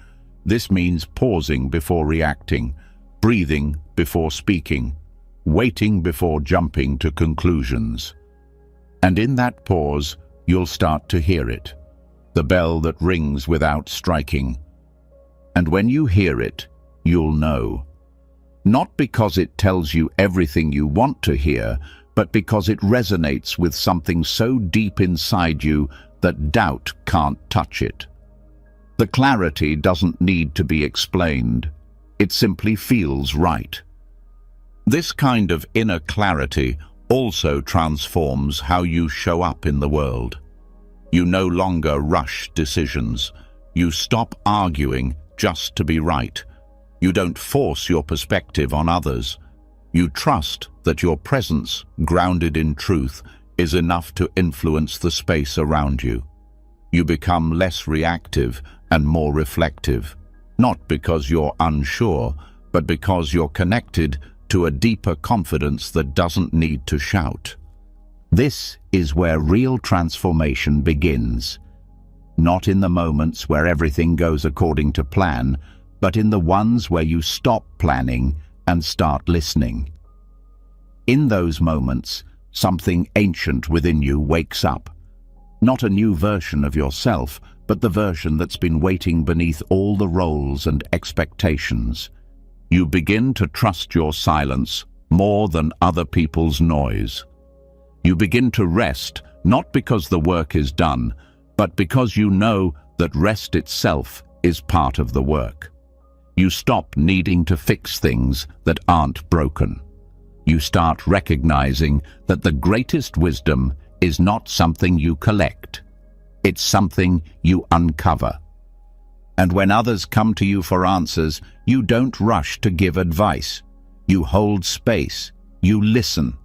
This means pausing before reacting, breathing before speaking, waiting before jumping to conclusions. And in that pause, you'll start to hear it, the bell that rings without striking. And when you hear it, you'll know. Not because it tells you everything you want to hear, but because it resonates with something so deep inside you that doubt can't touch it. The clarity doesn't need to be explained. It simply feels right. This kind of inner clarity also transforms how you show up in the world. You no longer rush decisions. You stop arguing just to be right. You don't force your perspective on others. You trust that your presence, grounded in truth, is enough to influence the space around you. You become less reactive and more reflective, not because you're unsure, but because you're connected to a deeper confidence that doesn't need to shout. This is where real transformation begins. Not in the moments where everything goes according to plan, but in the ones where you stop planning and start listening. In those moments, something ancient within you wakes up. Not a new version of yourself, but the version that's been waiting beneath all the roles and expectations. You begin to trust your silence more than other people's noise. You begin to rest, not because the work is done, but because you know that rest itself is part of the work. You stop needing to fix things that aren't broken. You start recognizing that the greatest wisdom is not something you collect. It's something you uncover. And when others come to you for answers, you don't rush to give advice. You hold space. You listen.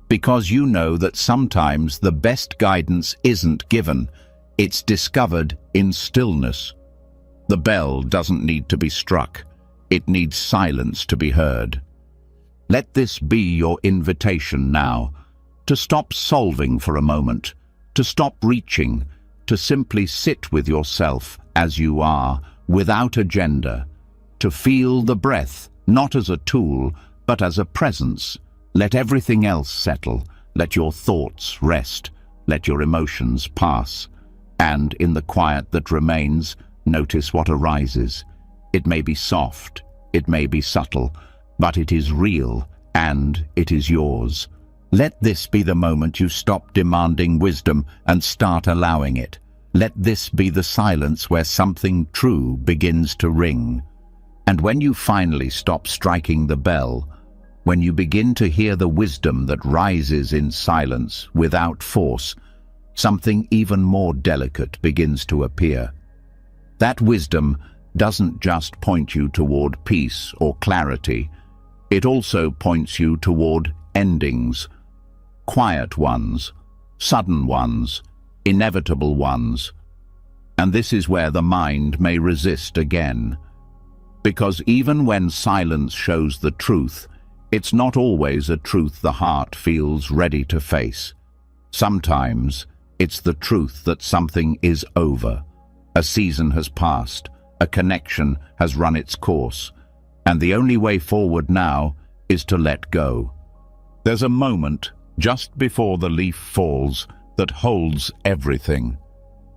Because you know that sometimes the best guidance isn't given. It's discovered in stillness. The bell doesn't need to be struck. It needs silence to be heard. Let this be your invitation now, to stop solving for a moment, to stop reaching, to simply sit with yourself as you are, without agenda, to feel the breath, not as a tool, but as a presence. Let everything else settle. Let your thoughts rest. Let your emotions pass. And in the quiet that remains, notice what arises. It may be soft, it may be subtle, but it is real, and it is yours. Let this be the moment you stop demanding wisdom and start allowing it. Let this be the silence where something true begins to ring. And when you finally stop striking the bell, when you begin to hear the wisdom that rises in silence without force, something even more delicate begins to appear. That wisdom doesn't just point you toward peace or clarity. It also points you toward endings. Quiet ones, sudden ones, inevitable ones. And this is where the mind may resist again. Because even when silence shows the truth, it's not always a truth the heart feels ready to face. Sometimes it's the truth that something is over. A season has passed, a connection has run its course, and the only way forward now is to let go. There's a moment just before the leaf falls that holds everything.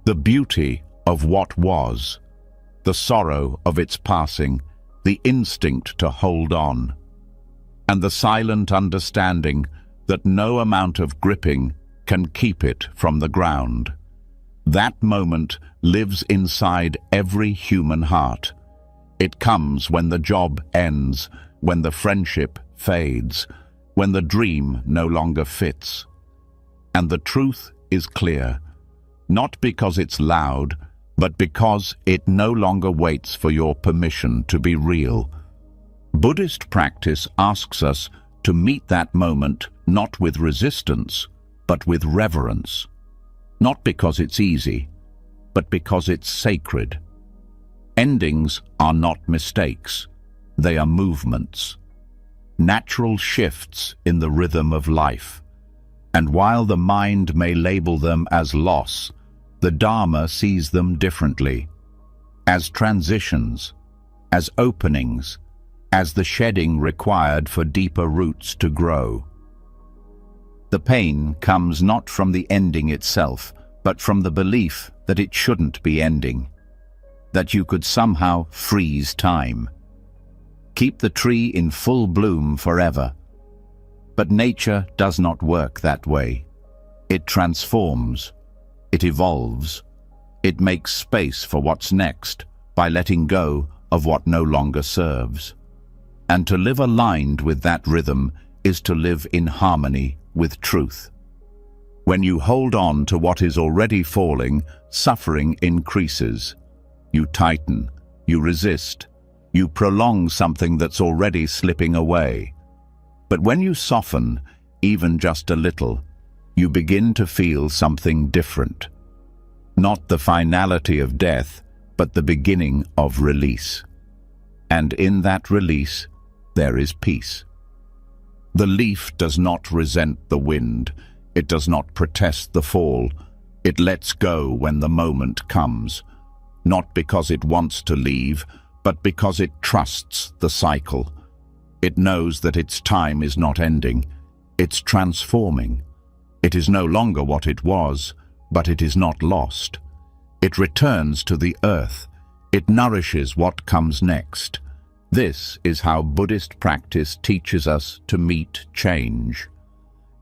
The beauty of what was, the sorrow of its passing, the instinct to hold on, and the silent understanding that no amount of gripping can keep it from the ground. That moment lives inside every human heart. It comes when the job ends, when the friendship fades, when the dream no longer fits. And the truth is clear, not because it's loud, but because it no longer waits for your permission to be real. Buddhist practice asks us to meet that moment not with resistance, but with reverence. Not because it's easy, but because it's sacred. Endings are not mistakes, they are movements. Natural shifts in the rhythm of life. And while the mind may label them as loss, the Dharma sees them differently. As transitions, as openings, as the shedding required for deeper roots to grow. The pain comes not from the ending itself, but from the belief that it shouldn't be ending, that you could somehow freeze time. keep the tree in full bloom forever. But nature does not work that way. It transforms. It evolves. It makes space for what's next by letting go of what no longer serves. And to live aligned with that rhythm is to live in harmony with truth. When you hold on to what is already falling, suffering increases. You tighten, you resist, you prolong something that's already slipping away. But when you soften, even just a little, you begin to feel something different. Not the finality of death, but the beginning of release. And in that release, there is peace. The leaf does not resent the wind. It does not protest the fall. It lets go when the moment comes, not because it wants to leave, but because it trusts the cycle. It knows that its time is not ending. It's transforming. It is no longer what it was, but it is not lost. It returns to the earth. It nourishes what comes next. This is how Buddhist practice teaches us to meet change.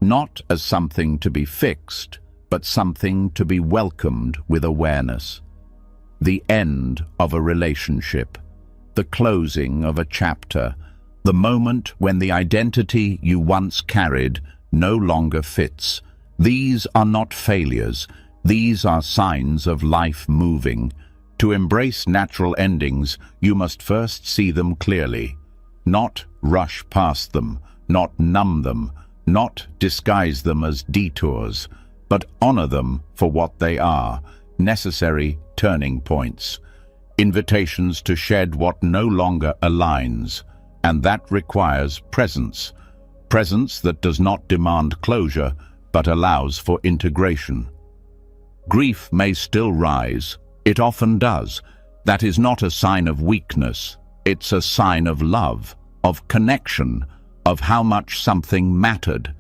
Not as something to be fixed, but something to be welcomed with awareness. The end of a relationship, the closing of a chapter, the moment when the identity you once carried no longer fits. These are not failures. These are signs of life moving. To embrace natural endings, you must first see them clearly, not rush past them, not numb them, not disguise them as detours, but honor them for what they are, necessary turning points, invitations to shed what no longer aligns, and that requires presence, presence that does not demand closure, but allows for integration. Grief may still rise. It often does. That is not a sign of weakness. It's a sign of love, of connection, of how much something mattered.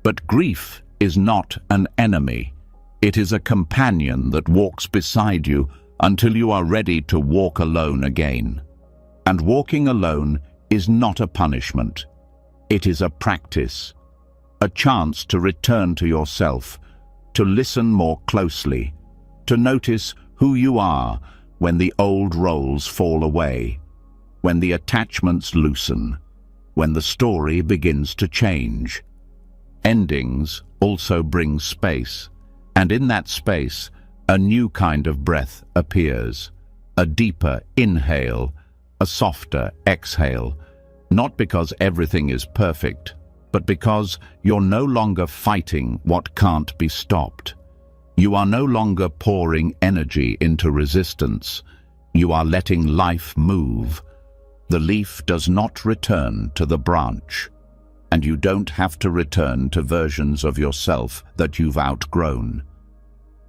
But grief is not an enemy. It is a companion that walks beside you until you are ready to walk alone again. And walking alone is not a punishment. It is a practice, a chance to return to yourself, to listen more closely, to notice who you are when the old roles fall away, when the attachments loosen, when the story begins to change. Endings also bring space, and in that space, a new kind of breath appears, a deeper inhale, a softer exhale, not because everything is perfect, but because you're no longer fighting what can't be stopped. You are no longer pouring energy into resistance. You are letting life move. The leaf does not return to the branch, and you don't have to return to versions of yourself that you've outgrown.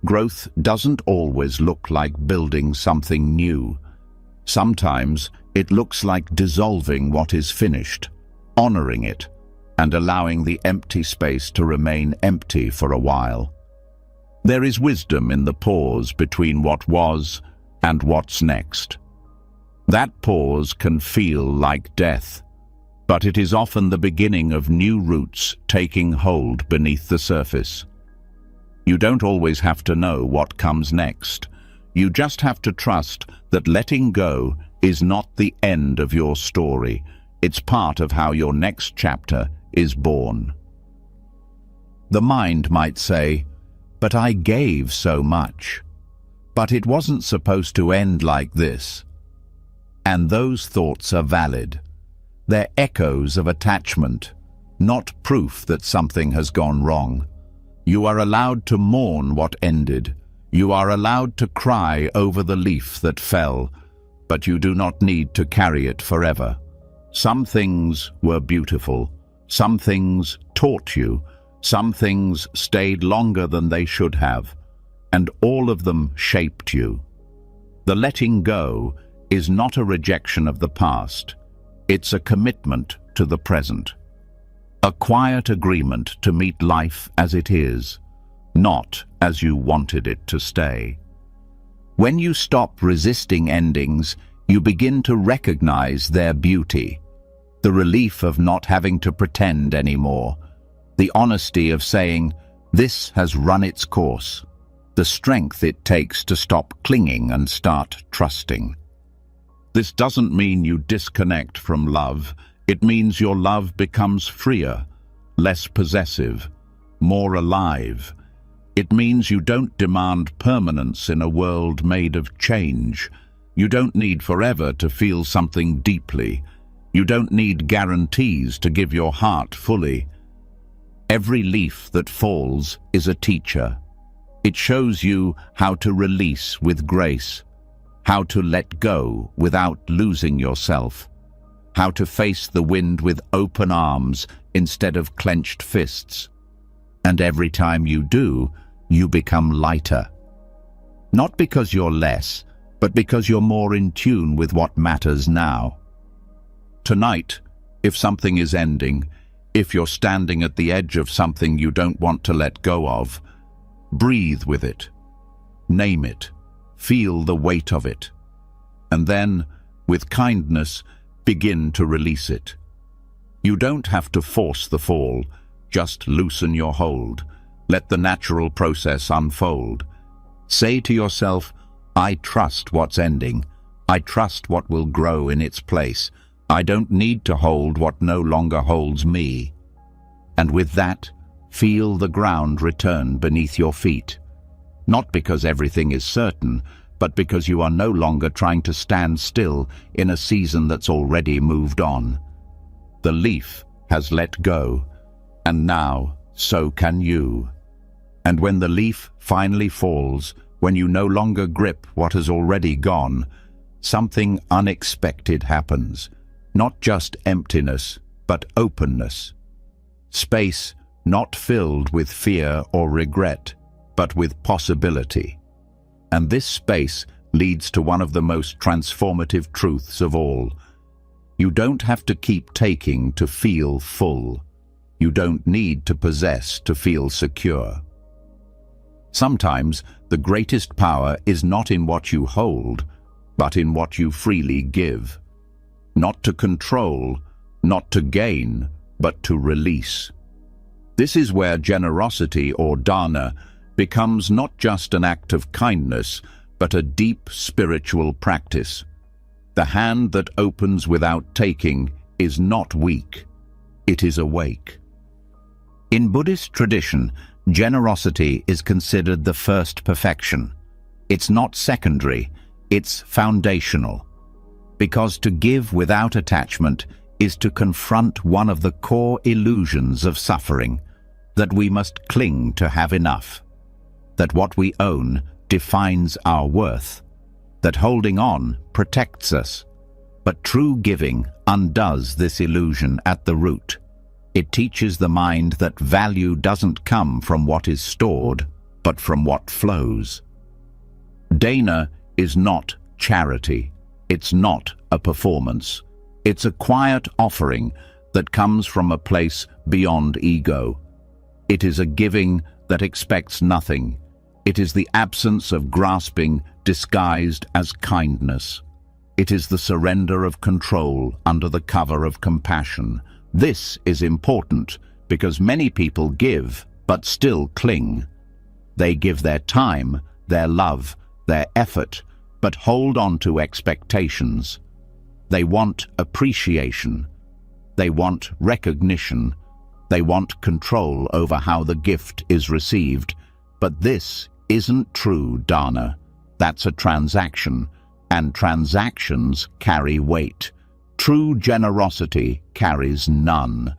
Growth doesn't always look like building something new. Sometimes it looks like dissolving what is finished, honoring it, and allowing the empty space to remain empty for a while. There is wisdom in the pause between what was and what's next. That pause can feel like death, but it is often the beginning of new roots taking hold beneath the surface. You don't always have to know what comes next. You just have to trust that letting go is not the end of your story. It's part of how your next chapter is born. The mind might say, "But I gave so much. But it wasn't supposed to end like this." And those thoughts are valid. They're echoes of attachment, not proof that something has gone wrong. You are allowed to mourn what ended. You are allowed to cry over the leaf that fell, but you do not need to carry it forever. Some things were beautiful. Some things taught you. Some things stayed longer than they should have, and all of them shaped you. The letting go is not a rejection of the past. It's a commitment to the present. A quiet agreement to meet life as it is, not as you wanted it to stay. When you stop resisting endings, you begin to recognize their beauty. the relief of not having to pretend anymore, the honesty of saying, "This has run its course," the strength it takes to stop clinging and start trusting. This doesn't mean you disconnect from love. It means your love becomes freer, less possessive, more alive. It means you don't demand permanence in a world made of change. You don't need forever to feel something deeply. You don't need guarantees to give your heart fully. Every leaf that falls is a teacher. It shows you how to release with grace, how to let go without losing yourself, how to face the wind with open arms instead of clenched fists. And every time you do, you become lighter. Not because you're less, but because you're more in tune with what matters now. Tonight, if something is ending, if you're standing at the edge of something you don't want to let go of, breathe with it. Name it. Feel the weight of it. And then, with kindness, begin to release it. You don't have to force the fall. Just loosen your hold. Let the natural process unfold. Say to yourself, "I trust what's ending. I trust what will grow in its place. I don't need to hold what no longer holds me." And with that, feel the ground return beneath your feet. Not because everything is certain, but because you are no longer trying to stand still in a season that's already moved on. The leaf has let go, and now so can you. And when the leaf finally falls, when you no longer grip what has already gone, something unexpected happens. Not just emptiness, but openness. Space not filled with fear or regret, but with possibility. And this space leads to one of the most transformative truths of all. You don't have to keep taking to feel full. You don't need to possess to feel secure. Sometimes the greatest power is not in what you hold, but in what you freely give. Not to control, not to gain, but to release. This is where generosity or dana becomes not just an act of kindness, but a deep spiritual practice. The hand that opens without taking is not weak, it is awake. In Buddhist tradition, generosity is considered the first perfection. It's not secondary, it's foundational. Because to give without attachment is to confront one of the core illusions of suffering, that we must cling to have enough, that what we own defines our worth, that holding on protects us. But true giving undoes this illusion at the root. It teaches the mind that value doesn't come from what is stored, but from what flows. Dana is not charity. It's not a performance. It's a quiet offering that comes from a place beyond ego. It is a giving that expects nothing. It is the absence of grasping disguised as kindness. It is the surrender of control under the cover of compassion. This is important because many people give but still cling. They give their time, their love, their effort, but hold on to expectations. They want appreciation. They want recognition. They want control over how the gift is received. But this isn't true dana. That's a transaction, and transactions carry weight. True generosity carries none.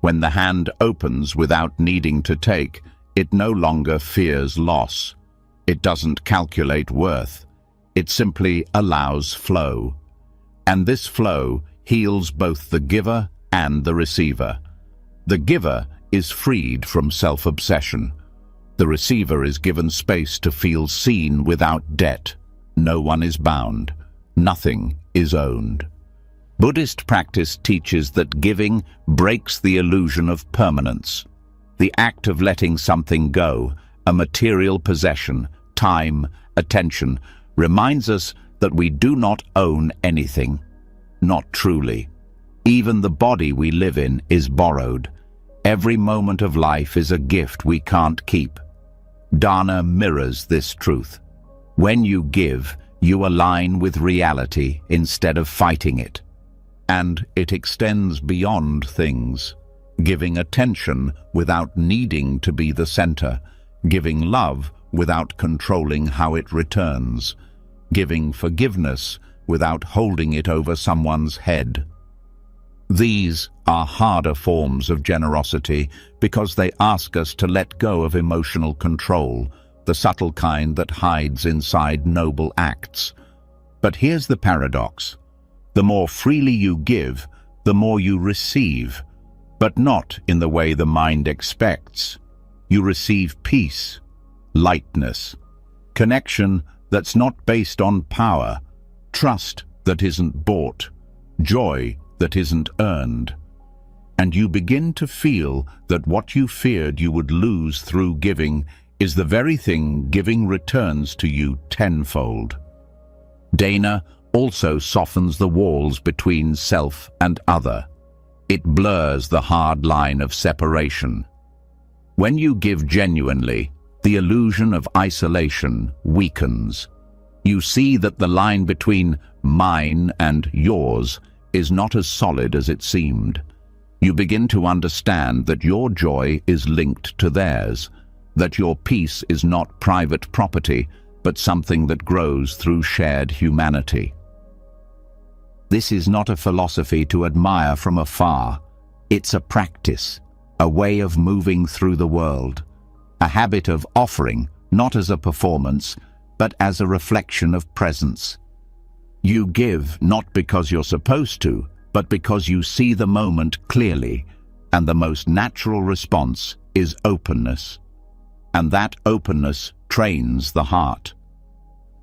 When the hand opens without needing to take, it no longer fears loss. It doesn't calculate worth. It simply allows flow. And this flow heals both the giver and the receiver. The giver is freed from self-obsession. The receiver is given space to feel seen without debt. No one is bound. Nothing is owned. Buddhist practice teaches that giving breaks the illusion of permanence. The act of letting something go, a material possession, time, attention, reminds us that we do not own anything. Not truly. Even the body we live in is borrowed. Every moment of life is a gift we can't keep. Dana mirrors this truth. When you give, you align with reality instead of fighting it. And it extends beyond things, giving attention without needing to be the center, giving love without controlling how it returns, giving forgiveness without holding it over someone's head. These are harder forms of generosity because they ask us to let go of emotional control, the subtle kind that hides inside noble acts. But here's the paradox. The more freely you give, the more you receive, but not in the way the mind expects. You receive peace, lightness, connection that's not based on power, trust that isn't bought, joy that isn't earned. And you begin to feel that what you feared you would lose through giving is the very thing giving returns to you tenfold. Dana also softens the walls between self and other. It blurs the hard line of separation. When you give genuinely, the illusion of isolation weakens. You see that the line between mine and yours is not as solid as it seemed. You begin to understand that your joy is linked to theirs, that your peace is not private property, but something that grows through shared humanity. This is not a philosophy to admire from afar. It's a practice, a way of moving through the world, a habit of offering, not as a performance, but as a reflection of presence. You give not because you're supposed to, but because you see the moment clearly, and the most natural response is openness. And that openness trains the heart.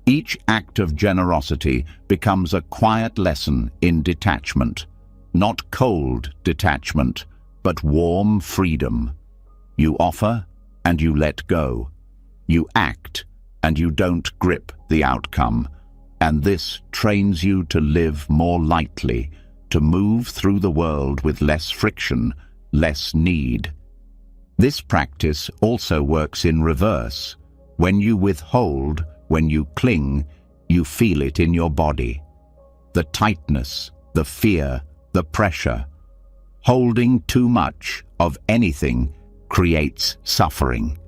Each act of generosity becomes a quiet lesson in detachment, not cold detachment, but warm freedom. You offer and you let go. You act and you don't grip the outcome. And this trains you to live more lightly, to move through the world with less friction, less need. This practice also works in reverse. When you withhold, when you cling, you feel it in your body. The tightness, the fear, the pressure. Holding too much of anything creates suffering.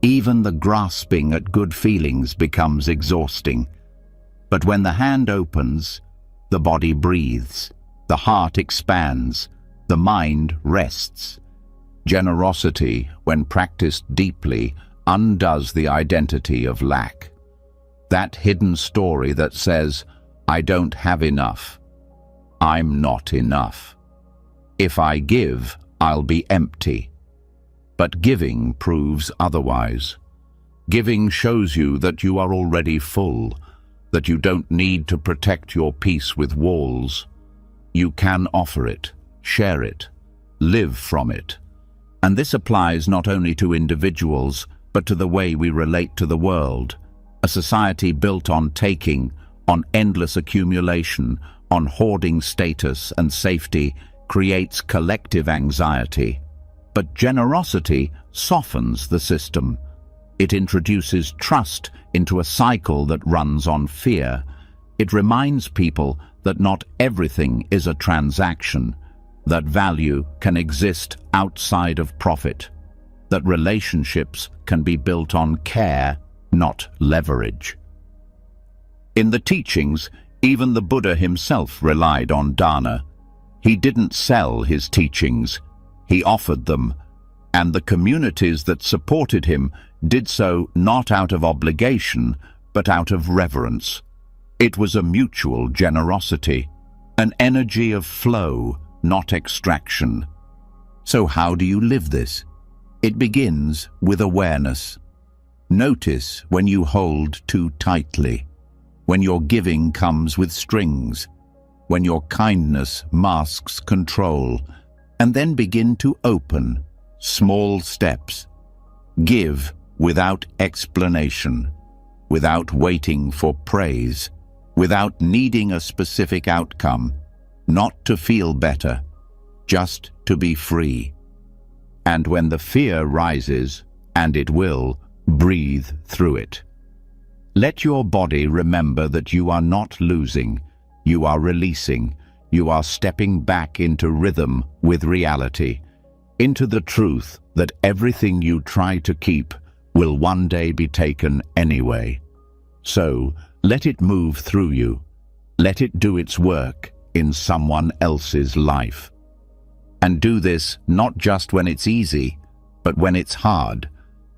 Even the grasping at good feelings becomes exhausting. But when the hand opens, the body breathes, the heart expands, the mind rests. Generosity, when practiced deeply, undoes the identity of lack. That hidden story that says, I don't have enough. I'm not enough. If I give, I'll be empty. But giving proves otherwise. Giving shows you that you are already full, that you don't need to protect your peace with walls. You can offer it, share it, live from it. And this applies not only to individuals, but to the way we relate to the world. A society built on taking, on endless accumulation, on hoarding status and safety creates collective anxiety. But generosity softens the system. It introduces trust into a cycle that runs on fear. It reminds people that not everything is a transaction, that value can exist outside of profit, that relationships can be built on care, not leverage. In the teachings, even the Buddha himself relied on dana. He didn't sell his teachings, he offered them, and the communities that supported him did so not out of obligation, but out of reverence. It was a mutual generosity, an energy of flow, not extraction. So how do you live this? It begins with awareness. Notice when you hold too tightly, when your giving comes with strings, when your kindness masks control, and then begin to open small steps. Give without explanation, without waiting for praise, without needing a specific outcome. not to feel better, just to be free. And when the fear rises, and it will, breathe through it. Let your body remember that you are not losing, you are releasing, you are stepping back into rhythm with reality, into the truth that everything you try to keep will one day be taken anyway. So, let it move through you. Let it do its work in someone else's life. And do this not just when it's easy, but when it's hard,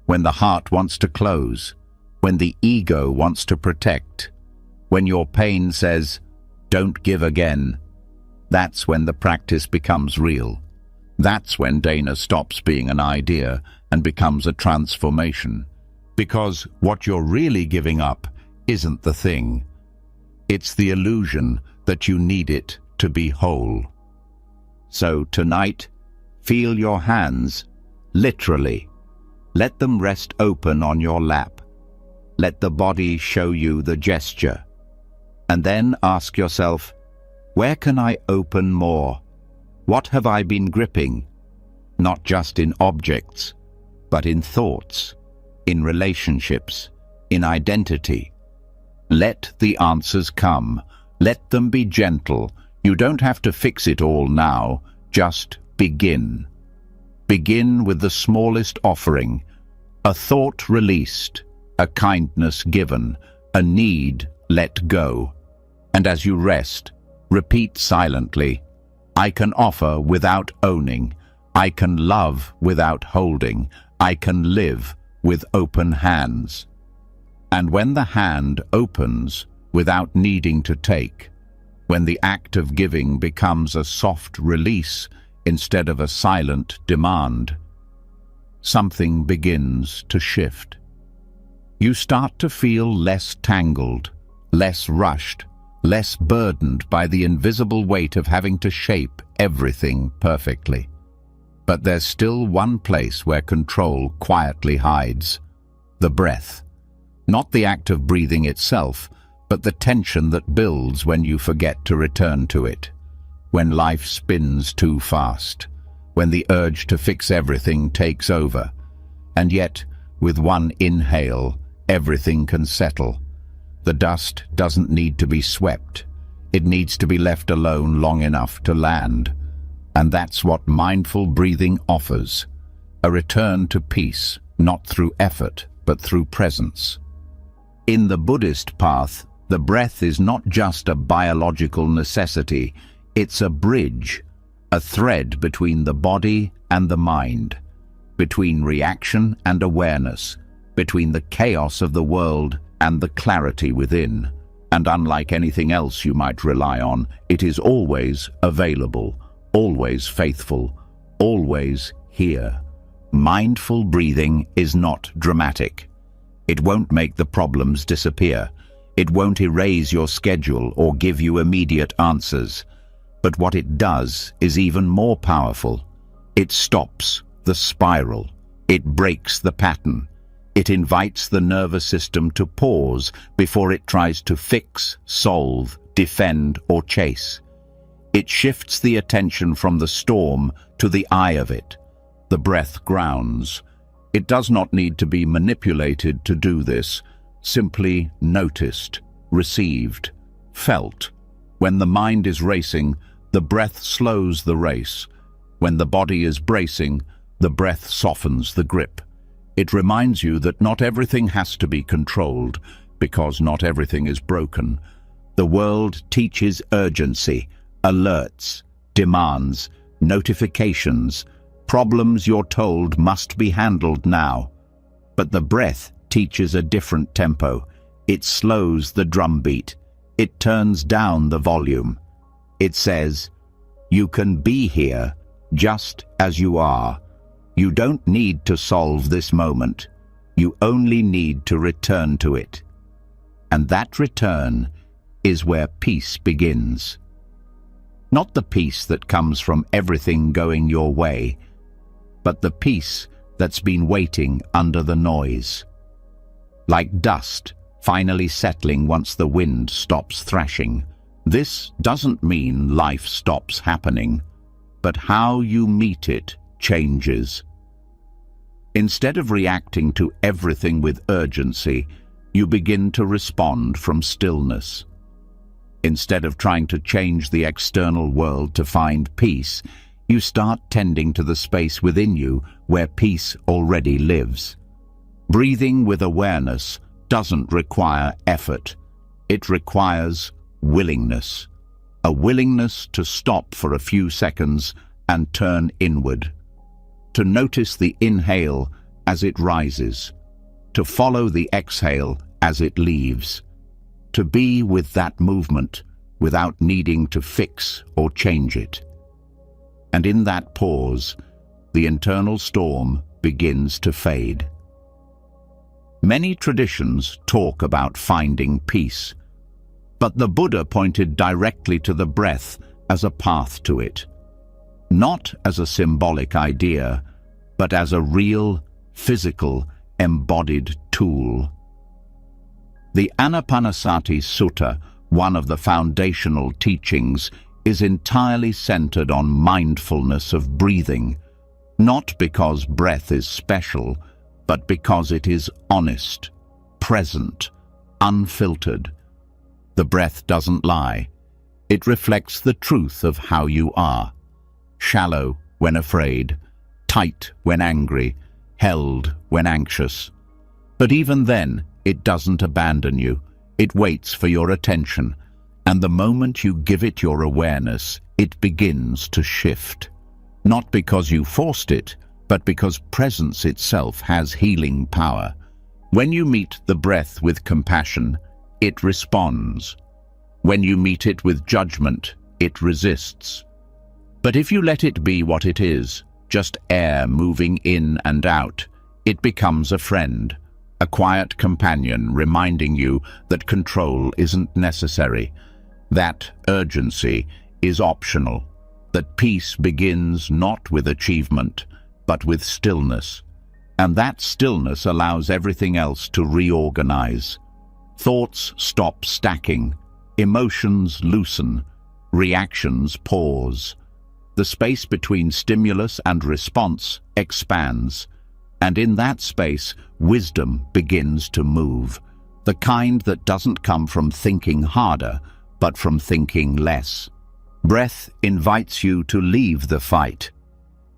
when the heart wants to close, when the ego wants to protect, when your pain says, "Don't give again." That's when the practice becomes real. That's when Dana stops being an idea and becomes a transformation. Because what you're really giving up isn't the thing. It's the illusion that you need it to be whole. So tonight, feel your hands, literally. Let them rest open on your lap. Let the body show you the gesture. And then ask yourself, where can I open more? What have I been gripping? Not just in objects, but in thoughts, in relationships, in identity. Let the answers come. Let them be gentle. You don't have to fix it all now. Just begin. Begin with the smallest offering, a thought released, a kindness given, a need let go. And as you rest, repeat silently, I can offer without owning. I can love without holding. I can live with open hands. And when the hand opens without needing to take, when the act of giving becomes a soft release instead of a silent demand, something begins to shift. You start to feel less tangled, less rushed, less burdened by the invisible weight of having to shape everything perfectly. But there's still one place where control quietly hides: the breath. Not the act of breathing itself, but the tension that builds when you forget to return to it. When life spins too fast, when the urge to fix everything takes over. And yet, with one inhale, everything can settle. The dust doesn't need to be swept. It needs to be left alone long enough to land. And that's what mindful breathing offers. A return to peace, not through effort, but through presence. In the Buddhist path, the breath is not just a biological necessity, it's a bridge, a thread between the body and the mind, between reaction and awareness, between the chaos of the world and the clarity within. And unlike anything else you might rely on, it is always available, always faithful, always here. Mindful breathing is not dramatic. It won't make the problems disappear. It won't erase your schedule or give you immediate answers. But what it does is even more powerful. It stops the spiral. It breaks the pattern. It invites the nervous system to pause before it tries to fix, solve, defend, or chase. It shifts the attention from the storm to the eye of it. The breath grounds. It does not need to be manipulated to do this, simply noticed, received, felt. When the mind is racing, the breath slows the race. When the body is bracing, the breath softens the grip. It reminds you that not everything has to be controlled, because not everything is broken. The world teaches urgency, alerts, demands, notifications, problems you're told must be handled now. But the breath teaches a different tempo. It slows the drumbeat. It turns down the volume. It says, you can be here just as you are. You don't need to solve this moment. You only need to return to it. And that return is where peace begins. Not the peace that comes from everything going your way, but the peace that's been waiting under the noise. Like dust finally settling once the wind stops thrashing. This doesn't mean life stops happening, but how you meet it changes. Instead of reacting to everything with urgency, you begin to respond from stillness. Instead of trying to change the external world to find peace, you start tending to the space within you where peace already lives. Breathing with awareness doesn't require effort. It requires willingness. A willingness to stop for a few seconds and turn inward. To notice the inhale as it rises. To follow the exhale as it leaves. To be with that movement without needing to fix or change it. And in that pause, the internal storm begins to fade. Many traditions talk about finding peace, but the Buddha pointed directly to the breath as a path to it. Not as a symbolic idea, but as a real, physical, embodied tool. The Anapanasati Sutta, one of the foundational teachings, is entirely centered on mindfulness of breathing, not because breath is special, but because it is honest, present, unfiltered. The breath doesn't lie. It reflects the truth of how you are. Shallow when afraid, tight when angry, held when anxious. But even then, it doesn't abandon you. It waits for your attention, and the moment you give it your awareness, it begins to shift. Not because you forced it, but because presence itself has healing power. When you meet the breath with compassion, it responds. When you meet it with judgment, it resists. But if you let it be what it is, just air moving in and out, it becomes a friend, a quiet companion reminding you that control isn't necessary, that urgency is optional, that peace begins not with achievement, but with stillness, and that stillness allows everything else to reorganize. Thoughts stop stacking, emotions loosen, reactions pause. The space between stimulus and response expands, and in that space, wisdom begins to move, the kind that doesn't come from thinking harder, but from thinking less. Breath invites you to leave the fight,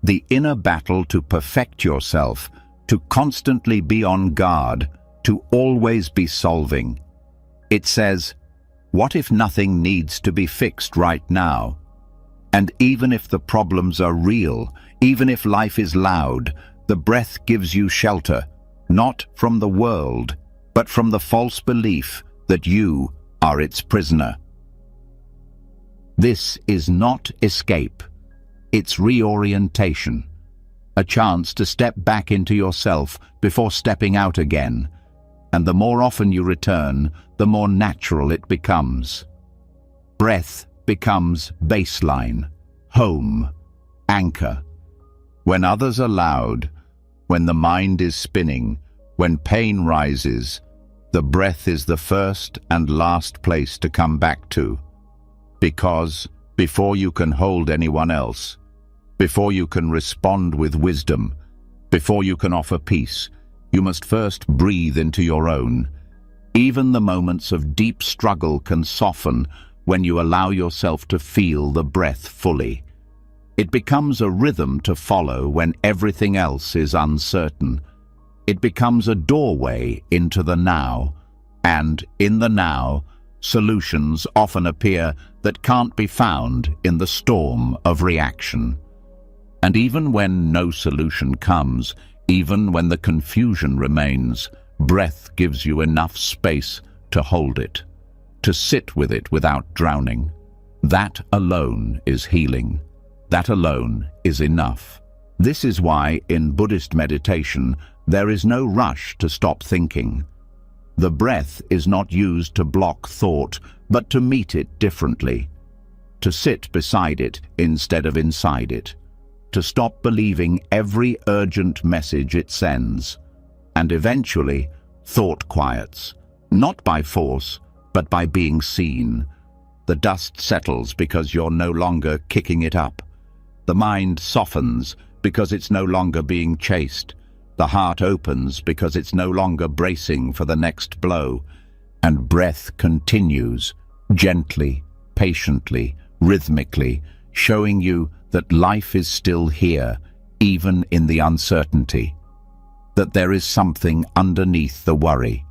the inner battle to perfect yourself, to constantly be on guard, to always be solving. It says, what if nothing needs to be fixed right now? And even if the problems are real, even if life is loud, the breath gives you shelter, not from the world, but from the false belief that you are its prisoner. This is not escape. It's reorientation, a chance to step back into yourself before stepping out again. And the more often you return, the more natural it becomes. Breath becomes baseline, home, anchor. When others are loud, when the mind is spinning, when pain rises, the breath is the first and last place to come back to. Because before you can hold anyone else, before you can respond with wisdom, before you can offer peace, you must first breathe into your own. Even the moments of deep struggle can soften when you allow yourself to feel the breath fully. It becomes a rhythm to follow when everything else is uncertain. It becomes a doorway into the now, and in the now, solutions often appear that can't be found in the storm of reaction. And even when no solution comes, even when the confusion remains, breath gives you enough space to hold it, to sit with it without drowning. That alone is healing. That alone is enough. This is why in Buddhist meditation there is no rush to stop thinking. The breath is not used to block thought, but to meet it differently, to sit beside it instead of inside it, to stop believing every urgent message it sends. And eventually, thought quiets, not by force, but by being seen. The dust settles because you're no longer kicking it up. The mind softens because it's no longer being chased. The heart opens because it's no longer bracing for the next blow. And breath continues, gently, patiently, rhythmically, showing you that life is still here, even in the uncertainty. That there is something underneath the worry.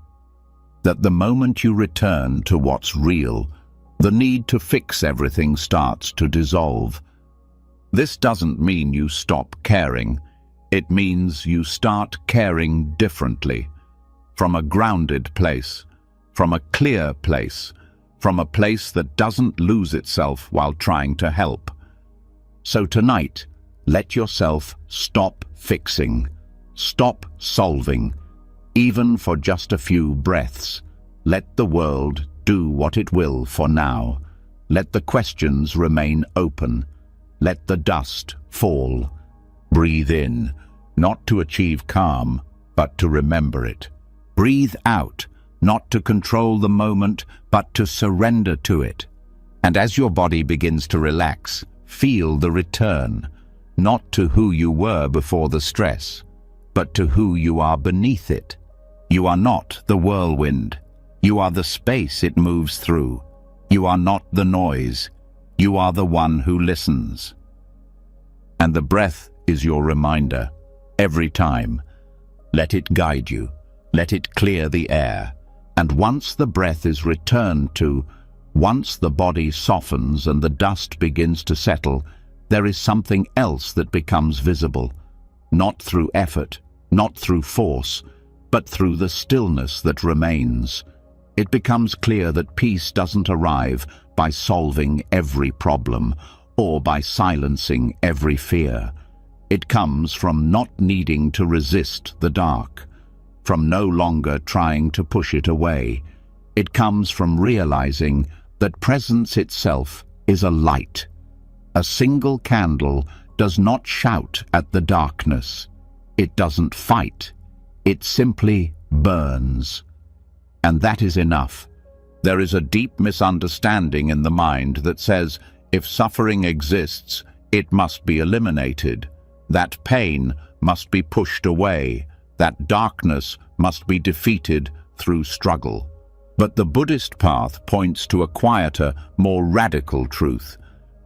That the moment you return to what's real, the need to fix everything starts to dissolve. This doesn't mean you stop caring. It means you start caring differently, from a grounded place, from a clear place, from a place that doesn't lose itself while trying to help. So tonight, let yourself stop fixing, stop solving, even for just a few breaths. Let the world do what it will for now. Let the questions remain open. Let the dust fall. Breathe in, not to achieve calm, but to remember it. Breathe out, not to control the moment, but to surrender to it. And as your body begins to relax, feel the return, not to who you were before the stress, but to who you are beneath it. You are not the whirlwind. You are the space it moves through. You are not the noise. You are the one who listens. And the breath is your reminder. Every time, let it guide you. Let it clear the air. And once the breath is returned to, once the body softens and the dust begins to settle, there is something else that becomes visible. Not through effort, not through force, but through the stillness that remains. It becomes clear that peace doesn't arrive by solving every problem or by silencing every fear. It comes from not needing to resist the dark, from no longer trying to push it away. It comes from realizing that presence itself is a light. A single candle does not shout at the darkness. It doesn't fight. It simply burns. And that is enough. There is a deep misunderstanding in the mind that says, if suffering exists, it must be eliminated. That pain must be pushed away. That darkness must be defeated through struggle. But the Buddhist path points to a quieter, more radical truth.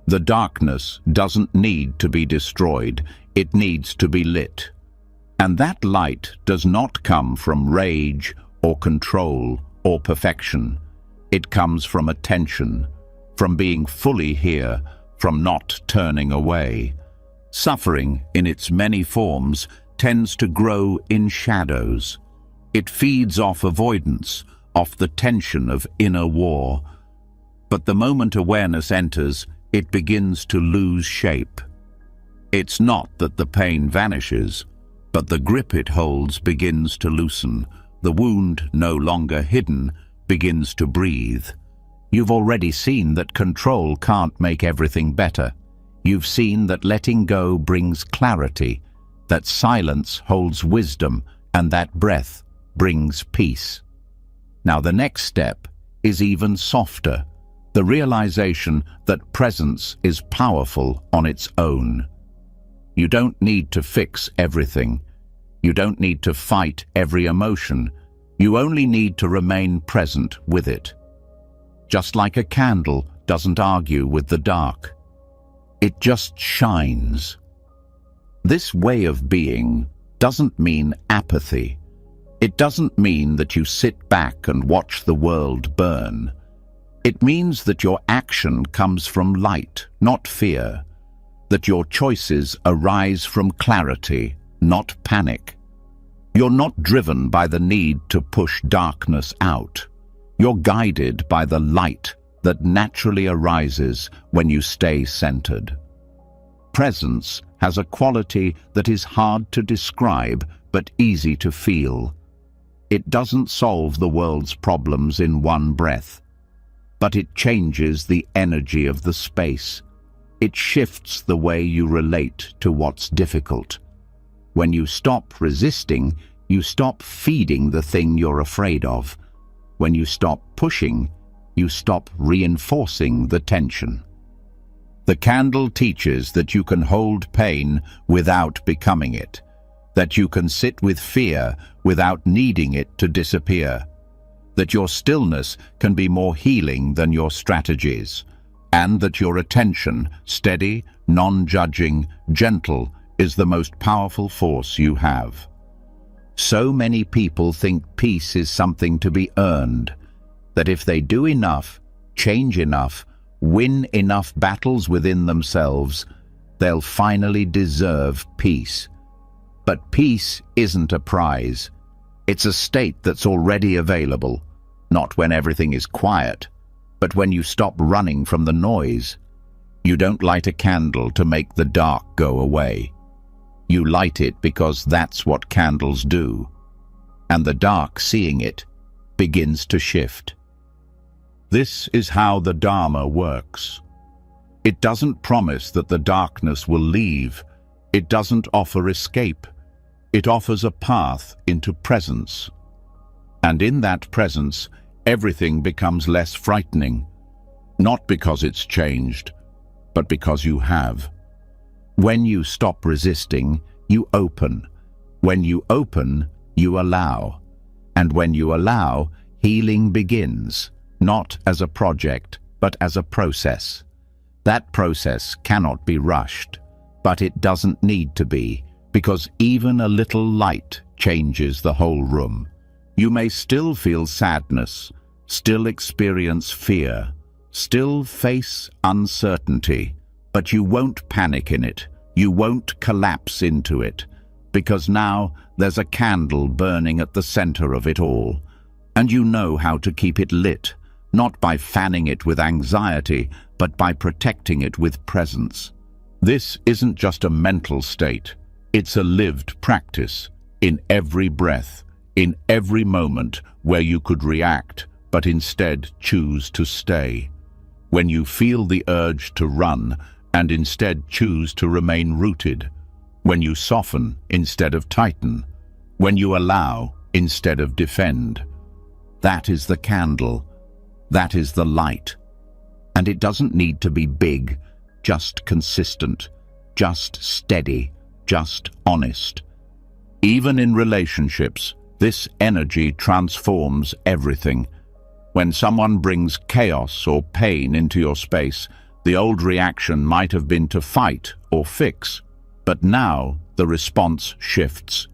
The darkness doesn't need to be destroyed. It needs to be lit. And that light does not come from rage or control or perfection. It comes from attention, from being fully here, from not turning away. Suffering, in its many forms, tends to grow in shadows. It feeds off avoidance, off the tension of inner war. But the moment awareness enters, it begins to lose shape. It's not that the pain vanishes, but the grip it holds begins to loosen. The wound, no longer hidden, begins to breathe. You've already seen that control can't make everything better. You've seen that letting go brings clarity, that silence holds wisdom, and that breath brings peace. Now the next step is even softer, the realization that presence is powerful on its own. You don't need to fix everything. You don't need to fight every emotion. You only need to remain present with it. Just like a candle doesn't argue with the dark. It just shines. This way of being doesn't mean apathy. It doesn't mean that you sit back and watch the world burn. It means that your action comes from light, not fear. That your choices arise from clarity, not panic. You're not driven by the need to push darkness out. You're guided by the light that naturally arises when you stay centered. Presence has a quality that is hard to describe but easy to feel. It doesn't solve the world's problems in one breath, but it changes the energy of the space. It shifts the way you relate to what's difficult. When you stop resisting, you stop feeding the thing you're afraid of. When you stop pushing, you stop reinforcing the tension. The candle teaches that you can hold pain without becoming it, that you can sit with fear without needing it to disappear, that your stillness can be more healing than your strategies, and that your attention, steady, non-judging, gentle, is the most powerful force you have. So many people think peace is something to be earned, that if they do enough, change enough, win enough battles within themselves, they'll finally deserve peace. But peace isn't a prize. It's a state that's already available, not when everything is quiet, but when you stop running from the noise. You don't light a candle to make the dark go away. You light it because that's what candles do. And the dark, seeing it, begins to shift. This is how the Dharma works. It doesn't promise that the darkness will leave. It doesn't offer escape. It offers a path into presence. And in that presence, everything becomes less frightening. Not because it's changed, but because you have. When you stop resisting, you open. When you open, you allow. And when you allow, healing begins, not as a project, but as a process. That process cannot be rushed, but it doesn't need to be, because even a little light changes the whole room. You may still feel sadness, still experience fear, still face uncertainty, but you won't panic in it. You won't collapse into it, because now there's a candle burning at the center of it all, and you know how to keep it lit, not by fanning it with anxiety, but by protecting it with presence. This isn't just a mental state, it's a lived practice, in every breath, in every moment where you could react, but instead choose to stay. When you feel the urge to run, and instead choose to remain rooted. When you soften instead of tighten. When you allow instead of defend. That is the candle. That is the light. And it doesn't need to be big, just consistent, just steady, just honest. Even in relationships, this energy transforms everything. When someone brings chaos or pain into your space, the old reaction might have been to fight or fix, but now the response shifts.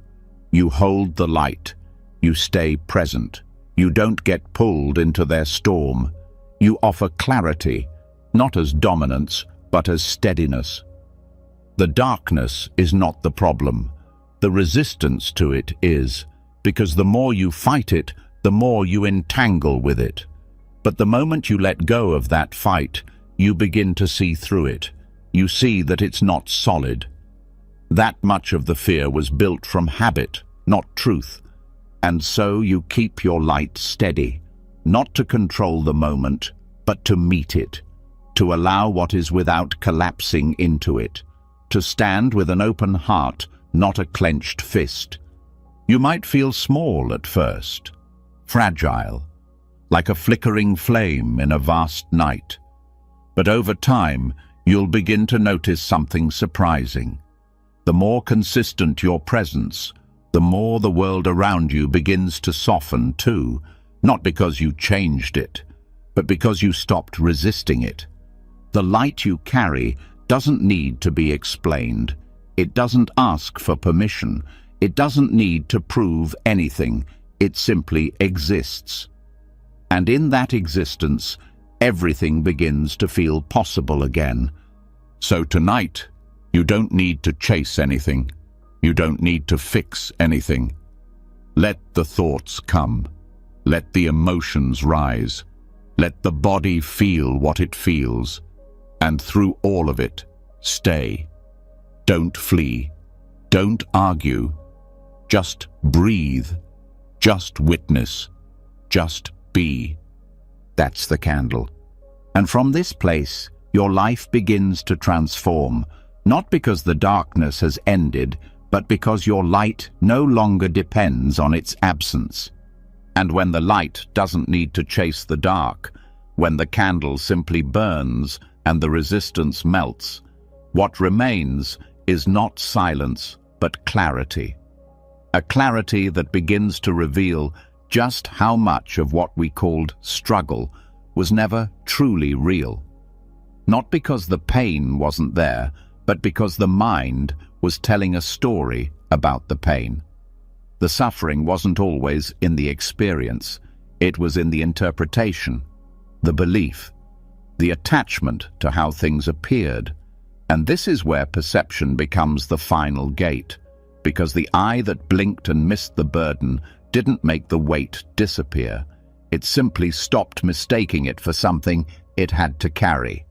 You hold the light. You stay present. You don't get pulled into their storm. You offer clarity, not as dominance, but as steadiness. The darkness is not the problem. The resistance to it is, because the more you fight it, the more you entangle with it. But the moment you let go of that fight, you begin to see through it. You see that it's not solid. That much of the fear was built from habit, not truth. And so you keep your light steady, not to control the moment, but to meet it, to allow what is without collapsing into it, to stand with an open heart, not a clenched fist. You might feel small at first, fragile, like a flickering flame in a vast night. But over time, you'll begin to notice something surprising. The more consistent your presence, the more the world around you begins to soften too, not because you changed it, but because you stopped resisting it. The light you carry doesn't need to be explained. It doesn't ask for permission. It doesn't need to prove anything. It simply exists. And in that existence, everything begins to feel possible again. So tonight, you don't need to chase anything. You don't need to fix anything. Let the thoughts come. Let the emotions rise. Let the body feel what it feels. And through all of it, stay. Don't flee. Don't argue. Just breathe. Just witness. Just be. That's the candle. And from this place, your life begins to transform, not because the darkness has ended, but because your light no longer depends on its absence. And when the light doesn't need to chase the dark, when the candle simply burns and the resistance melts, what remains is not silence, but clarity. A clarity that begins to reveal just how much of what we called struggle was never truly real. Not because the pain wasn't there, but because the mind was telling a story about the pain. The suffering wasn't always in the experience. It was in the interpretation, the belief, the attachment to how things appeared. And this is where perception becomes the final gate, because the eye that blinked and missed the burden didn't make the weight disappear. It simply stopped mistaking it for something it had to carry.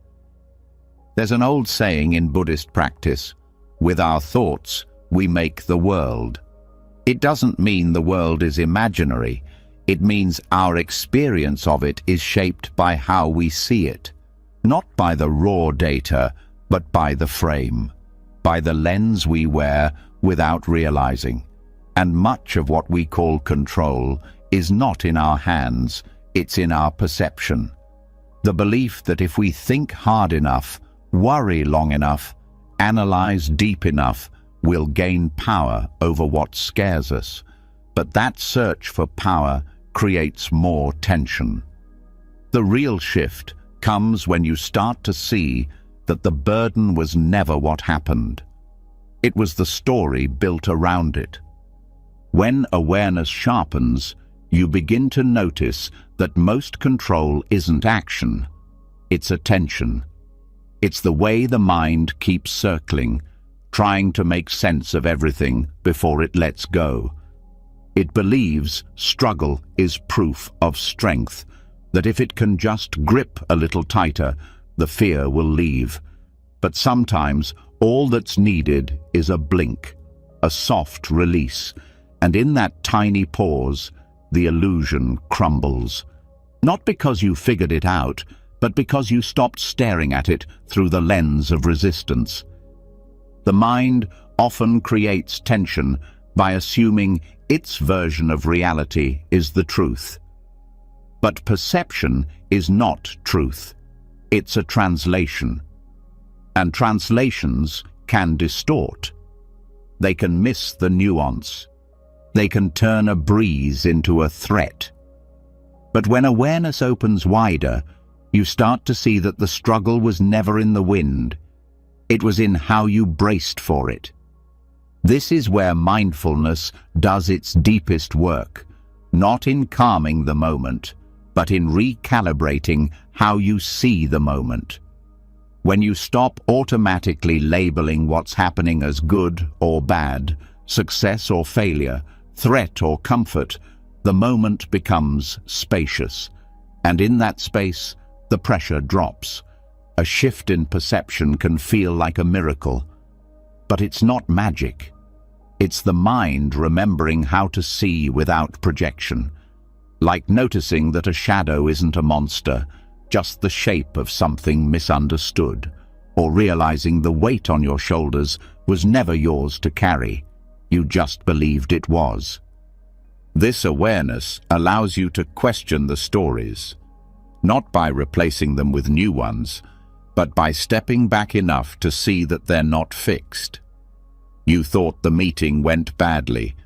There's an old saying in Buddhist practice, "With our thoughts, we make the world." It doesn't mean the world is imaginary. It means our experience of it is shaped by how we see it, not by the raw data, but by the frame, by the lens we wear without realizing. And much of what we call control is not in our hands, it's in our perception. The belief that if we think hard enough, worry long enough, analyze deep enough, we'll gain power over what scares us. But that search for power creates more tension. The real shift comes when you start to see that the burden was never what happened. It was the story built around it. When awareness sharpens, you begin to notice that most control isn't action, it's attention. It's the way the mind keeps circling, trying to make sense of everything before it lets go. It believes struggle is proof of strength, that if it can just grip a little tighter, the fear will leave. But sometimes all that's needed is a blink, a soft release, and in that tiny pause, the illusion crumbles. Not because you figured it out, but because you stopped staring at it through the lens of resistance. The mind often creates tension by assuming its version of reality is the truth. But perception is not truth. It's a translation. And translations can distort. They can miss the nuance. They can turn a breeze into a threat. But when awareness opens wider, you start to see that the struggle was never in the wind. It was in how you braced for it. This is where mindfulness does its deepest work, not in calming the moment, but in recalibrating how you see the moment. When you stop automatically labeling what's happening as good or bad, success or failure, threat or comfort, the moment becomes spacious. And in that space, the pressure drops. A shift in perception can feel like a miracle. But it's not magic. It's the mind remembering how to see without projection. Like noticing that a shadow isn't a monster, just the shape of something misunderstood, or realizing the weight on your shoulders was never yours to carry. You just believed it was. This awareness allows you to question the stories, not by replacing them with new ones, but by stepping back enough to see that they're not fixed. You thought the meeting went badly,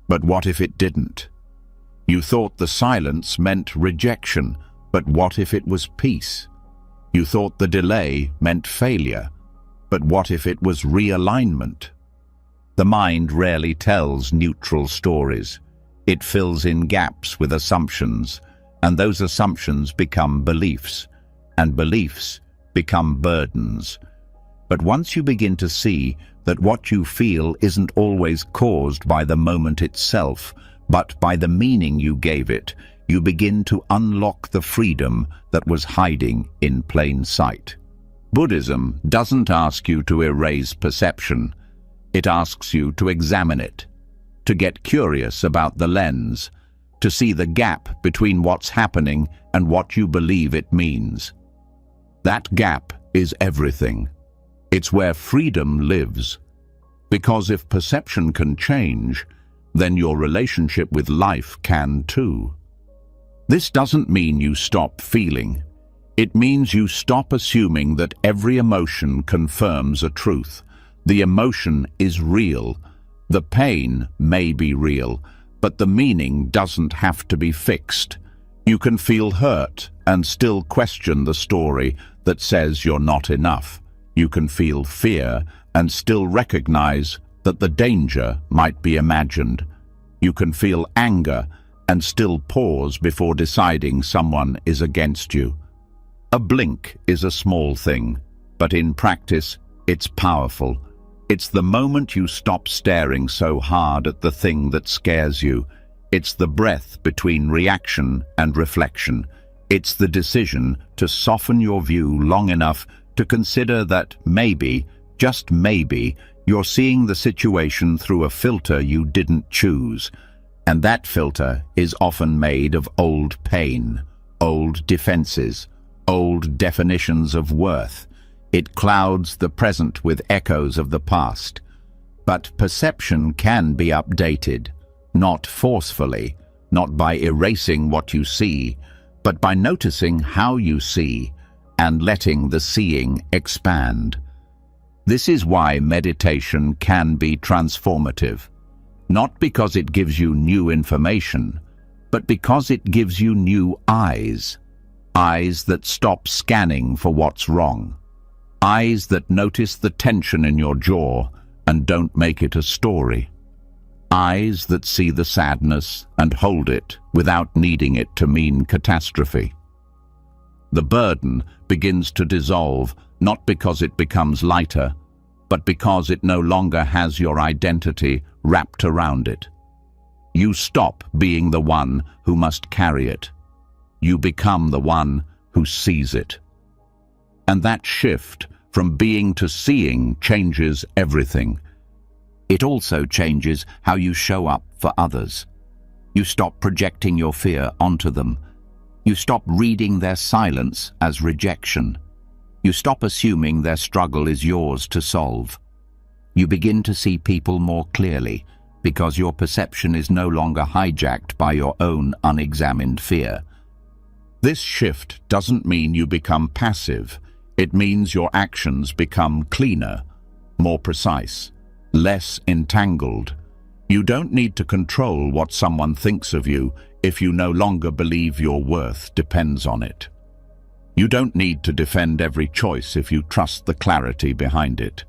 but what if it didn't? You thought the silence meant rejection, but what if it was peace? You thought the delay meant failure, but what if it was realignment? The mind rarely tells neutral stories. It fills in gaps with assumptions, and those assumptions become beliefs, and beliefs become burdens. But once you begin to see that what you feel isn't always caused by the moment itself, but by the meaning you gave it, you begin to unlock the freedom that was hiding in plain sight. Buddhism doesn't ask you to erase perception. It asks you to examine it, to get curious about the lens, to see the gap between what's happening and what you believe it means. That gap is everything. It's where freedom lives. Because if perception can change, then your relationship with life can too. This doesn't mean you stop feeling. It means you stop assuming that every emotion confirms a truth. The emotion is real. The pain may be real, but the meaning doesn't have to be fixed. You can feel hurt and still question the story that says you're not enough. You can feel fear and still recognize that the danger might be imagined. You can feel anger and still pause before deciding someone is against you. A blink is a small thing, but in practice, it's powerful. It's the moment you stop staring so hard at the thing that scares you. It's the breath between reaction and reflection. It's the decision to soften your view long enough to consider that maybe, just maybe, you're seeing the situation through a filter you didn't choose. And that filter is often made of old pain, old defenses, old definitions of worth. It clouds the present with echoes of the past. But perception can be updated, not forcefully, not by erasing what you see, but by noticing how you see and letting the seeing expand. This is why meditation can be transformative, not because it gives you new information, but because it gives you new eyes. Eyes that stop scanning for what's wrong. Eyes that notice the tension in your jaw and don't make it a story. Eyes that see the sadness and hold it without needing it to mean catastrophe. The burden begins to dissolve, not because it becomes lighter, but because it no longer has your identity wrapped around it. You stop being the one who must carry it. You become the one who sees it. And that shift from being to seeing changes everything. It also changes how you show up for others. You stop projecting your fear onto them. You stop reading their silence as rejection. You stop assuming their struggle is yours to solve. You begin to see people more clearly because your perception is no longer hijacked by your own unexamined fear. This shift doesn't mean you become passive. It means your actions become cleaner, more precise, less entangled. You don't need to control what someone thinks of you if you no longer believe your worth depends on it. You don't need to defend every choice if you trust the clarity behind it.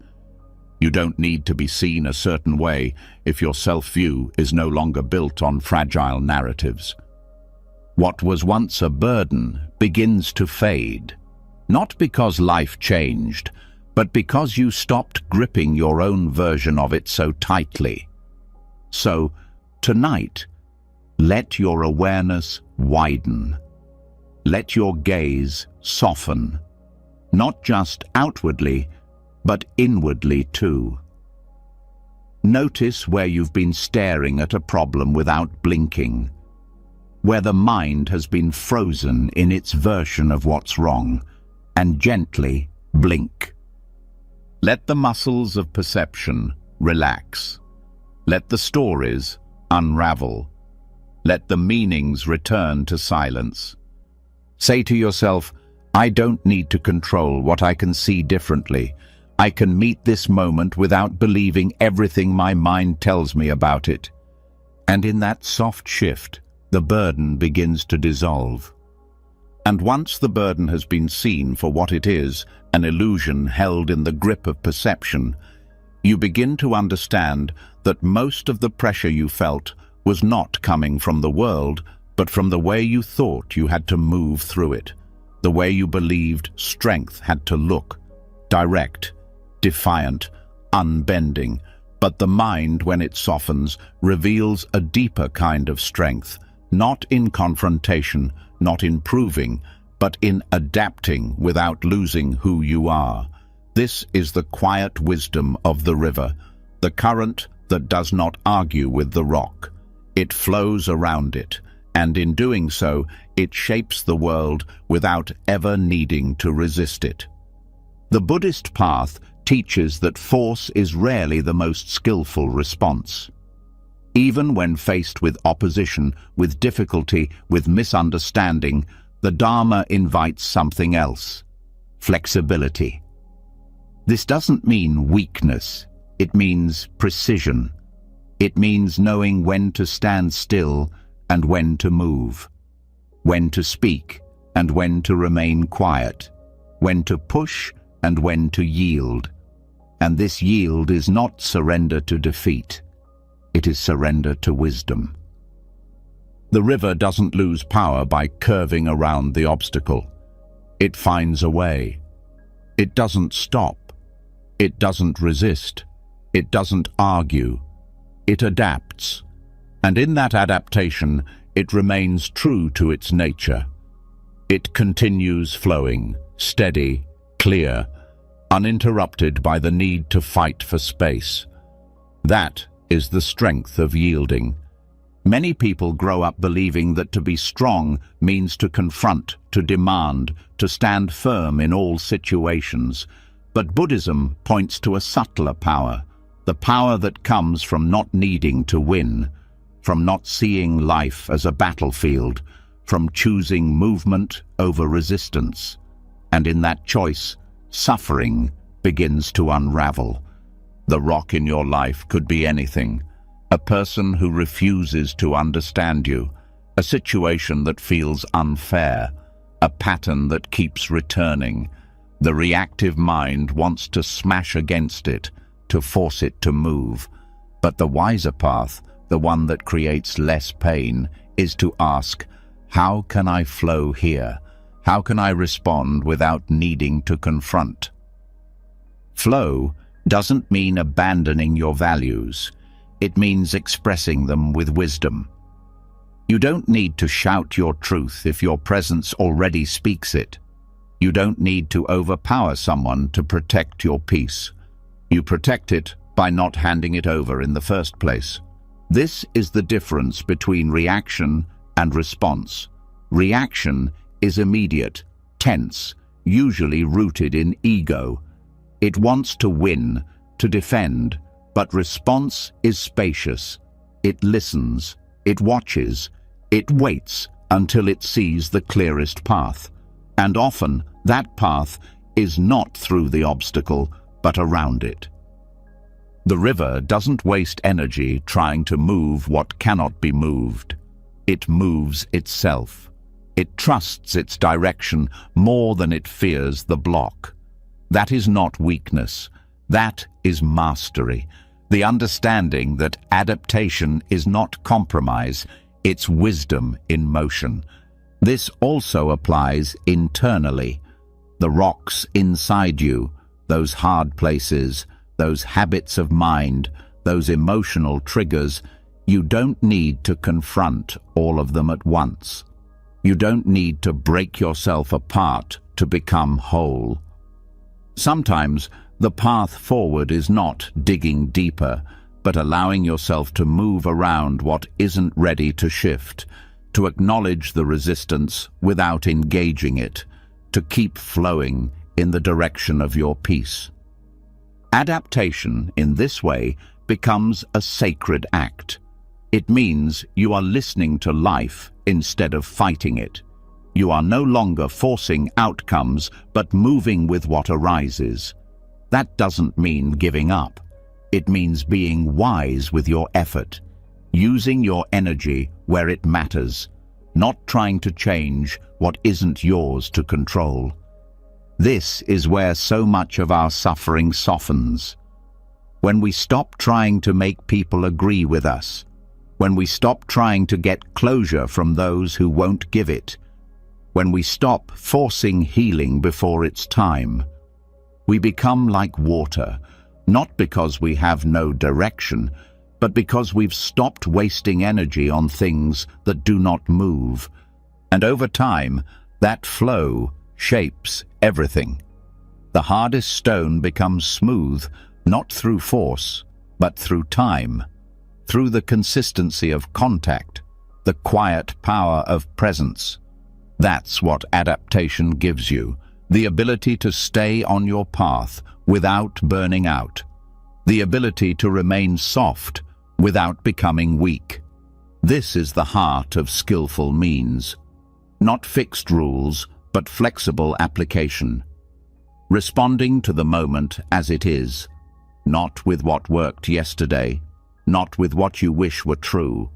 You don't need to be seen a certain way if your self-view is no longer built on fragile narratives. What was once a burden begins to fade, not because life changed, but because you stopped gripping your own version of it so tightly. So, tonight, let your awareness widen. Let your gaze soften, not just outwardly, but inwardly too. Notice where you've been staring at a problem without blinking, where the mind has been frozen in its version of what's wrong, and gently blink. Let the muscles of perception relax. Let the stories unravel. Let the meanings return to silence. Say to yourself, I don't need to control what I can see differently. I can meet this moment without believing everything my mind tells me about it. And in that soft shift, the burden begins to dissolve. And once the burden has been seen for what it is, an illusion held in the grip of perception, you begin to understand that most of the pressure you felt was not coming from the world, but from the way you thought you had to move through it, the way you believed strength had to look, direct, defiant, unbending. But the mind, when it softens, reveals a deeper kind of strength, not in confrontation, not in proving, but in adapting without losing who you are. This is the quiet wisdom of the river, the current that does not argue with the rock. It flows around it, and in doing so, it shapes the world without ever needing to resist it. The Buddhist path teaches that force is rarely the most skillful response. Even when faced with opposition, with difficulty, with misunderstanding, the Dharma invites something else: flexibility. This doesn't mean weakness, it means precision. It means knowing when to stand still and when to move, when to speak and when to remain quiet, when to push and when to yield. And this yield is not surrender to defeat, it is surrender to wisdom. The river doesn't lose power by curving around the obstacle. It finds a way. It doesn't stop. It doesn't resist. It doesn't argue. It adapts. And in that adaptation, it remains true to its nature. It continues flowing, steady, clear, uninterrupted by the need to fight for space. That is the strength of yielding. Many people grow up believing that to be strong means to confront, to demand, to stand firm in all situations. But Buddhism points to a subtler power, the power that comes from not needing to win, from not seeing life as a battlefield, from choosing movement over resistance. And in that choice, suffering begins to unravel. The rock in your life could be anything: a person who refuses to understand you, a situation that feels unfair, a pattern that keeps returning. The reactive mind wants to smash against it, to force it to move. But the wiser path, the one that creates less pain, is to ask, how can I flow here? How can I respond without needing to confront? Flow doesn't mean abandoning your values. It means expressing them with wisdom. You don't need to shout your truth if your presence already speaks it. You don't need to overpower someone to protect your peace. You protect it by not handing it over in the first place. This is the difference between reaction and response. Reaction is immediate, tense, usually rooted in ego. It wants to win, to defend. But response is spacious. It listens, it watches, it waits until it sees the clearest path. And often that path is not through the obstacle, but around it. The river doesn't waste energy trying to move what cannot be moved. It moves itself. It trusts its direction more than it fears the block. That is not weakness. That is mastery. The understanding that adaptation is not compromise, it's wisdom in motion. This also applies internally. The rocks inside you, those hard places, those habits of mind, those emotional triggers, you don't need to confront all of them at once. You don't need to break yourself apart to become whole. Sometimes the path forward is not digging deeper, but allowing yourself to move around what isn't ready to shift, to acknowledge the resistance without engaging it, to keep flowing in the direction of your peace. Adaptation, in this way, becomes a sacred act. It means you are listening to life instead of fighting it. You are no longer forcing outcomes, but moving with what arises. That doesn't mean giving up. It means being wise with your effort, using your energy where it matters, not trying to change what isn't yours to control. This is where so much of our suffering softens. When we stop trying to make people agree with us, when we stop trying to get closure from those who won't give it, when we stop forcing healing before it's time, we become like water, not because we have no direction, but because we've stopped wasting energy on things that do not move. And over time, that flow shapes everything. The hardest stone becomes smooth, not through force, but through time, through the consistency of contact, the quiet power of presence. That's what adaptation gives you. The ability to stay on your path without burning out. The ability to remain soft without becoming weak. This is the heart of skillful means. Not fixed rules, but flexible application. Responding to the moment as it is, not with what worked yesterday, not with what you wish were true,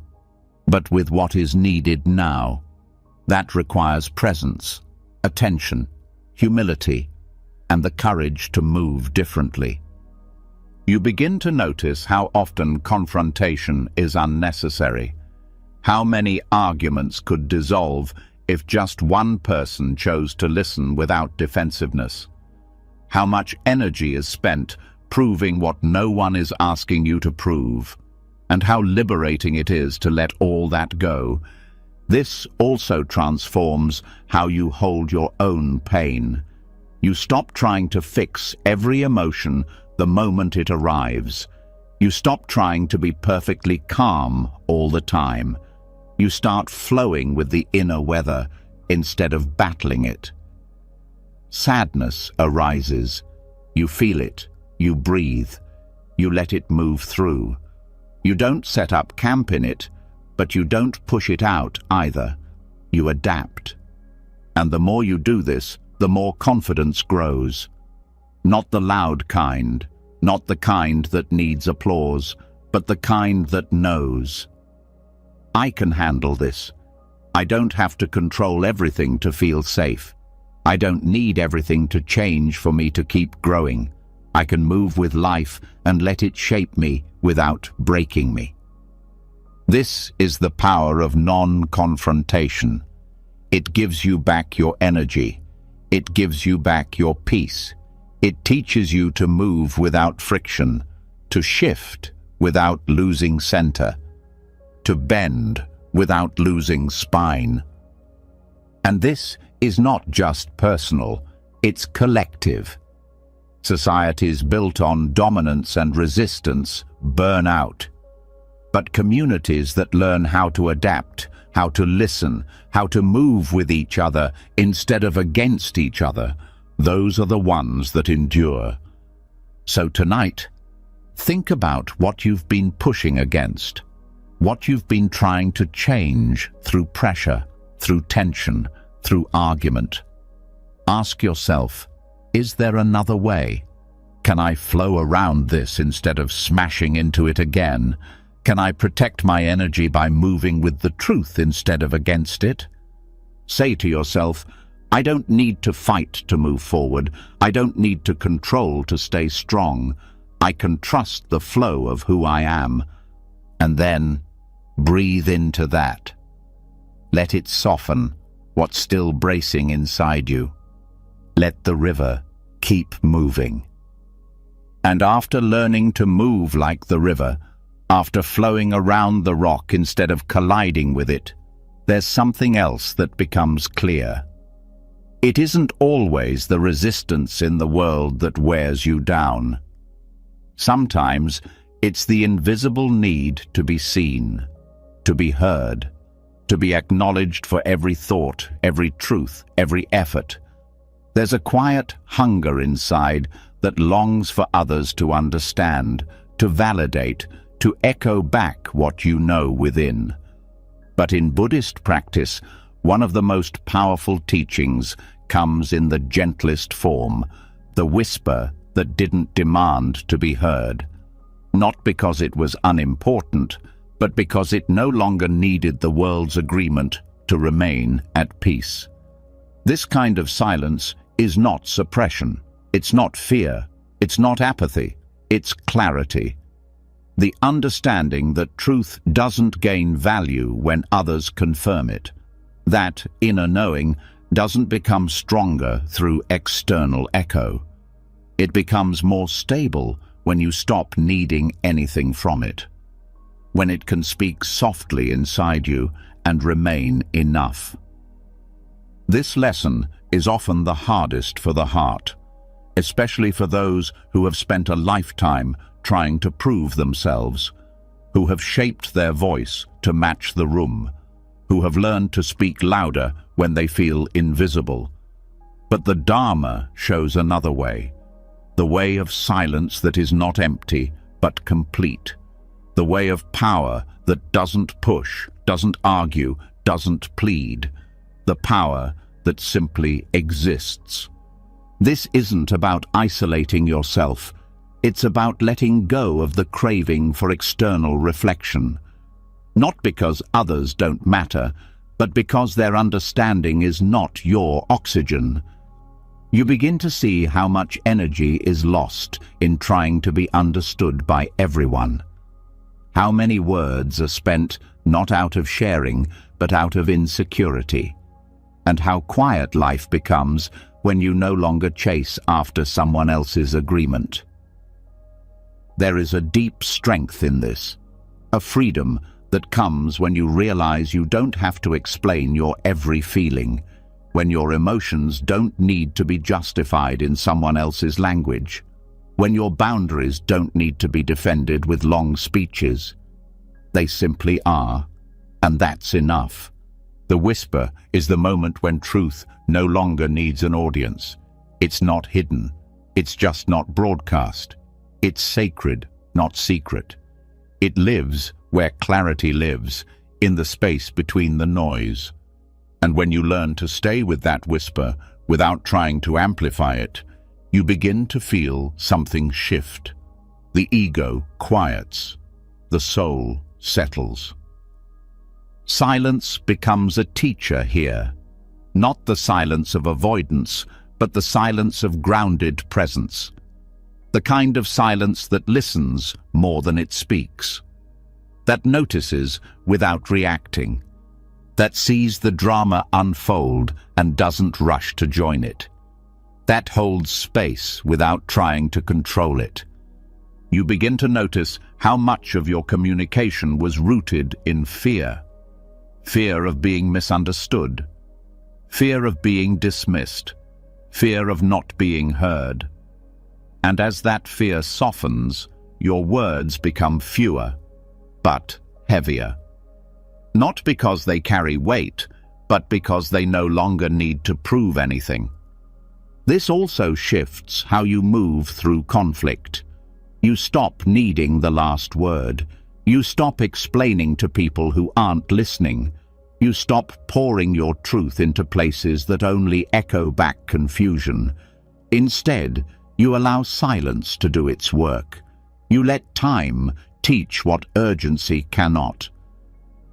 but with what is needed now. That requires presence, attention, humility, and the courage to move differently. You begin to notice how often confrontation is unnecessary, how many arguments could dissolve if just one person chose to listen without defensiveness, how much energy is spent proving what no one is asking you to prove, and how liberating it is to let all that go. This also transforms how you hold your own pain. You stop trying to fix every emotion the moment it arrives. You stop trying to be perfectly calm all the time. You start flowing with the inner weather instead of battling it. Sadness arises. You feel it. You breathe. You let it move through. You don't set up camp in it, but you don't push it out either. You adapt. And the more you do this, the more confidence grows. Not the loud kind, not the kind that needs applause, but the kind that knows. I can handle this. I don't have to control everything to feel safe. I don't need everything to change for me to keep growing. I can move with life and let it shape me without breaking me. This is the power of non-confrontation. It gives you back your energy. It gives you back your peace. It teaches you to move without friction, to shift without losing center, to bend without losing spine. And this is not just personal, it's collective. Societies built on dominance and resistance burn out. But communities that learn how to adapt, how to listen, how to move with each other instead of against each other, those are the ones that endure. So tonight, think about what you've been pushing against, what you've been trying to change through pressure, through tension, through argument. Ask yourself, is there another way? Can I flow around this instead of smashing into it again? Can I protect my energy by moving with the truth instead of against it? Say to yourself, I don't need to fight to move forward. I don't need to control to stay strong. I can trust the flow of who I am. And then breathe into that. Let it soften what's still bracing inside you. Let the river keep moving. And after learning to move like the river, after flowing around the rock instead of colliding with it, there's something else that becomes clear. It isn't always the resistance in the world that wears you down. Sometimes it's the invisible need to be seen, to be heard, to be acknowledged for every thought, every truth, every effort. There's a quiet hunger inside that longs for others to understand, to validate, to echo back what you know within. But in Buddhist practice, one of the most powerful teachings comes in the gentlest form, the whisper that didn't demand to be heard. Not because it was unimportant, but because it no longer needed the world's agreement to remain at peace. This kind of silence is not suppression. It's not fear. It's not apathy. It's clarity. The understanding that truth doesn't gain value when others confirm it. That inner knowing doesn't become stronger through external echo. It becomes more stable when you stop needing anything from it. When it can speak softly inside you and remain enough. This lesson is often the hardest for the heart, especially for those who have spent a lifetime trying to prove themselves, who have shaped their voice to match the room, who have learned to speak louder when they feel invisible. But the Dharma shows another way, the way of silence that is not empty but complete, the way of power that doesn't push, doesn't argue, doesn't plead, the power that simply exists. This isn't about isolating yourself. It's about letting go of the craving for external reflection. Not because others don't matter, but because their understanding is not your oxygen. You begin to see how much energy is lost in trying to be understood by everyone. How many words are spent not out of sharing, but out of insecurity. And how quiet life becomes when you no longer chase after someone else's agreement. There is a deep strength in this, a freedom that comes when you realize you don't have to explain your every feeling, when your emotions don't need to be justified in someone else's language, when your boundaries don't need to be defended with long speeches. They simply are, and that's enough. The whisper is the moment when truth no longer needs an audience. It's not hidden. It's just not broadcast. It's sacred, not secret. It lives where clarity lives, in the space between the noise. And when you learn to stay with that whisper without trying to amplify it, you begin to feel something shift. The ego quiets. The soul settles. Silence becomes a teacher here. Not the silence of avoidance, but the silence of grounded presence. The kind of silence that listens more than it speaks. That notices without reacting. That sees the drama unfold and doesn't rush to join it. That holds space without trying to control it. You begin to notice how much of your communication was rooted in fear. Fear of being misunderstood. Fear of being dismissed. Fear of not being heard. And as that fear softens, your words become fewer, but heavier. Not because they carry weight, but because they no longer need to prove anything. This also shifts how you move through conflict. You stop needing the last word. You stop explaining to people who aren't listening. You stop pouring your truth into places that only echo back confusion. Instead, you allow silence to do its work. You let time teach what urgency cannot.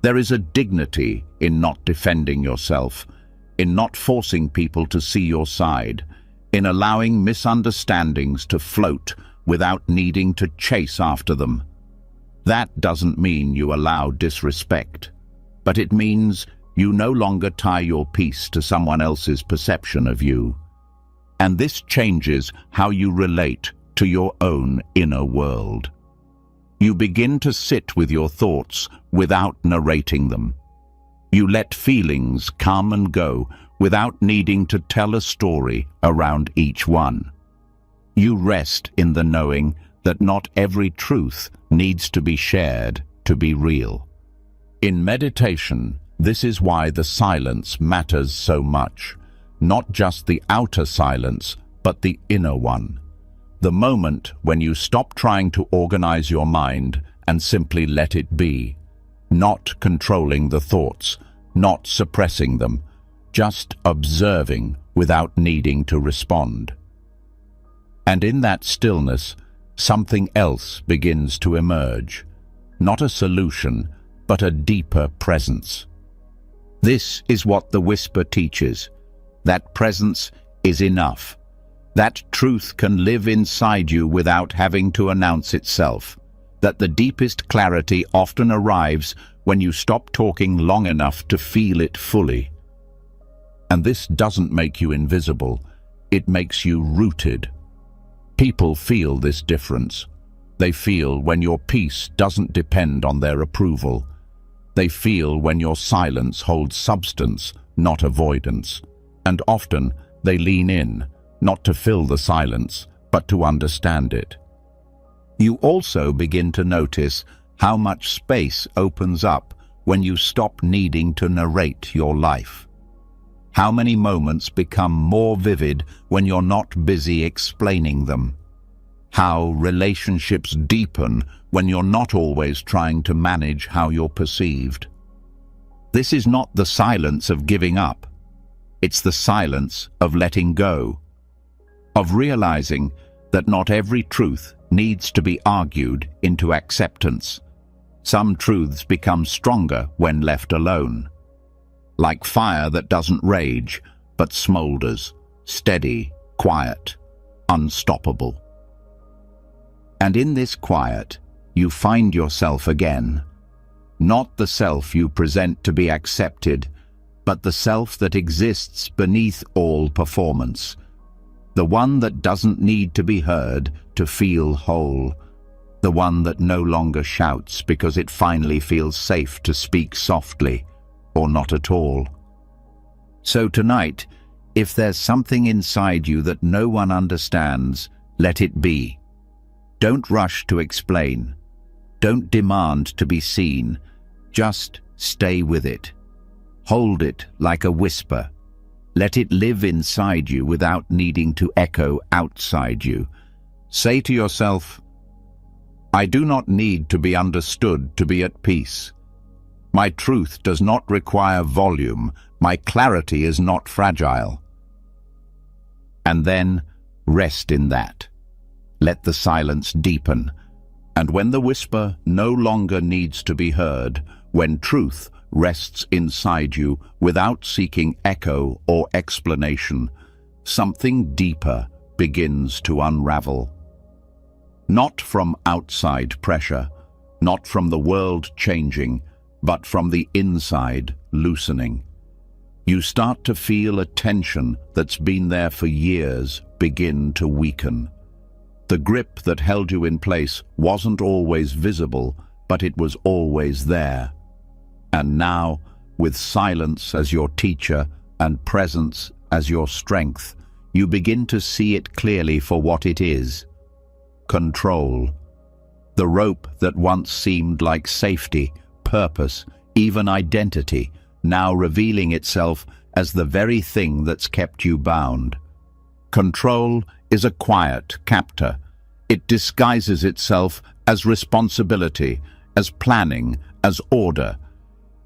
There is a dignity in not defending yourself, in not forcing people to see your side, in allowing misunderstandings to float without needing to chase after them. That doesn't mean you allow disrespect, but it means you no longer tie your peace to someone else's perception of you. And this changes how you relate to your own inner world. You begin to sit with your thoughts without narrating them. You let feelings come and go without needing to tell a story around each one. You rest in the knowing that not every truth needs to be shared to be real. In meditation, this is why the silence matters so much. Not just the outer silence, but the inner one. The moment when you stop trying to organize your mind and simply let it be. Not controlling the thoughts, not suppressing them, just observing without needing to respond. And in that stillness, something else begins to emerge. Not a solution, but a deeper presence. This is what the whisper teaches. That presence is enough. That truth can live inside you without having to announce itself. That the deepest clarity often arrives when you stop talking long enough to feel it fully. And this doesn't make you invisible. It makes you rooted. People feel this difference. They feel when your peace doesn't depend on their approval. They feel when your silence holds substance, not avoidance. And often they lean in, not to fill the silence, but to understand it. You also begin to notice how much space opens up when you stop needing to narrate your life. How many moments become more vivid when you're not busy explaining them. How relationships deepen when you're not always trying to manage how you're perceived. This is not the silence of giving up. It's the silence of letting go, of realizing that not every truth needs to be argued into acceptance. Some truths become stronger when left alone, like fire that doesn't rage but smolders, steady, quiet, unstoppable. And in this quiet, you find yourself again, not the self you present to be accepted, but the self that exists beneath all performance, the one that doesn't need to be heard to feel whole, the one that no longer shouts because it finally feels safe to speak softly or not at all. So tonight, if there's something inside you that no one understands, let it be. Don't rush to explain. Don't demand to be seen. Just stay with it. Hold it like a whisper. Let it live inside you without needing to echo outside you. Say to yourself, I do not need to be understood to be at peace. My truth does not require volume. My clarity is not fragile. And then rest in that. Let the silence deepen. And when the whisper no longer needs to be heard, when truth rests inside you without seeking echo or explanation, something deeper begins to unravel. Not from outside pressure, not from the world changing, but from the inside loosening. You start to feel a tension that's been there for years begin to weaken. The grip that held you in place wasn't always visible, but it was always there. And now, with silence as your teacher and presence as your strength, you begin to see it clearly for what it is. Control. The rope that once seemed like safety, purpose, even identity, now revealing itself as the very thing that's kept you bound. Control is a quiet captor. It disguises itself as responsibility, as planning, as order.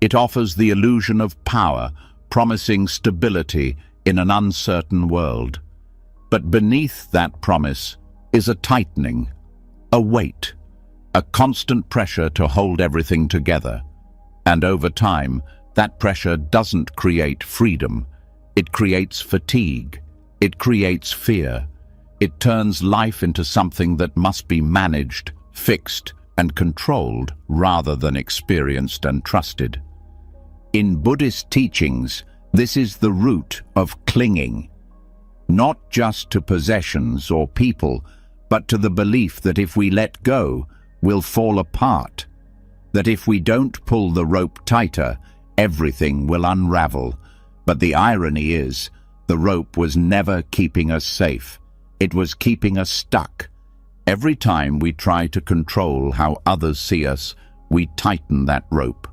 It offers the illusion of power, promising stability in an uncertain world. But beneath that promise is a tightening, a weight, a constant pressure to hold everything together. And over time, that pressure doesn't create freedom. It creates fatigue. It creates fear. It turns life into something that must be managed, fixed, and controlled rather than experienced and trusted. In Buddhist teachings, this is the root of clinging, not just to possessions or people, but to the belief that if we let go, we'll fall apart, that if we don't pull the rope tighter, everything will unravel. But the irony is, the rope was never keeping us safe. It was keeping us stuck. Every time we try to control how others see us, we tighten that rope.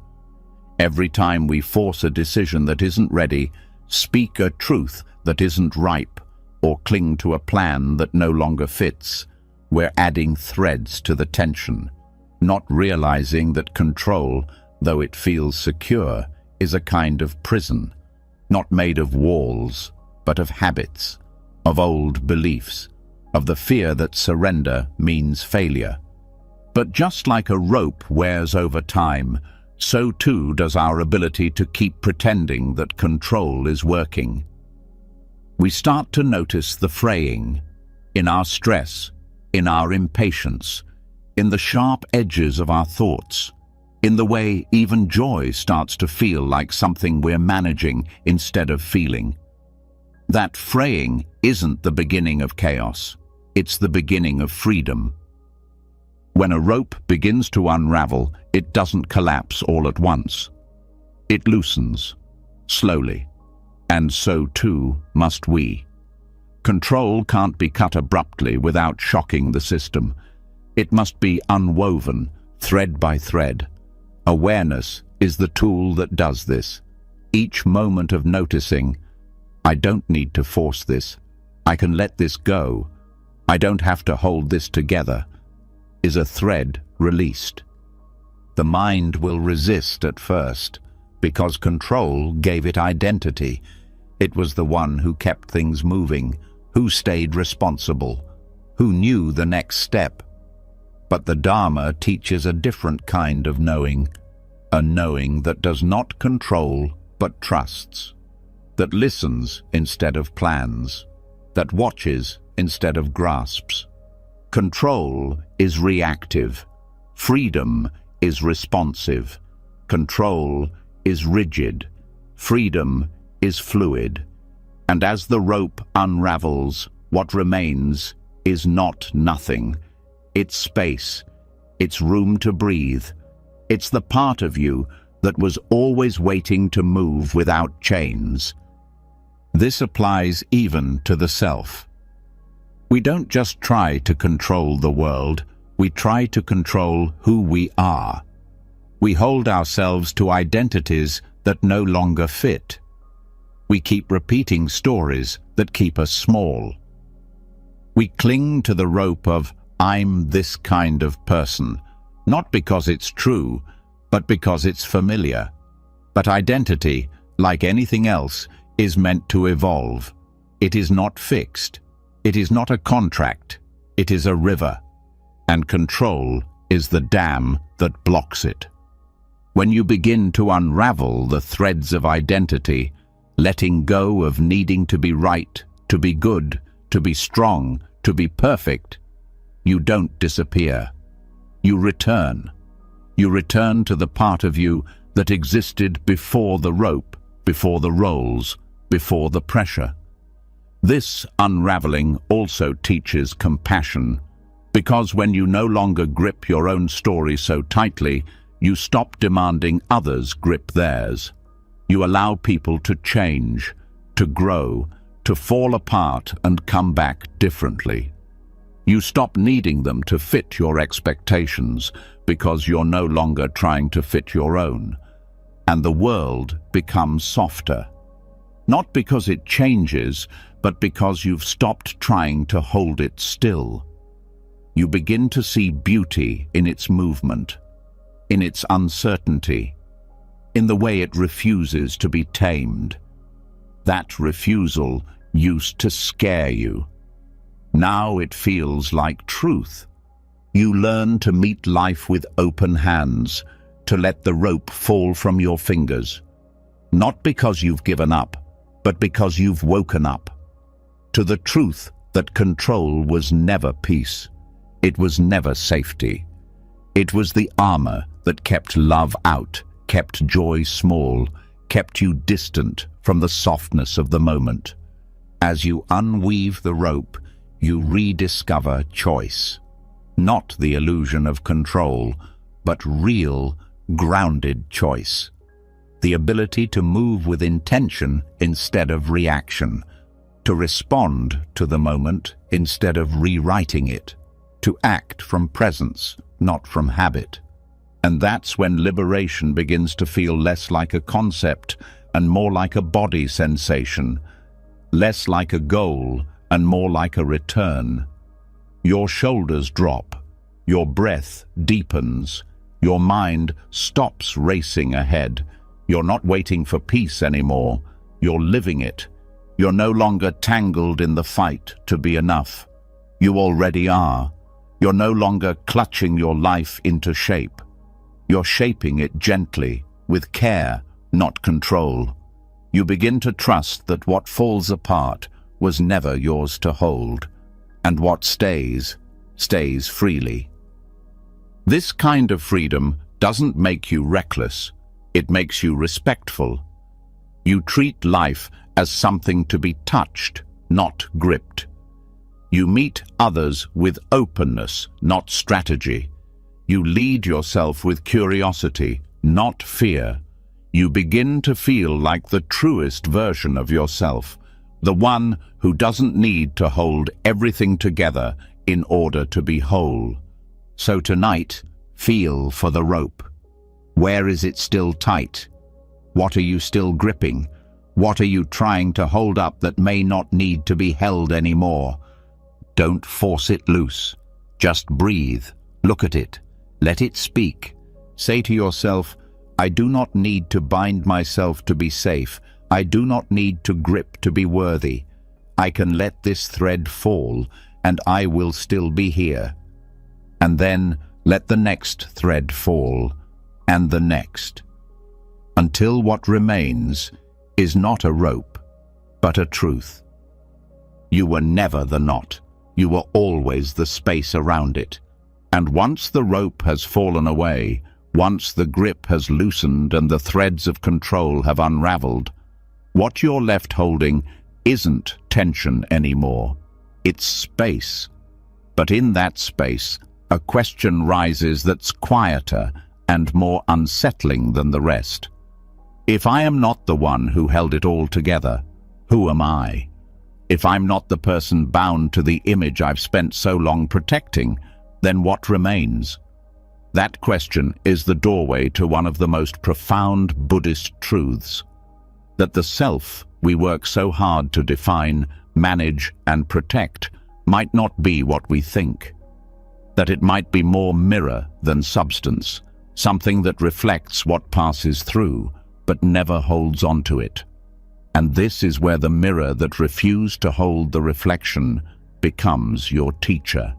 Every time we force a decision that isn't ready, speak a truth that isn't ripe, or cling to a plan that no longer fits, we're adding threads to the tension, not realizing that control, though it feels secure, is a kind of prison, not made of walls, but of habits, of old beliefs, of the fear that surrender means failure. But just like a rope wears over time, so too does our ability to keep pretending that control is working. We start to notice the fraying in our stress, in our impatience, in the sharp edges of our thoughts, in the way even joy starts to feel like something we're managing instead of feeling. That fraying isn't the beginning of chaos, it's the beginning of freedom. When a rope begins to unravel, it doesn't collapse all at once. It loosens, slowly, and so too must we. Control can't be cut abruptly without shocking the system. It must be unwoven, thread by thread. Awareness is the tool that does this. Each moment of noticing, I don't need to force this, I can let this go, I don't have to hold this together, is a thread released. The mind will resist at first, because control gave it identity. It was the one who kept things moving, who stayed responsible, who knew the next step. But the Dharma teaches a different kind of knowing, a knowing that does not control but trusts, that listens instead of plans, that watches instead of grasps. Control is reactive. Freedom is responsive. Control is rigid. Freedom is fluid. And as the rope unravels, what remains is not nothing. It's space. It's room to breathe. It's the part of you that was always waiting to move without chains. This applies even to the self. We don't just try to control the world, we try to control who we are. We hold ourselves to identities that no longer fit. We keep repeating stories that keep us small. We cling to the rope of, "I'm this kind of person," not because it's true, but because it's familiar. But identity, like anything else, is meant to evolve. It is not fixed. It is not a contract. It is a river. And control is the dam that blocks it. When you begin to unravel the threads of identity, letting go of needing to be right, to be good, to be strong, to be perfect, you don't disappear. You return. You return to the part of you that existed before the rope, before the roles, before the pressure. This unraveling also teaches compassion, because when you no longer grip your own story so tightly, you stop demanding others grip theirs. You allow people to change, to grow, to fall apart and come back differently. You stop needing them to fit your expectations because you're no longer trying to fit your own. And the world becomes softer. Not because it changes, but because you've stopped trying to hold it still. You begin to see beauty in its movement, in its uncertainty, in the way it refuses to be tamed. That refusal used to scare you. Now it feels like truth. You learn to meet life with open hands, to let the rope fall from your fingers. Not because you've given up, but because you've woken up. To the truth that control was never peace. It was never safety. It was the armor that kept love out, kept joy small, kept you distant from the softness of the moment. As you unweave the rope, you rediscover choice. Not the illusion of control, but real, grounded choice. The ability to move with intention instead of reaction, to respond to the moment instead of rewriting it, to act from presence, not from habit. And that's when liberation begins to feel less like a concept and more like a body sensation, less like a goal and more like a return. Your shoulders drop, your breath deepens, your mind stops racing ahead. You're not waiting for peace anymore, you're living it. You're no longer tangled in the fight to be enough. You already are. You're no longer clutching your life into shape. You're shaping it gently, with care, not control. You begin to trust that what falls apart was never yours to hold, and what stays, stays freely. This kind of freedom doesn't make you reckless, it makes you respectful. You treat life as something to be touched, not gripped. You meet others with openness, not strategy. You lead yourself with curiosity, not fear. You begin to feel like the truest version of yourself, the one who doesn't need to hold everything together in order to be whole. So tonight, feel for the rope. Where is it still tight? What are you still gripping? What are you trying to hold up that may not need to be held anymore? Don't force it loose. Just breathe. Look at it. Let it speak. Say to yourself, I do not need to bind myself to be safe. I do not need to grip to be worthy. I can let this thread fall, and I will still be here. And then let the next thread fall, and the next, until what remains is not a rope, but a truth. You were never the knot. You were always the space around it. And once the rope has fallen away, once the grip has loosened and the threads of control have unraveled, what you're left holding isn't tension anymore. It's space. But in that space, a question rises that's quieter and more unsettling than the rest. If I am not the one who held it all together, who am I? If I'm not the person bound to the image I've spent so long protecting, then what remains? That question is the doorway to one of the most profound Buddhist truths, that the self we work so hard to define, manage, and protect might not be what we think, that it might be more mirror than substance, something that reflects what passes through, but never holds onto it. And this is where the mirror that refused to hold the reflection becomes your teacher.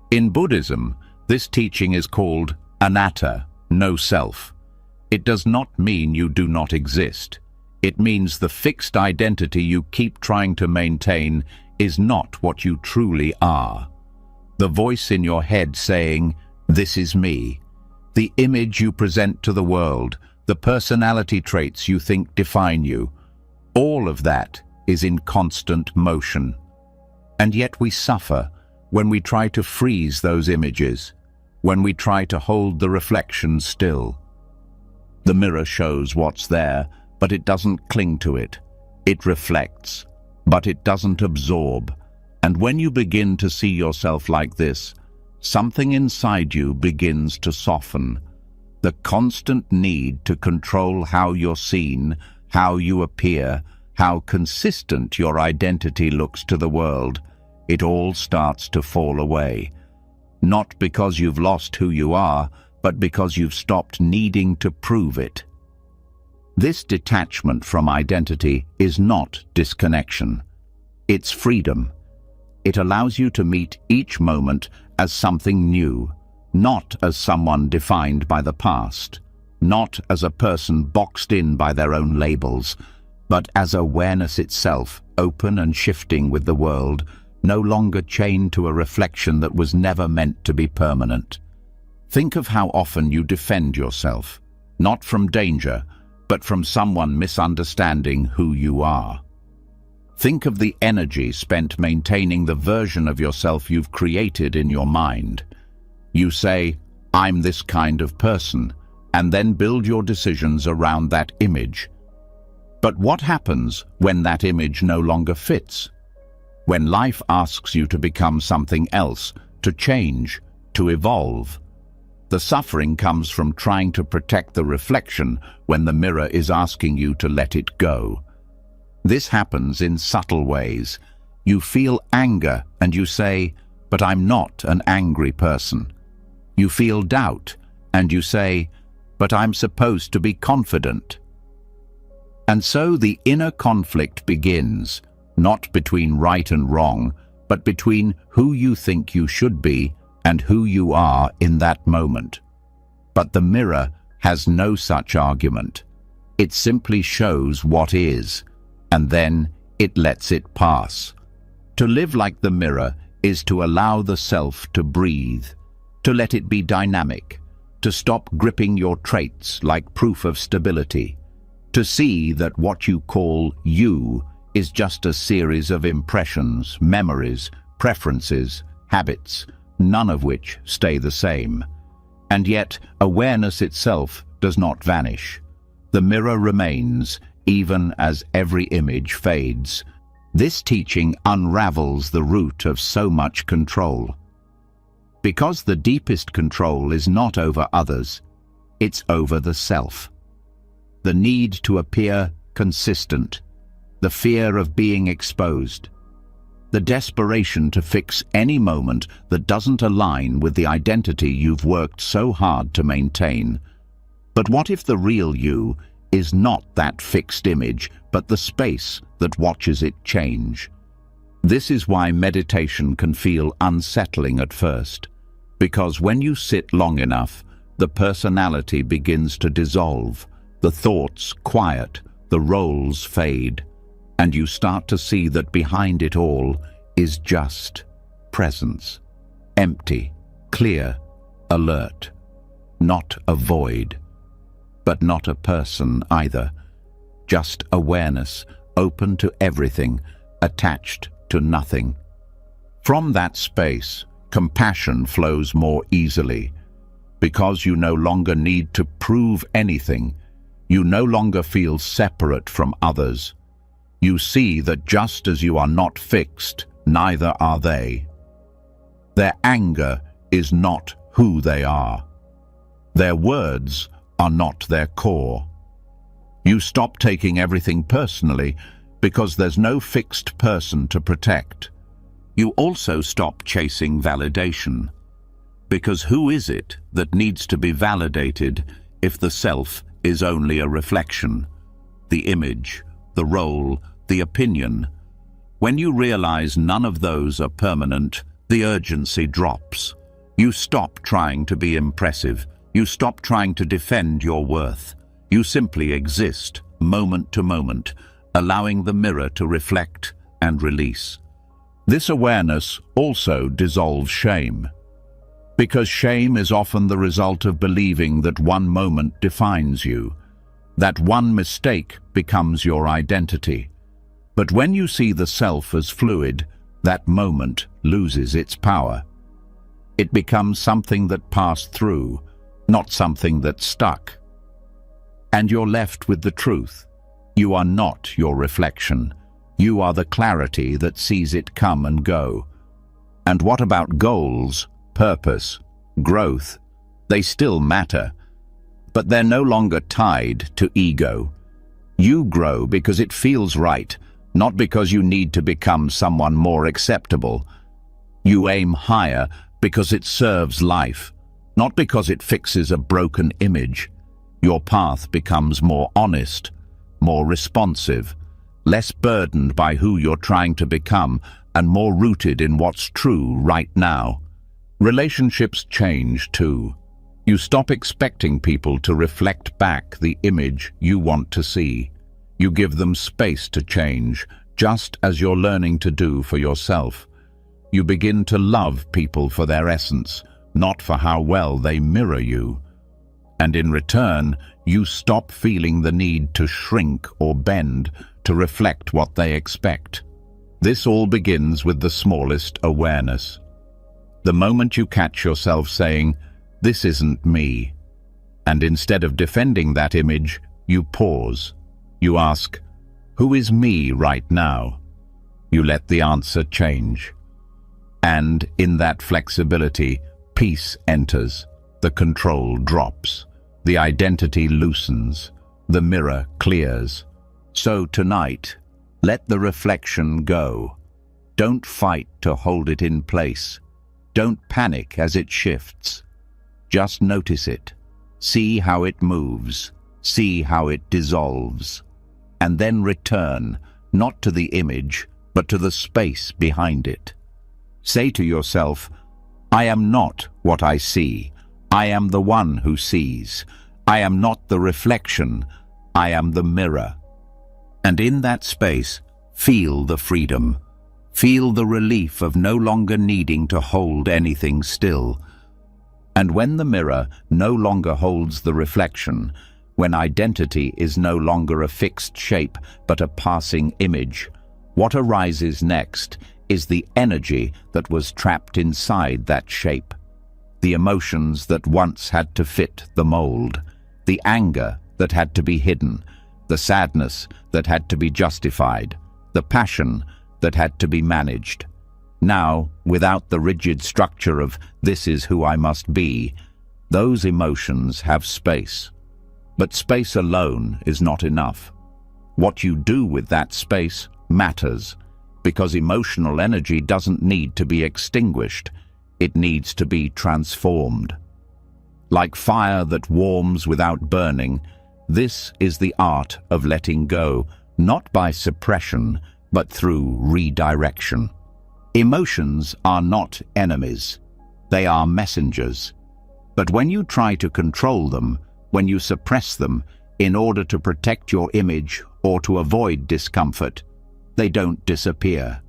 In Buddhism, this teaching is called anatta, no self. It does not mean you do not exist. It means the fixed identity you keep trying to maintain is not what you truly are. The voice in your head saying, "This is me," the image you present to the world, the personality traits you think define you, all of that is in constant motion. And yet we suffer when we try to freeze those images, when we try to hold the reflection still. The mirror shows what's there, but it doesn't cling to it. It reflects, but it doesn't absorb. And when you begin to see yourself like this, something inside you begins to soften. The constant need to control how you're seen, how you appear, how consistent your identity looks to the world, it all starts to fall away. Not because you've lost who you are, but because you've stopped needing to prove it. This detachment from identity is not disconnection. It's freedom. It allows you to meet each moment as something new, not as someone defined by the past, not as a person boxed in by their own labels, but as awareness itself, open and shifting with the world, no longer chained to a reflection that was never meant to be permanent. Think of how often you defend yourself, not from danger, but from someone misunderstanding who you are. Think of the energy spent maintaining the version of yourself you've created in your mind. You say, "I'm this kind of person," and then build your decisions around that image. But what happens when that image no longer fits? When life asks you to become something else, to change, to evolve? The suffering comes from trying to protect the reflection when the mirror is asking you to let it go. This happens in subtle ways. You feel anger and you say, "But I'm not an angry person." You feel doubt and you say, "But I'm supposed to be confident." And so the inner conflict begins, not between right and wrong, but between who you think you should be and who you are in that moment. But the mirror has no such argument. It simply shows what is, and then it lets it pass. To live like the mirror is to allow the self to breathe, to let it be dynamic, to stop gripping your traits like proof of stability, to see that what you call you is just a series of impressions, memories, preferences, habits, none of which stay the same. And yet, awareness itself does not vanish. The mirror remains, even as every image fades. This teaching unravels the root of so much control. Because the deepest control is not over others, it's over the self. The need to appear consistent, the fear of being exposed, the desperation to fix any moment that doesn't align with the identity you've worked so hard to maintain. But what if the real you is not that fixed image, but the space that watches it change. This is why meditation can feel unsettling at first, because when you sit long enough, the personality begins to dissolve, the thoughts quiet, the roles fade, and you start to see that behind it all is just presence, empty, clear, alert, not a void, but not a person either, just awareness, open to everything, attached to nothing. From that space, compassion flows more easily, because you no longer need to prove anything. You no longer feel separate from others. You see that just as you are not fixed, neither are they. Their anger is not who they are. Their words are not their core. You stop taking everything personally because there's no fixed person to protect. You also stop chasing validation, because who is it that needs to be validated if the self is only a reflection? The image, the role, the opinion. When you realize none of those are permanent, the urgency drops. You stop trying to be impressive. You stop trying to defend your worth. You simply exist, moment to moment, allowing the mirror to reflect and release. This awareness also dissolves shame, because shame is often the result of believing that one moment defines you, that one mistake becomes your identity. But when you see the self as fluid, that moment loses its power. It becomes something that passed through, not something that stuck. And you're left with the truth. You are not your reflection. You are the clarity that sees it come and go. And what about goals, purpose, growth? They still matter, but they're no longer tied to ego. You grow because it feels right, not because you need to become someone more acceptable. You aim higher because it serves life, not because it fixes a broken image. Your path becomes more honest, more responsive, less burdened by who you're trying to become, and more rooted in what's true right now. Relationships change too. You stop expecting people to reflect back the image you want to see. You give them space to change, just as you're learning to do for yourself. You begin to love people for their essence, not for how well they mirror you. And in return, you stop feeling the need to shrink or bend to reflect what they expect. This all begins with the smallest awareness. The moment you catch yourself saying, "This isn't me," and instead of defending that image, you pause. You ask, "Who is me right now?" You let the answer change. And in that flexibility, peace enters. The control drops. The identity loosens. The mirror clears. So tonight, let the reflection go. Don't fight to hold it in place. Don't panic as it shifts. Just notice it. See how it moves. See how it dissolves. And then return, not to the image, but to the space behind it. Say to yourself, "I am not what I see. I am the one who sees. I am not the reflection. I am the mirror." And in that space, feel the freedom. Feel the relief of no longer needing to hold anything still. And when the mirror no longer holds the reflection, when identity is no longer a fixed shape but a passing image, what arises next is the energy that was trapped inside that shape. The emotions that once had to fit the mold, the anger that had to be hidden, the sadness that had to be justified, the passion that had to be managed. Now, without the rigid structure of "this is who I must be," those emotions have space. But space alone is not enough. What you do with that space matters, because emotional energy doesn't need to be extinguished. It needs to be transformed. Like fire that warms without burning, This is the art of letting go, not by suppression, but through redirection. Emotions are not enemies. They are messengers. But when you try to control them, when you suppress them in order to protect your image or to avoid discomfort, they don't disappear.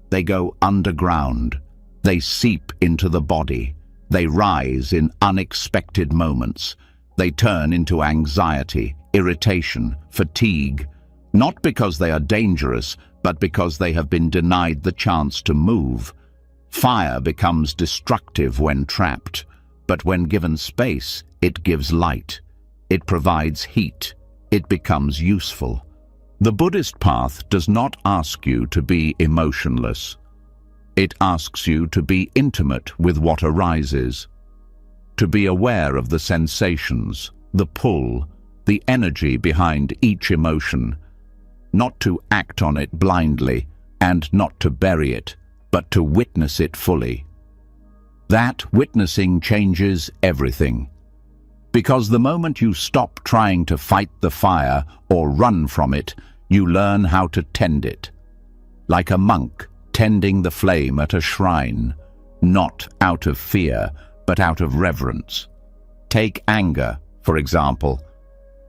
They go underground. They seep into the body. They rise in unexpected moments. They turn into anxiety, irritation, fatigue, not because they are dangerous, but because they have been denied the chance to move. Fire becomes destructive when trapped, but when given space, it gives light. It provides heat. It becomes useful. The Buddhist path does not ask you to be emotionless. It asks you to be intimate with what arises, to be aware of the sensations, the pull, the energy behind each emotion, not to act on it blindly and not to bury it, but to witness it fully. That witnessing changes everything. Because the moment you stop trying to fight the fire or run from it, you learn how to tend it. Like a monk tending the flame at a shrine, not out of fear, but out of reverence. Take anger, for example.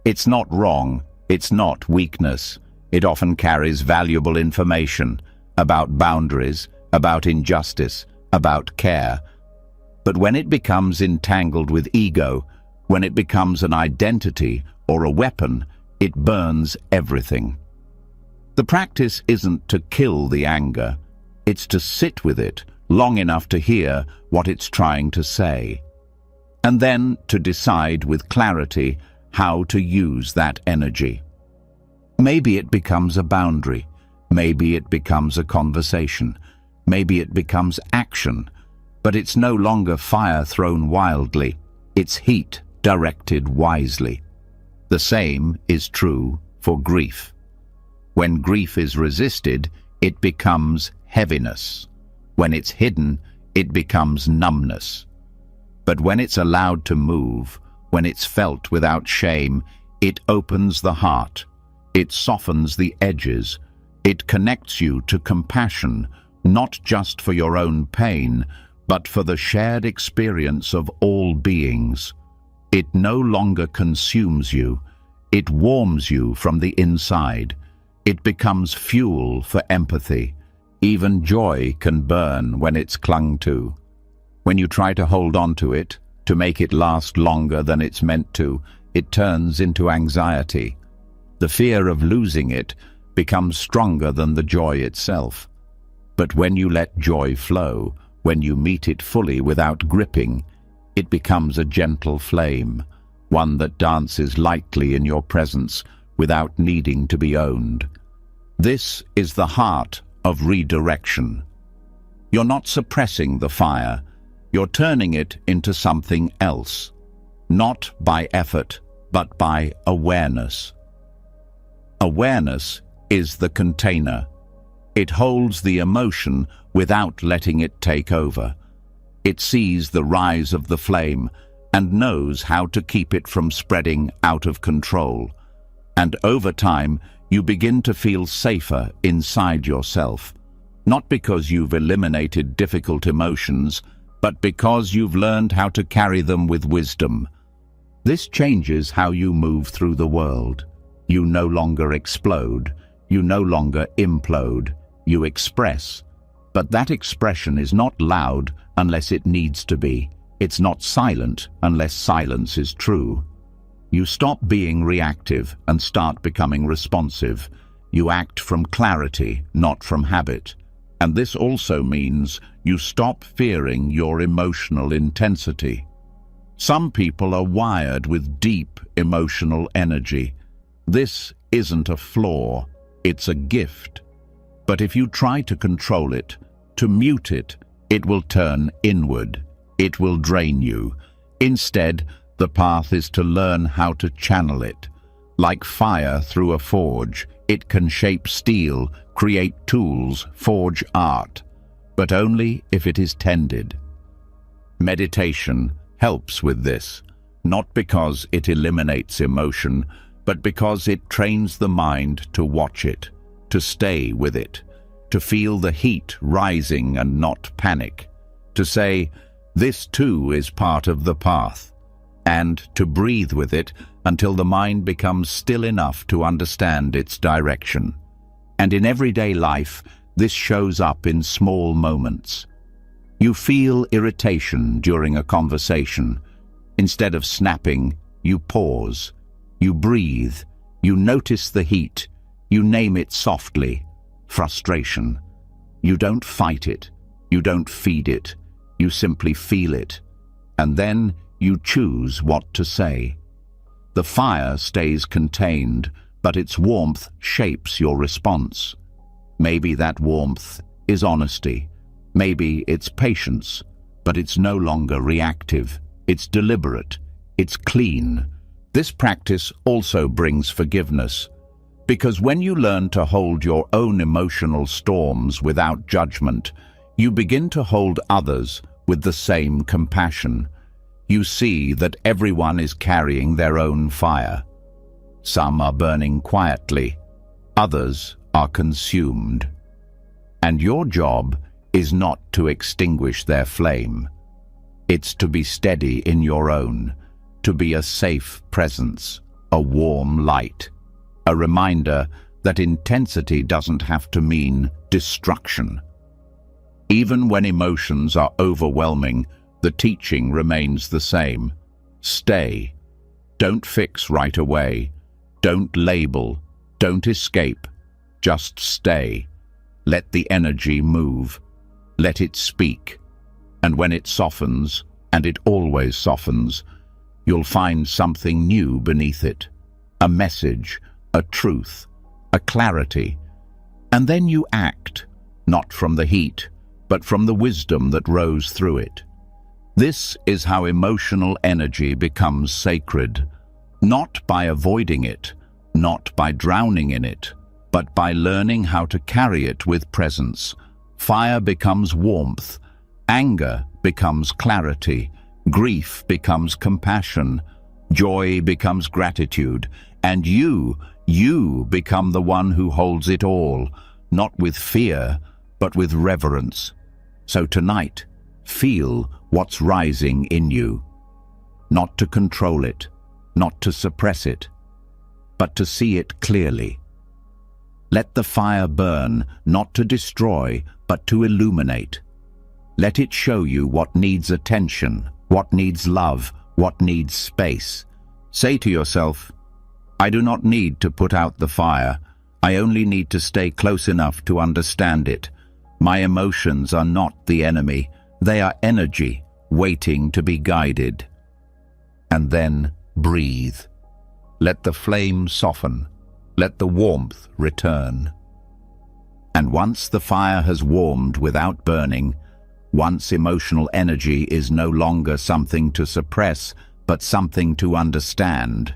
It's not wrong, it's not weakness. It often carries valuable information about boundaries, about injustice, about care. But when it becomes entangled with ego, when it becomes an identity or a weapon, it burns everything. The practice isn't to kill the anger, it's to sit with it long enough to hear what it's trying to say, and then to decide with clarity how to use that energy. Maybe it becomes a boundary, maybe it becomes a conversation, maybe it becomes action, but it's no longer fire thrown wildly, it's heat directed wisely. The same is true for grief. When grief is resisted, it becomes heaviness. When it's hidden, it becomes numbness. But when it's allowed to move, when it's felt without shame, it opens the heart. It softens the edges. It connects you to compassion, not just for your own pain, but for the shared experience of all beings. It no longer consumes you. It warms you from the inside. It becomes fuel for empathy. Even joy can burn when it's clung to. When you try to hold on to it, to make it last longer than it's meant to, it turns into anxiety. The fear of losing it becomes stronger than the joy itself. But when you let joy flow, when you meet it fully without gripping, it becomes a gentle flame, one that dances lightly in your presence without needing to be owned. This is the heart of redirection. You're not suppressing the fire, you're turning it into something else, not by effort, but by awareness. Awareness is the container. It holds the emotion without letting it take over. It sees the rise of the flame and knows how to keep it from spreading out of control. And over time, you begin to feel safer inside yourself, not because you've eliminated difficult emotions, but because you've learned how to carry them with wisdom. This changes how you move through the world. You no longer explode, you no longer implode, you express. But that expression is not loud unless it needs to be. It's not silent unless silence is true. You stop being reactive and start becoming responsive. You act from clarity, not from habit. And this also means you stop fearing your emotional intensity. Some people are wired with deep emotional energy. This isn't a flaw, it's a gift. But if you try to control it, to mute it, it will turn inward. It will drain you. Instead, the path is to learn how to channel it. Like fire through a forge, it can shape steel, create tools, forge art, but only if it is tended. Meditation helps with this, not because it eliminates emotion, but because it trains the mind to watch it, to stay with it, to feel the heat rising and not panic, to say, "This too is part of the path," and to breathe with it until the mind becomes still enough to understand its direction. And in everyday life, this shows up in small moments. You feel irritation during a conversation. Instead of snapping, you pause. You breathe. You notice the heat. You name it softly. Frustration. You don't fight it. You don't feed it. You simply feel it. And then you choose what to say. The fire stays contained, but its warmth shapes your response. Maybe that warmth is honesty. Maybe it's patience, but it's no longer reactive. It's deliberate. It's clean. This practice also brings forgiveness, because when you learn to hold your own emotional storms without judgment, you begin to hold others with the same compassion. You see that everyone is carrying their own fire. Some are burning quietly, others are consumed. And your job is not to extinguish their flame. It's to be steady in your own, to be a safe presence, a warm light, a reminder that intensity doesn't have to mean destruction. Even when emotions are overwhelming, the teaching remains the same. Stay. Don't fix right away. Don't label. Don't escape. Just stay. Let the energy move. Let it speak. And when it softens, and it always softens, you'll find something new beneath it. A message, a truth, a clarity. And then you act, not from the heat, but from the wisdom that rose through it. This is how emotional energy becomes sacred, not by avoiding it, not by drowning in it, but by learning how to carry it with presence. Fire becomes warmth, anger becomes clarity, grief becomes compassion, joy becomes gratitude, and you become the one who holds it all, not with fear, but with reverence. So tonight, feel what's rising in you. Not to control it, not to suppress it, but to see it clearly. Let the fire burn, not to destroy, but to illuminate. Let it show you what needs attention, what needs love, what needs space. Say to yourself, "I do not need to put out the fire. I only need to stay close enough to understand it. My emotions are not the enemy. They are energy, waiting to be guided." And then breathe. Let the flame soften. Let the warmth return. And once the fire has warmed without burning, once emotional energy is no longer something to suppress, but something to understand,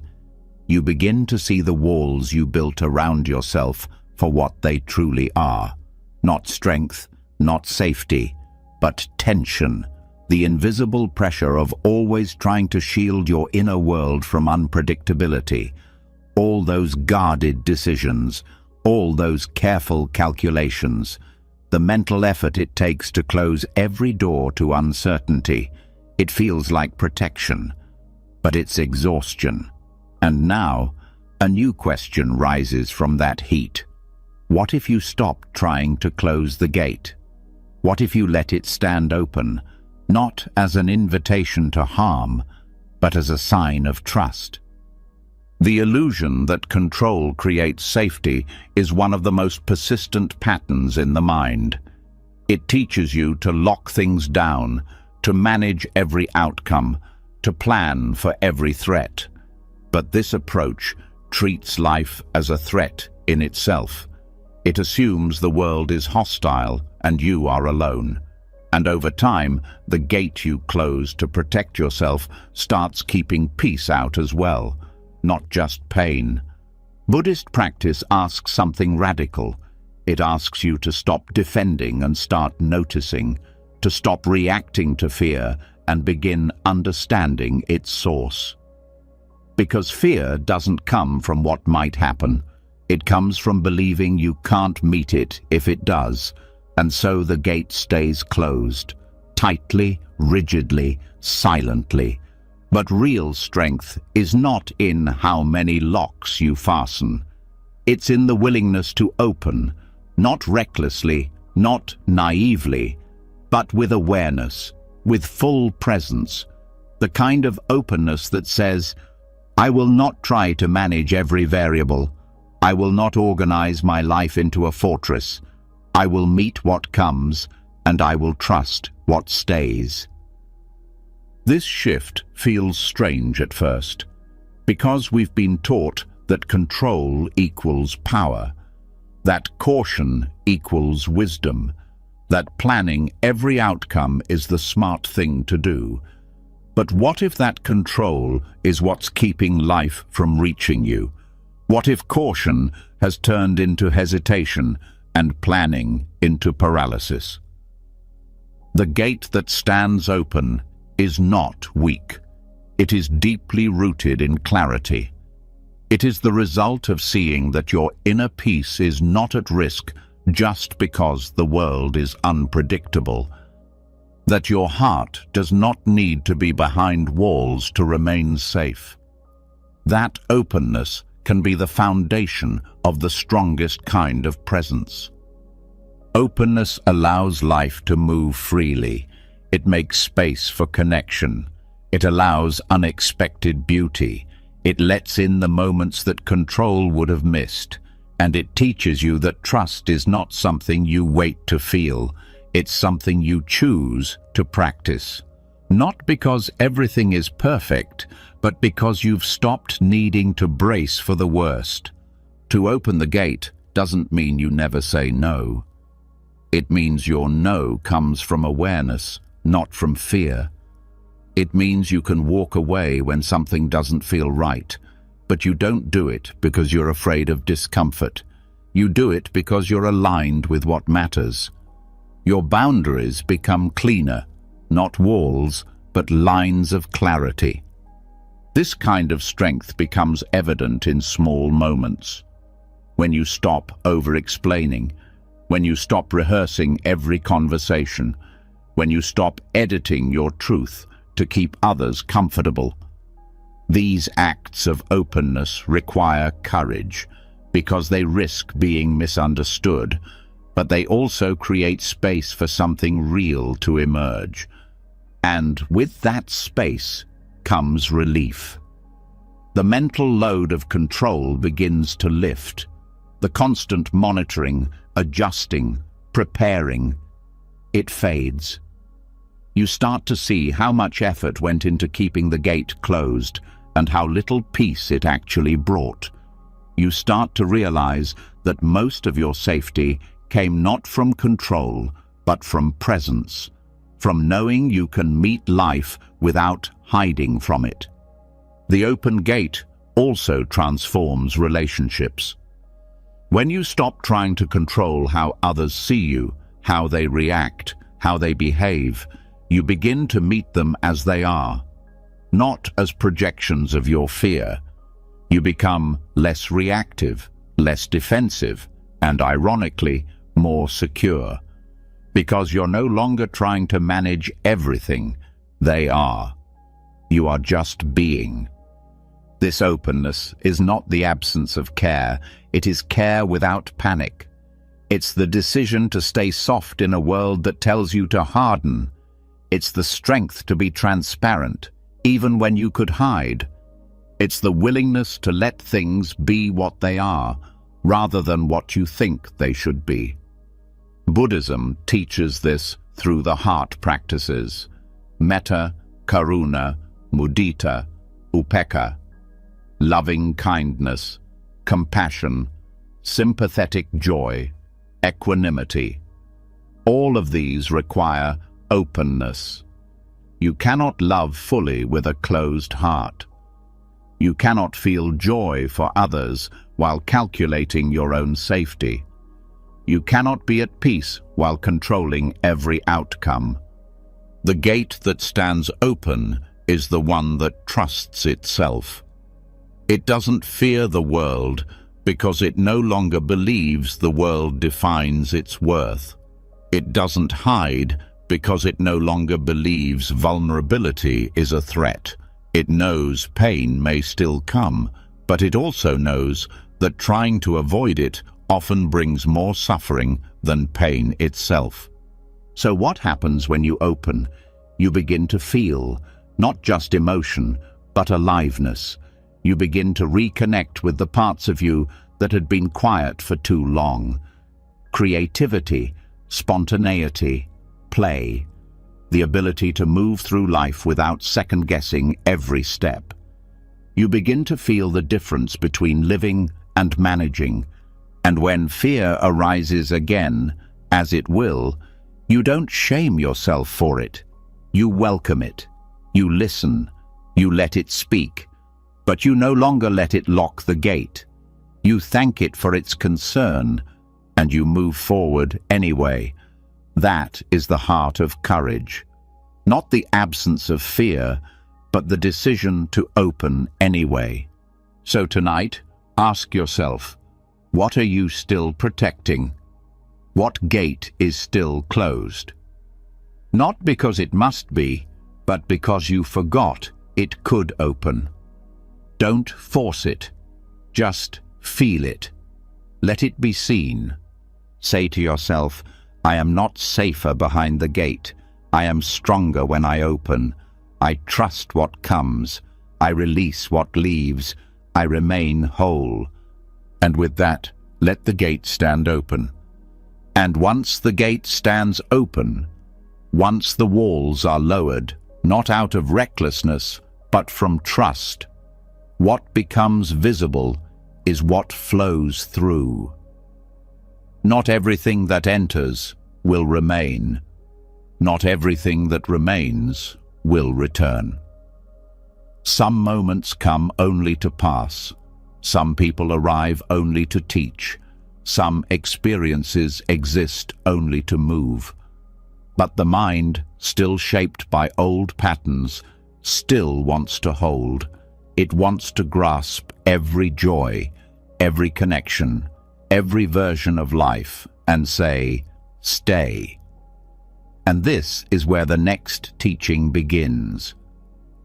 you begin to see the walls you built around yourself for what they truly are. Not strength, not safety, but tension, the invisible pressure of always trying to shield your inner world from unpredictability. All those guarded decisions, all those careful calculations, the mental effort it takes to close every door to uncertainty. It feels like protection, but it's exhaustion. And now, a new question rises from that heat. What if you stopped trying to close the gate? What if you let it stand open, not as an invitation to harm, but as a sign of trust? The illusion that control creates safety is one of the most persistent patterns in the mind. It teaches you to lock things down, to manage every outcome, to plan for every threat. But this approach treats life as a threat in itself. It assumes the world is hostile and you are alone. And over time, the gate you close to protect yourself starts keeping peace out as well, not just pain. Buddhist practice asks something radical. It asks you to stop defending and start noticing, to stop reacting to fear and begin understanding its source. Because fear doesn't come from what might happen. It comes from believing you can't meet it if it does, and so the gate stays closed, tightly, rigidly, silently. But real strength is not in how many locks you fasten. It's in the willingness to open, not recklessly, not naively, but with awareness, with full presence, the kind of openness that says, I will not try to manage every variable. I will not organize my life into a fortress. I will meet what comes, and I will trust what stays. This shift feels strange at first, because we've been taught that control equals power, that caution equals wisdom, that planning every outcome is the smart thing to do. But what if that control is what's keeping life from reaching you? What if caution has turned into hesitation and planning into paralysis? The gate that stands open is not weak. It is deeply rooted in clarity. It is the result of seeing that your inner peace is not at risk just because the world is unpredictable, that your heart does not need to be behind walls to remain safe. That openness can be the foundation of the strongest kind of presence. Openness allows life to move freely. It makes space for connection. It allows unexpected beauty. It lets in the moments that control would have missed. And it teaches you that trust is not something you wait to feel. It's something you choose to practice. Not because everything is perfect, but because you've stopped needing to brace for the worst. To open the gate doesn't mean you never say no. It means your no comes from awareness, not from fear. It means you can walk away when something doesn't feel right, but you don't do it because you're afraid of discomfort. You do it because you're aligned with what matters. Your boundaries become cleaner, not walls, but lines of clarity. This kind of strength becomes evident in small moments. When you stop over-explaining, when you stop rehearsing every conversation, when you stop editing your truth to keep others comfortable. These acts of openness require courage because they risk being misunderstood, but they also create space for something real to emerge. And with that space comes relief. The mental load of control begins to lift. The constant monitoring, adjusting, preparing, it fades. You start to see how much effort went into keeping the gate closed and how little peace it actually brought. You start to realize that most of your safety came not from control, but from presence, from knowing you can meet life without hiding from it. The open gate also transforms relationships. When you stop trying to control how others see you, how they react, how they behave, you begin to meet them as they are, not as projections of your fear. You become less reactive, less defensive, and ironically, more secure. Because you're no longer trying to manage everything, they are. You are just being. This openness is not the absence of care, it is care without panic. It's the decision to stay soft in a world that tells you to harden. It's the strength to be transparent, even when you could hide. It's the willingness to let things be what they are, rather than what you think they should be. Buddhism teaches this through the heart practices: metta, karuna, mudita, upekkha, loving kindness, compassion, sympathetic joy, equanimity. All of these require openness. You cannot love fully with a closed heart. You cannot feel joy for others while calculating your own safety. You cannot be at peace while controlling every outcome. The gate that stands open is the one that trusts itself. It doesn't fear the world because it no longer believes the world defines its worth. It doesn't hide because it no longer believes vulnerability is a threat. It knows pain may still come, but it also knows that trying to avoid it often brings more suffering than pain itself. So what happens when you open? You begin to feel, not just emotion, but aliveness. You begin to reconnect with the parts of you that had been quiet for too long. Creativity, spontaneity, play, the ability to move through life without second-guessing every step. You begin to feel the difference between living and managing, and when fear arises again, as it will, you don't shame yourself for it. You welcome it. You listen. You let it speak. But you no longer let it lock the gate. You thank it for its concern, and you move forward anyway. That is the heart of courage. Not the absence of fear, but the decision to open anyway. So tonight, ask yourself, what are you still protecting? What gate is still closed? Not because it must be, but because you forgot it could open. Don't force it. Just feel it. Let it be seen. Say to yourself, I am not safer behind the gate. I am stronger when I open. I trust what comes. I release what leaves. I remain whole. And with that, let the gate stand open. And once the gate stands open, once the walls are lowered, not out of recklessness, but from trust, what becomes visible is what flows through. Not everything that enters will remain. Not everything that remains will return. Some moments come only to pass. Some people arrive only to teach. Some experiences exist only to move. But the mind, still shaped by old patterns, still wants to hold. It wants to grasp every joy, every connection, every version of life, and say, stay. And this is where the next teaching begins.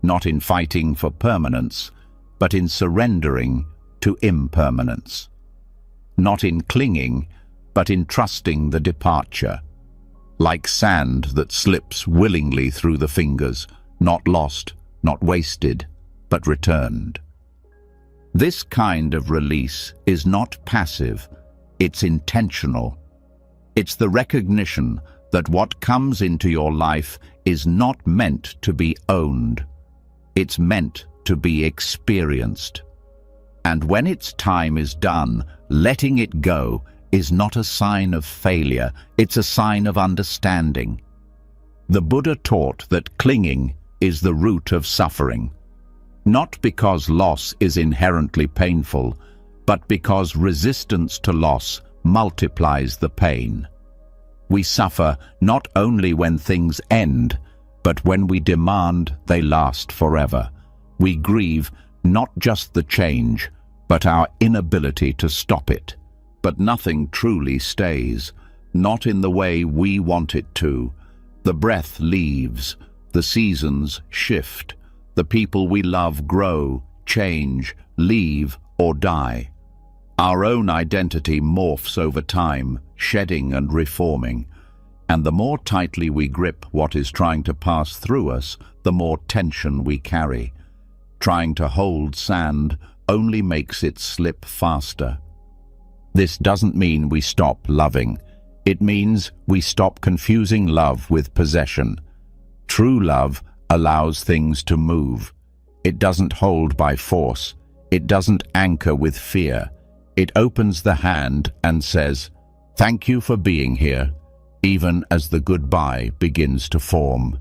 Not in fighting for permanence, but in surrendering to impermanence. Not in clinging, but in trusting the departure. Like sand that slips willingly through the fingers, not lost, not wasted, but returned. This kind of release is not passive, it's intentional. It's the recognition that what comes into your life is not meant to be owned. It's meant to be experienced. And when its time is done, letting it go is not a sign of failure, it's a sign of understanding. The Buddha taught that clinging is the root of suffering, not because loss is inherently painful, but because resistance to loss multiplies the pain. We suffer not only when things end, but when we demand they last forever. We grieve not just the change, but our inability to stop it. But nothing truly stays, not in the way we want it to. The breath leaves, the seasons shift, the people we love grow, change, leave, or die. Our own identity morphs over time, shedding and reforming. And the more tightly we grip what is trying to pass through us, the more tension we carry. Trying to hold sand only makes it slip faster. This doesn't mean we stop loving. It means we stop confusing love with possession. True love allows things to move. It doesn't hold by force. It doesn't anchor with fear. It opens the hand and says, "Thank you for being here," even as the goodbye begins to form.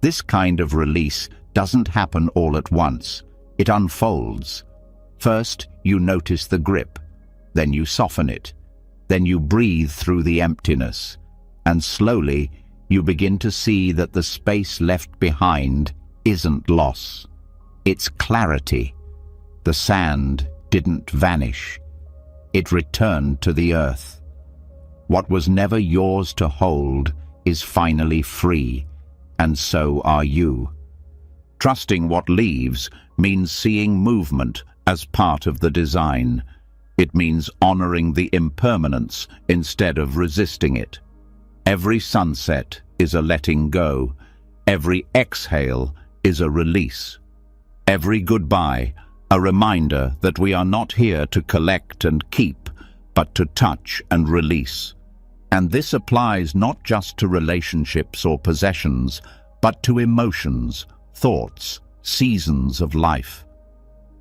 This kind of release doesn't happen all at once. It unfolds. First, you notice the grip. Then you soften it. Then you breathe through the emptiness. And slowly, you begin to see that the space left behind isn't loss. It's clarity. The sand didn't vanish. It returned to the earth. What was never yours to hold is finally free, and so are you. Trusting what leaves means seeing movement as part of the design. It means honoring the impermanence instead of resisting it. Every sunset is a letting go. Every exhale is a release. Every goodbye, a reminder that we are not here to collect and keep, but to touch and release. And this applies not just to relationships or possessions, but to emotions, thoughts, seasons of life.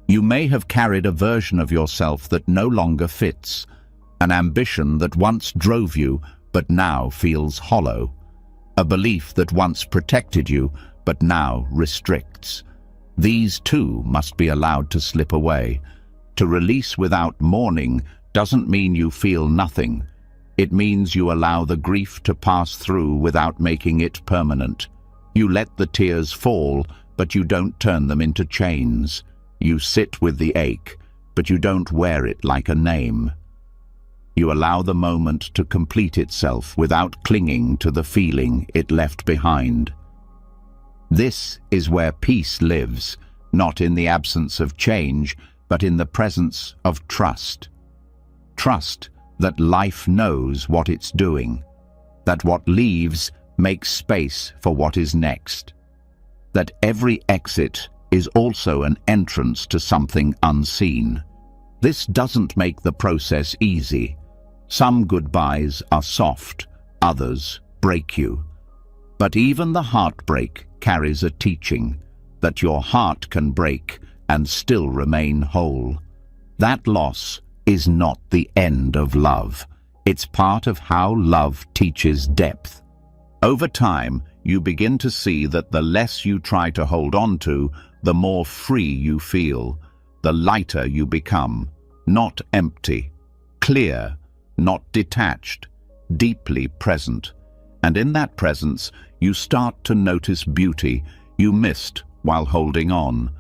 You may have carried a version of yourself that no longer fits, an ambition that once drove you but now feels hollow, a belief that once protected you but now restricts. These too must be allowed to slip away. To release without mourning doesn't mean you feel nothing. It means you allow the grief to pass through without making it permanent. You let the tears fall, but you don't turn them into chains. You sit with the ache, but you don't wear it like a name. You allow the moment to complete itself without clinging to the feeling it left behind. This is where peace lives, not in the absence of change, but in the presence of trust. Trust that life knows what it's doing, that what leaves makes space for what is next, that every exit is also an entrance to something unseen. This doesn't make the process easy. Some goodbyes are soft, others break you. But even the heartbreak carries a teaching, that your heart can break and still remain whole. That loss is not the end of love. It's part of how love teaches depth. Over time, you begin to see that the less you try to hold on to, the more free you feel, the lighter you become, not empty, clear, not detached, deeply present. And in that presence, you start to notice beauty you missed while holding on,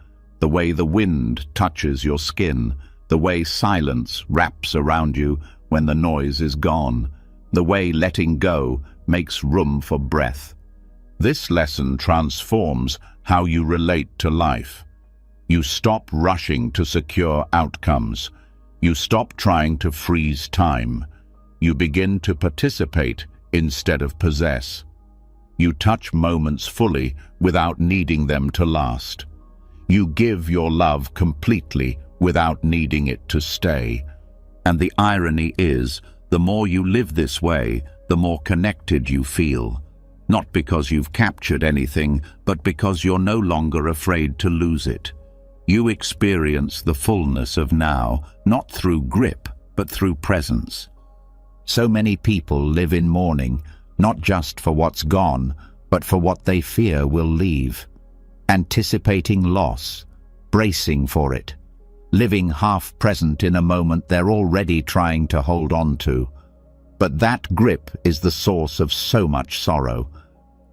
the way the wind touches your skin, the way silence wraps around you when the noise is gone, the way letting go makes room for breath. This lesson transforms how you relate to life. You stop rushing to secure outcomes. You stop trying to freeze time. You begin to participate instead of possess. You touch moments fully without needing them to last. You give your love completely without needing it to stay. And the irony is, the more you live this way, the more connected you feel. Not because you've captured anything, but because you're no longer afraid to lose it. You experience the fullness of now, not through grip, but through presence. So many people live in mourning, not just for what's gone, but for what they fear will leave. Anticipating loss, bracing for it, living half present in a moment they're already trying to hold on to. But that grip is the source of so much sorrow.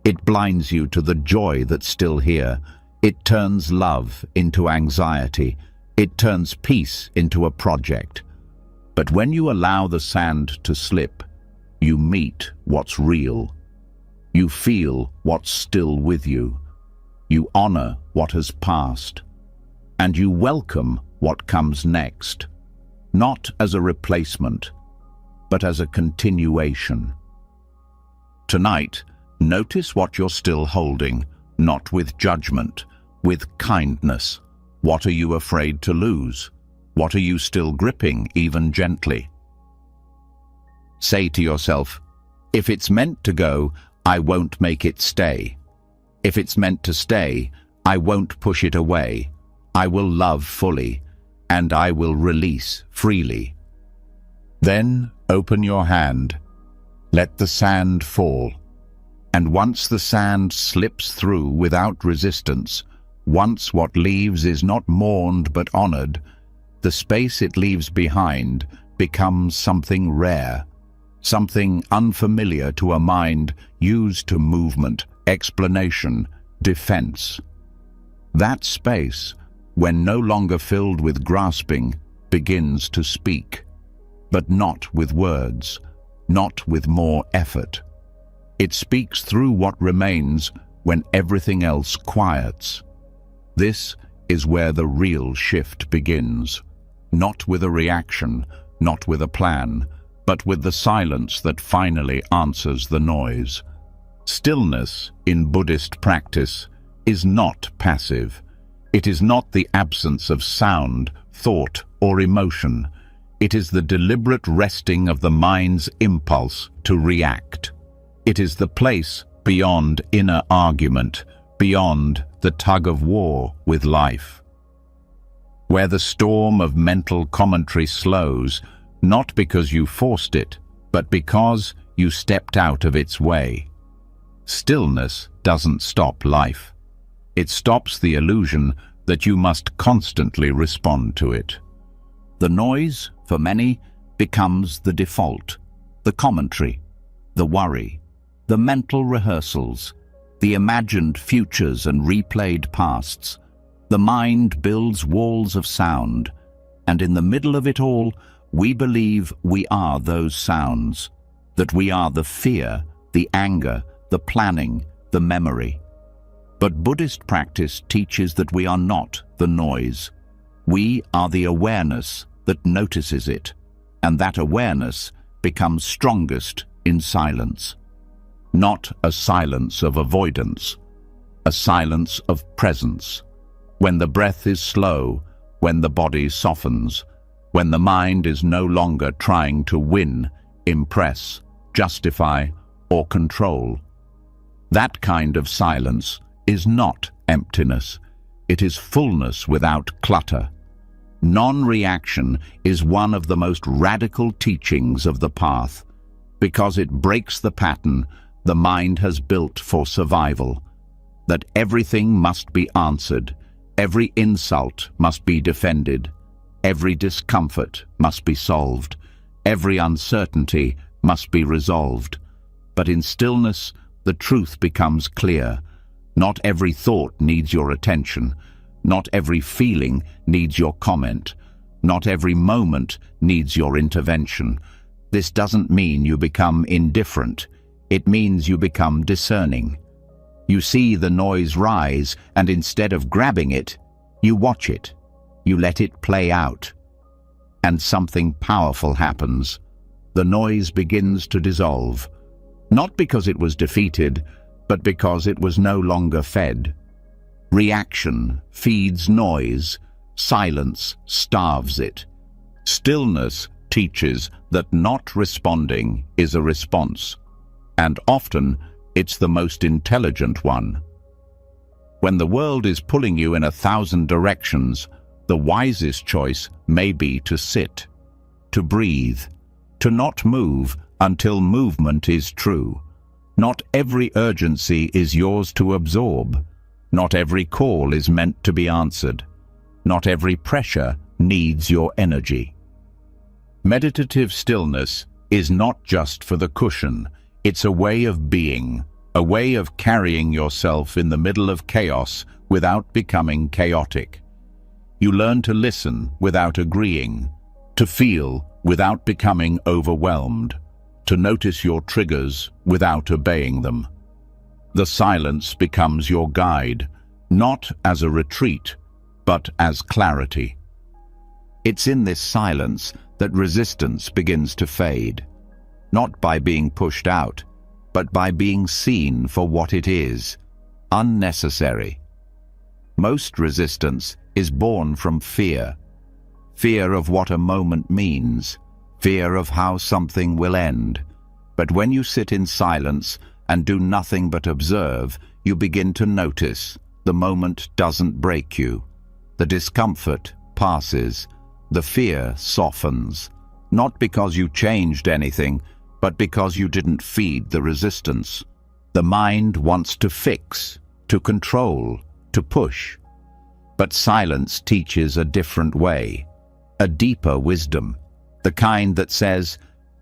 It blinds you to the joy that's still here. It turns love into anxiety. It turns peace into a project. But when you allow the sand to slip, you meet what's real. You feel what's still with you. You honor what has passed. And you welcome what comes next, not as a replacement, but as a continuation. Tonight, notice what you're still holding, not with judgment, with kindness. What are you afraid to lose? What are you still gripping, even gently? Say to yourself, if it's meant to go, I won't make it stay. If it's meant to stay, I won't push it away. I will love fully, and I will release freely. Then open your hand. Let the sand fall. And once the sand slips through without resistance, once what leaves is not mourned but honored, the space it leaves behind becomes something rare, something unfamiliar to a mind used to movement, explanation, defense. That space, when no longer filled with grasping, begins to speak, but not with words, not with more effort. It speaks through what remains when everything else quiets. This is where the real shift begins, not with a reaction, not with a plan, but with the silence that finally answers the noise. Stillness in Buddhist practice is not passive. It is not the absence of sound, thought, or emotion. It is the deliberate resting of the mind's impulse to react. It is the place beyond inner argument, beyond the tug-of-war with life, where the storm of mental commentary slows, not because you forced it, but because you stepped out of its way. Stillness doesn't stop life. It stops the illusion that you must constantly respond to it. The noise, for many, becomes the default, the commentary, the worry, the mental rehearsals, the imagined futures and replayed pasts. The mind builds walls of sound, and in the middle of it all, we believe we are those sounds, that we are the fear, the anger, the planning, the memory. But Buddhist practice teaches that we are not the noise. We are the awareness that notices it, and that awareness becomes strongest in silence. Not a silence of avoidance, a silence of presence. When the breath is slow, when the body softens, when the mind is no longer trying to win, impress, justify, or control. That kind of silence is not emptiness. It is fullness without clutter. Non-reaction is one of the most radical teachings of the path, because it breaks the pattern the mind has built for survival, that everything must be answered, every insult must be defended, every discomfort must be solved, every uncertainty must be resolved. But in stillness, the truth becomes clear. Not every thought needs your attention. Not every feeling needs your comment. Not every moment needs your intervention. This doesn't mean you become indifferent. It means you become discerning. You see the noise rise, and instead of grabbing it, you watch it. You let it play out. And something powerful happens. The noise begins to dissolve. Not because it was defeated, but because it was no longer fed. Reaction feeds noise. Silence starves it. Stillness teaches that not responding is a response, and often it's the most intelligent one. When the world is pulling you in 1,000 directions, the wisest choice may be to sit, to breathe, to not move until movement is true. Not every urgency is yours to absorb. Not every call is meant to be answered. Not every pressure needs your energy. Meditative stillness is not just for the cushion. It's a way of being, a way of carrying yourself in the middle of chaos without becoming chaotic. You learn to listen without agreeing, to feel without becoming overwhelmed, to notice your triggers without obeying them. The silence becomes your guide, not as a retreat, but as clarity. It's in this silence that resistance begins to fade, not by being pushed out, but by being seen for what it is, unnecessary. Most resistance is born from fear. Fear of what a moment means, fear of how something will end. But when you sit in silence and do nothing but observe, you begin to notice. The moment doesn't break you. The discomfort passes. The fear softens. Not because you changed anything, but because you didn't feed the resistance. The mind wants to fix, to control, to push. But silence teaches a different way, a deeper wisdom, the kind that says,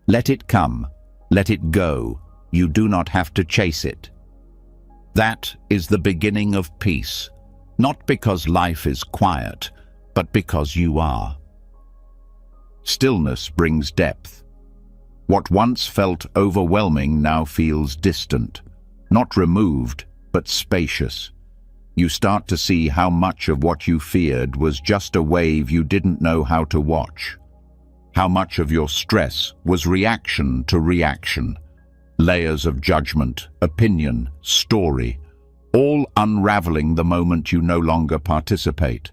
let it come, let it go, you do not have to chase it. That is the beginning of peace, Not because life is quiet, but because you are. Stillness brings depth. What once felt overwhelming now feels distant, not removed, but spacious. You start to see how much of what you feared was just a wave you didn't know how to watch. How much of your stress was reaction to reaction, layers of judgment, opinion, story, all unraveling the moment you no longer participate.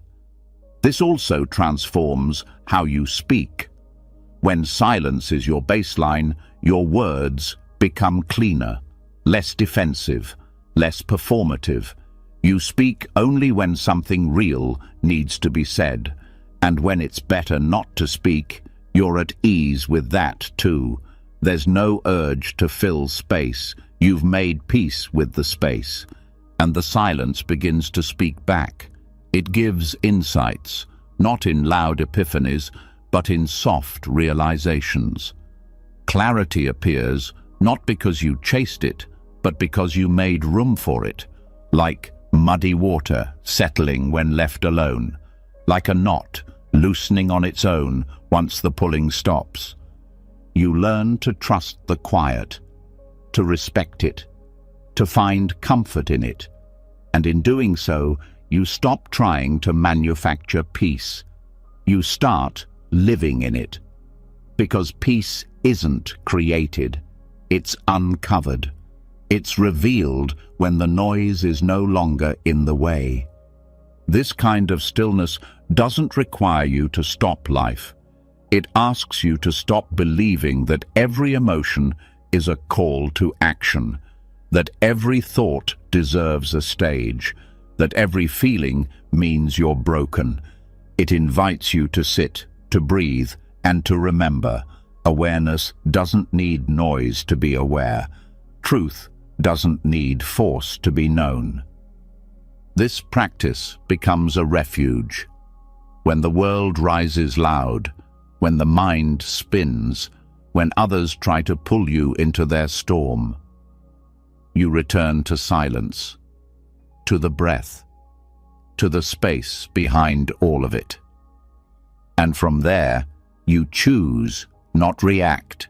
This also transforms how you speak. When silence is your baseline, your words become cleaner, less defensive, less performative. You speak only when something real needs to be said, and when it's better not to speak, you're at ease with that too. There's no urge to fill space. You've made peace with the space, and the silence begins to speak back. It gives insights, not in loud epiphanies, but in soft realizations. Clarity appears not because you chased it, but because you made room for it, like muddy water settling when left alone, like a knot loosening on its own once the pulling stops. You learn to trust the quiet, to respect it, to find comfort in it, and in doing so, you stop trying to manufacture peace. You start living in it, because peace isn't created, it's uncovered. It's revealed when the noise is no longer in the way. This kind of stillness doesn't require you to stop life. It asks you to stop believing that every emotion is a call to action, that every thought deserves a stage, that every feeling means you're broken. It invites you to sit, to breathe, and to remember. Awareness doesn't need noise to be aware. Truth doesn't need force to be known. This practice becomes a refuge. When the world rises loud, when the mind spins, when others try to pull you into their storm, you return to silence, to the breath, to the space behind all of it. And from there, you choose, not react.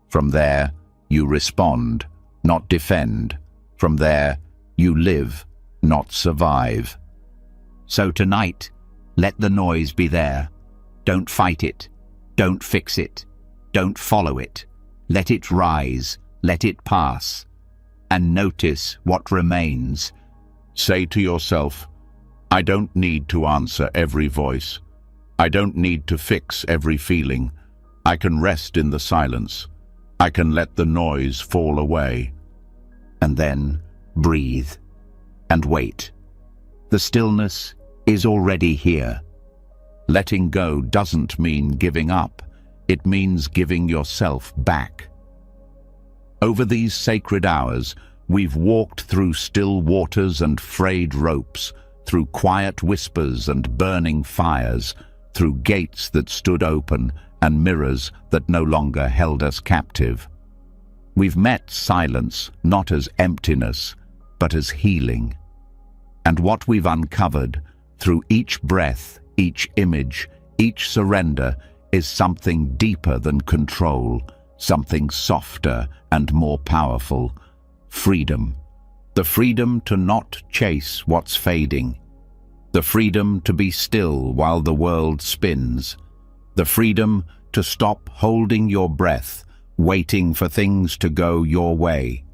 From there, you respond, not defend. From there, you live, not survive. So tonight, let the noise be there. Don't fight it. Don't fix it. Don't follow it. Let it rise. Let it pass. And notice what remains. Say to yourself, I don't need to answer every voice. I don't need to fix every feeling. I can rest in the silence. I can let the noise fall away. And then breathe and wait. The stillness is already here. Letting go doesn't mean giving up. It means giving yourself back. Over these sacred hours, we've walked through still waters and frayed ropes, through quiet whispers and burning fires, through gates that stood open and mirrors that no longer held us captive. We've met silence not as emptiness, but as healing. And what we've uncovered through each breath, each image, each surrender is something deeper than control, something softer and more powerful. Freedom. The freedom to not chase what's fading. The freedom to be still while the world spins. The freedom to stop holding your breath, waiting for things to go your way.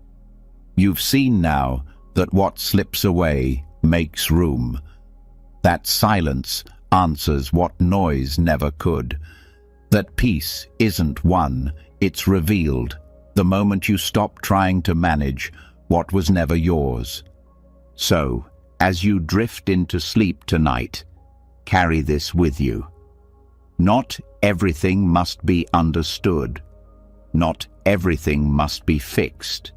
You've seen now that what slips away makes room. That silence answers what noise never could. That peace isn't won, it's revealed the moment you stop trying to manage what was never yours. So, as you drift into sleep tonight, carry this with you. Not everything must be understood. Not everything must be fixed.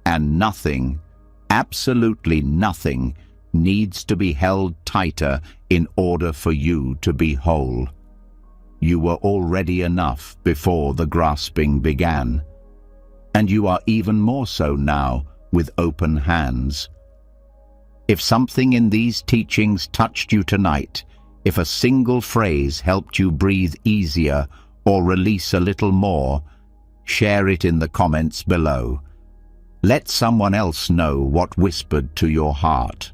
And nothing, absolutely nothing, needs to be held tighter in order for you to be whole. You were already enough before the grasping began, and you are even more so now with open hands. If something in these teachings touched you tonight, if a single phrase helped you breathe easier or release a little more, share it in the comments below. Let someone else know what whispered to your heart.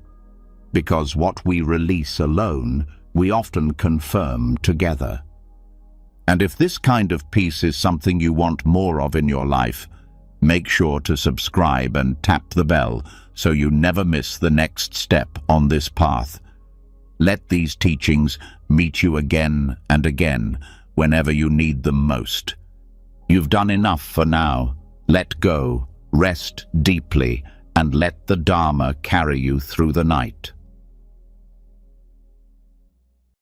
Because what we release alone, we often confirm together. And if this kind of peace is something you want more of in your life, make sure to subscribe and tap the bell so you never miss the next step on this path. Let these teachings meet you again and again whenever you need them most. You've done enough for now. Let go, rest deeply, and let the Dharma carry you through the night.